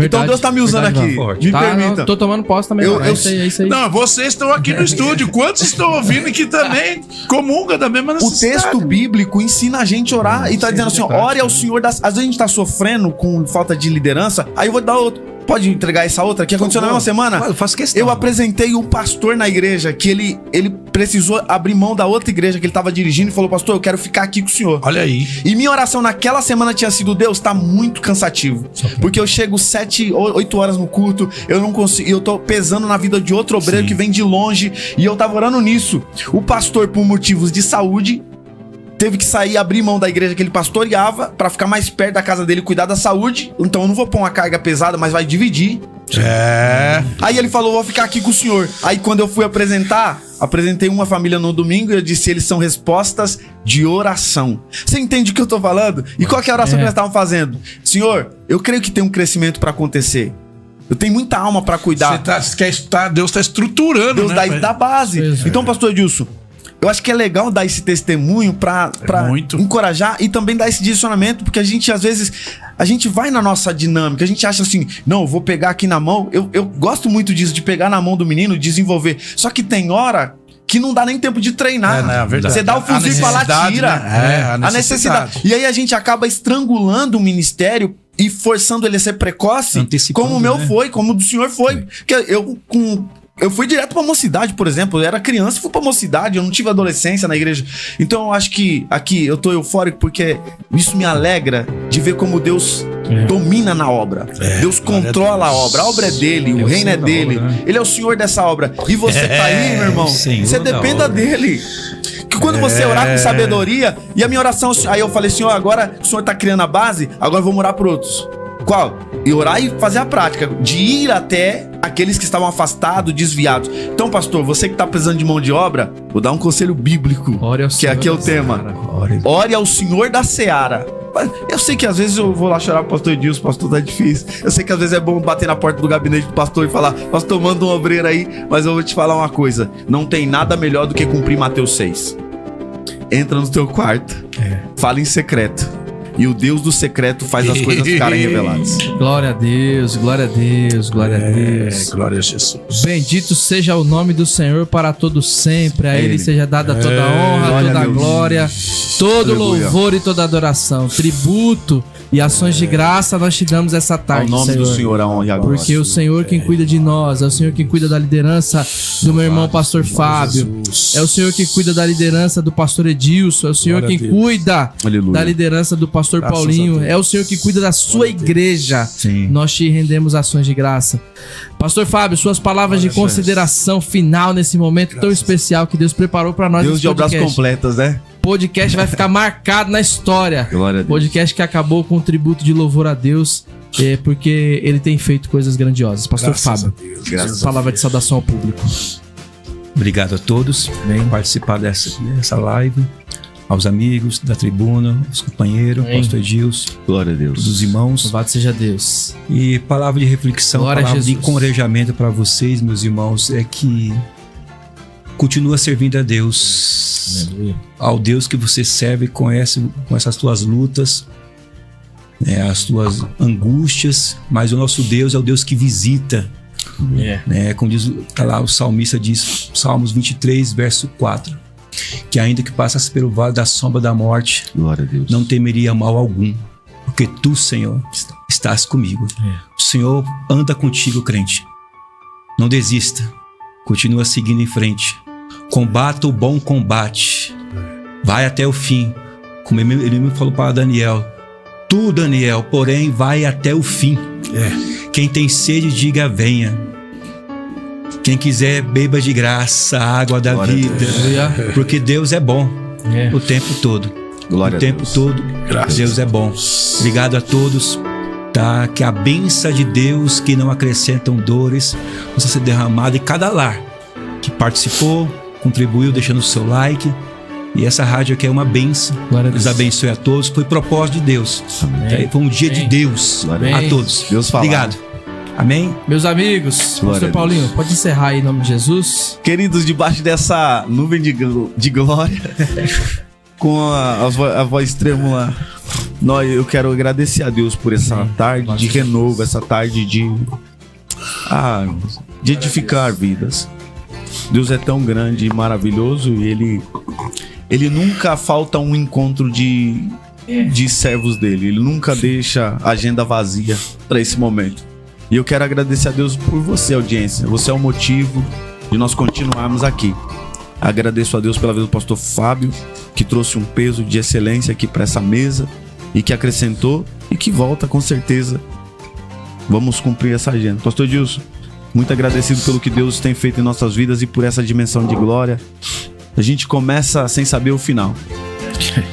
então Deus tá me usando aqui. Me permita. Não, tô tomando posse também. É isso aí. Não, vocês estão aqui no estúdio. Quantos estão ouvindo e que também comungam da mesma necessidade? O texto bíblico ensina a gente a orar e tá dizendo assim, ore ao Senhor das... Às vezes a gente tá sofrendo com falta de liderança, aí eu vou dar outro. Pode entregar essa outra que aconteceu na mesma semana? Eu faço questão. Eu apresentei um pastor na igreja que ele precisou abrir mão da outra igreja que ele estava dirigindo e falou, pastor, eu quero ficar aqui com o senhor. Olha aí. E minha oração naquela semana tinha sido, Deus, tá muito cansativo. Porque eu chego 7, 8 horas no culto, eu não consigo, eu tô pesando na vida de outro obreiro que vem de longe, e eu tava orando nisso. O pastor, por motivos de saúde, teve que sair, abrir mão da igreja que ele pastoreava pra ficar mais perto da casa dele, cuidar da saúde. Então eu não vou pôr uma carga pesada, mas vai dividir. Aí ele falou, vou ficar aqui com o senhor. Aí quando eu fui apresentei uma família no domingo e eu disse, eles são respostas de oração. Você entende o que eu tô falando? E qual que é a oração que nós estávamos fazendo? Senhor, eu creio que tem um crescimento pra acontecer. Eu tenho muita alma pra cuidar. Deus tá estruturando, Deus dá base. Então, pastor Edilson, eu acho que é legal dar esse testemunho pra encorajar e também dar esse direcionamento, porque a gente, às vezes, vai na nossa dinâmica, a gente acha assim, não, eu vou pegar aqui na mão, eu gosto muito disso, de pegar na mão do menino, desenvolver, só que tem hora que não dá nem tempo de treinar. É verdade. Você dá o fuzil e fala, tira. Né? A necessidade. E aí a gente acaba estrangulando o ministério e forçando ele a ser precoce, como o meu foi, como o do senhor foi. Porque eu fui direto pra mocidade, por exemplo. Eu era criança e fui pra mocidade. Eu não tive adolescência na igreja. Então eu acho que aqui eu tô eufórico porque isso me alegra de ver como Deus domina na obra. Deus controla a obra. A obra é dele, o reino é dele. Obra, né? Ele é o senhor dessa obra. E você tá aí, meu irmão. Você dependa dele. Que quando você orar com sabedoria, e a minha oração, aí eu falei, senhor, agora o senhor tá criando a base, agora eu vou morar por outros. Qual? E orar e fazer a prática de ir até aqueles que estavam afastados, desviados. Então, pastor, você que está precisando de mão de obra, vou dar um conselho bíblico, que aqui é o tema. Ore ao Senhor da Seara. Eu sei que às vezes eu vou lá chorar pro pastor Edilson, pastor, tá difícil. Eu sei que às vezes é bom bater na porta do gabinete do pastor e falar, pastor, manda um obreiro aí. Mas eu vou te falar uma coisa, não tem nada melhor do que cumprir Mateus 6. Entra no teu quarto, fala em secreto. E o Deus do secreto faz as coisas ficarem reveladas. Glória a Deus, glória a Deus, glória a Deus. Glória a Jesus. Bendito seja o nome do Senhor para todos sempre. A Ele seja dada toda a honra, toda a glória, todo louvor e toda adoração. Tributo e ações de graça nós te damos essa tarde, Ao nome do Senhor, a honra e a glória. Porque o Senhor quem cuida de nós, é o Senhor quem cuida da liderança do meu irmão pastor Fábio, é o Senhor quem cuida da liderança do pastor Edilson, é o Senhor quem cuida da liderança do pastor Paulinho, é o Senhor que cuida da sua igreja. Sim. Nós te rendemos ações de graça. Pastor Fábio, suas palavras de consideração final nesse momento tão especial que Deus preparou para nós. Deus de obras completas, né? Podcast vai ficar marcado na história. Glória a Deus. Podcast que acabou com um tributo de louvor a Deus, porque ele tem feito coisas grandiosas. Pastor Fábio, palavra de saudação ao público. Obrigado a todos por participar dessa live. Aos amigos da tribuna, aos companheiros, pastor Edilson, glória a Deus, todos os irmãos. Louvado seja Deus. E palavra de reflexão, Glória palavra a de Jesus. encorajamento para vocês, meus irmãos, é que continua servindo a Deus. Aleluia. Ao Deus que você serve com essas tuas lutas, né, as tuas angústias, mas o nosso Deus é o Deus que visita. Né, como diz tá lá, o salmista diz, Salmos 23, verso 4. Que ainda que passasse pelo vale da sombra da morte, glória a Deus, não temeria mal algum, porque tu, Senhor, estás comigo. O Senhor anda contigo, crente. Não desista, continua seguindo em frente. Combata o bom combate, vai até o fim. Como ele me falou para Daniel, tu, Daniel, porém, vai até o fim. Quem tem sede, diga venha. Quem quiser, beba de graça a água da vida. Porque Deus é bom o tempo todo. Glória o tempo todo, Deus é bom. Obrigado a todos. Tá? Que a bênção de Deus, que não acrescentam dores, possa ser derramada em cada lar que participou, contribuiu, deixando o seu like. E essa rádio aqui é uma bênção. Deus abençoe a todos. Foi propósito de Deus. Foi um dia de Deus a todos. Deus fala. Obrigado. Amém? Meus amigos, pastor Paulinho, pode encerrar aí em nome de Jesus. Queridos, debaixo dessa nuvem de glória, com a voz trêmula, eu quero agradecer a Deus por essa tarde de renovo, essa tarde de edificar vidas. Deus é tão grande e maravilhoso e ele nunca falta um encontro de servos dele. Ele nunca deixa a agenda vazia para esse momento. E eu quero agradecer a Deus por você, audiência. Você é o motivo de nós continuarmos aqui. Agradeço a Deus pela vida do pastor Fábio, que trouxe um peso de excelência aqui para essa mesa e que acrescentou e que volta com certeza. Vamos cumprir essa agenda. Pastor Edilson, muito agradecido pelo que Deus tem feito em nossas vidas e por essa dimensão de glória. A gente começa sem saber o final.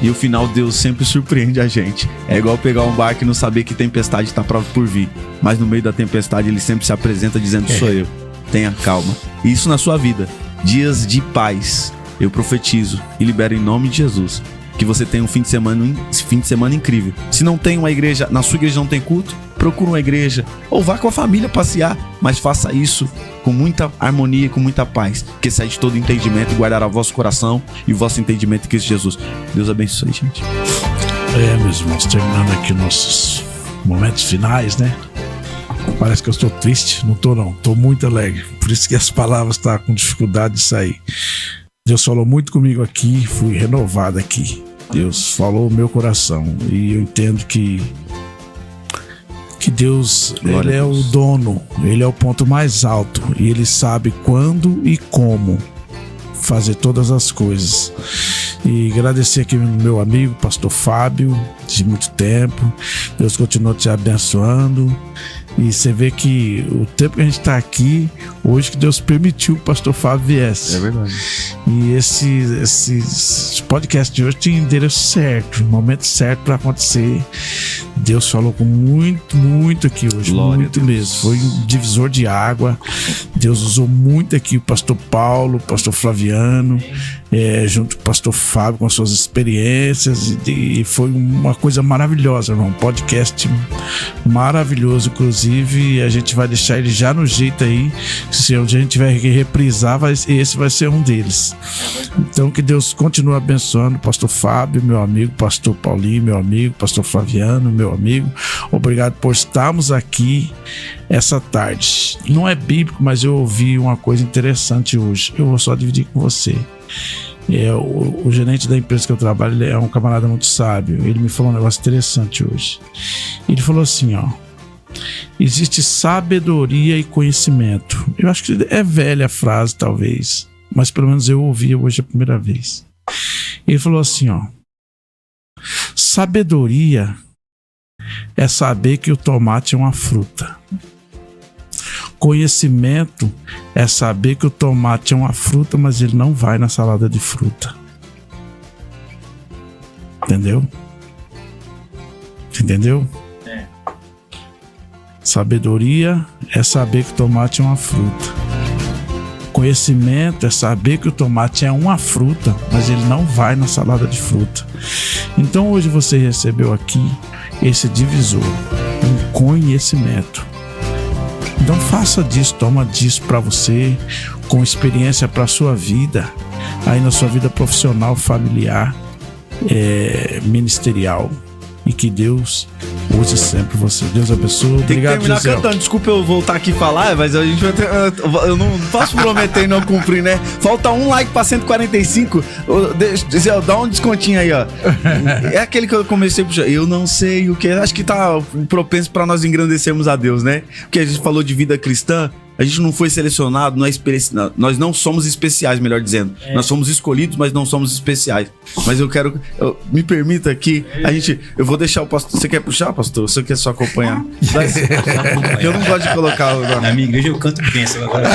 E o final Deus sempre surpreende a gente. É igual pegar um barco e não saber que tempestade está por vir. Mas no meio da tempestade ele sempre se apresenta dizendo, sou eu. Tenha calma. E isso na sua vida. Dias de paz. Eu profetizo e libero em nome de Jesus. Que você tenha um fim de semana incrível. Se não tem uma igreja, na sua igreja não tem culto, procure uma igreja. Ou vá com a família passear. Mas faça isso com muita harmonia e com muita paz. Que sai de todo entendimento e guardará o vosso coração e o vosso entendimento em Cristo Jesus. Deus abençoe, gente. Meus irmãos, terminando aqui nossos momentos finais, né? Parece que eu estou triste. Não estou, não. Estou muito alegre. Por isso que as palavras estão com dificuldade de sair. Deus falou muito comigo aqui. Fui renovado aqui. Deus falou o meu coração. E eu entendo que Deus, Ele é o dono, Ele é o ponto mais alto e Ele sabe quando e como fazer todas as coisas. E agradecer aqui meu amigo, pastor Fábio, de muito tempo. Deus continua te abençoando E você vê que o tempo que a gente está aqui, hoje que Deus permitiu que o pastor Fábio viesse. É verdade. E esse podcast de hoje tinha endereço certo, momento certo para acontecer. Deus falou com muito aqui hoje, Glória muito mesmo. Foi um divisor de água. Deus usou muito aqui o pastor Paulo, o pastor Flaviano, junto com o pastor Fábio, com suas experiências. E foi uma coisa maravilhosa, irmão. Um podcast maravilhoso, inclusive. A gente vai deixar ele já no jeito aí. Se um dia a gente tiver que reprisar, esse vai ser um deles. Então, que Deus continue abençoando o pastor Fábio, meu amigo, pastor Paulinho, meu amigo, pastor Flaviano, meu amigo. Obrigado por estarmos aqui essa tarde. Não é bíblico, mas eu ouvi uma coisa interessante hoje. Eu vou só dividir com você. O gerente da empresa que eu trabalho, ele é um camarada muito sábio. Ele me falou um negócio interessante hoje. Ele falou assim, ó: existe sabedoria e conhecimento. Eu acho que é velha a frase, talvez, mas pelo menos eu ouvi hoje a primeira vez. Ele falou assim, ó: sabedoria é saber que o tomate é uma fruta. Conhecimento é saber que o tomate é uma fruta, mas ele não vai na salada de fruta. Entendeu? Entendeu? Sabedoria é saber que o tomate é uma fruta. Conhecimento é saber que o tomate é uma fruta, mas ele não vai na salada de fruta. Então hoje você recebeu aqui esse divisor, um conhecimento. Então faça disso, toma disso para você, com experiência para sua vida, aí na sua vida profissional, familiar, ministerial. E que Deus use sempre você. Deus abençoe. Tem Obrigado, que terminar Gisele. cantando. Desculpa eu voltar aqui e falar, mas a gente vai ter, eu não posso prometer e não cumprir, né? Falta um like pra 145. Gisele, dá um descontinho aí, ó. É aquele que eu comecei a puxar. Eu não sei o que. Acho que tá propenso pra nós engrandecermos a Deus, né? Porque a gente falou de vida cristã. A gente não foi selecionado, nós não somos especiais, melhor dizendo. Nós somos escolhidos, mas não somos especiais. Mas me permita aqui, eu vou deixar o pastor. Você quer puxar, pastor? Ou você quer só acompanhar? Eu não gosto de colocar o... Na minha igreja eu canto bem.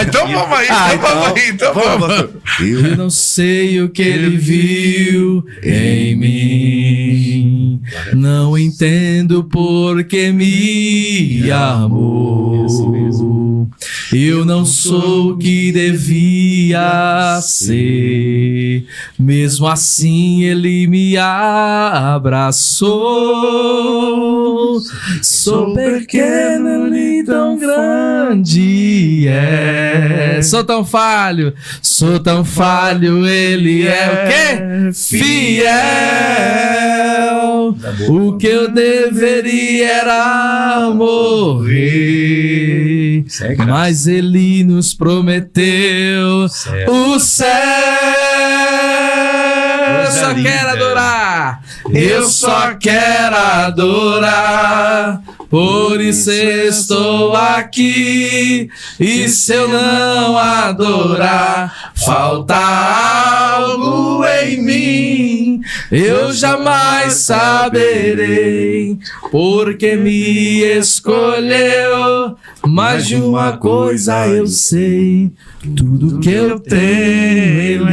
Então vamos aí, vamos, pastor. Eu não sei o que ele viu em mim, não entendo por que me amou. Eu não sou o que devia ser, mesmo assim ele me abraçou. Sou pequeno e tão grande é. Sou tão falho, ele é o quê? Fiel. O que eu deveria era morrer, mas ele nos prometeu o céu. Eu só quero adorar, eu só quero adorar. Por isso estou aqui, e se eu não adorar, falta algo em mim. Eu jamais saberei, porque me escolheu. Mas de uma coisa eu sei, tudo que eu tenho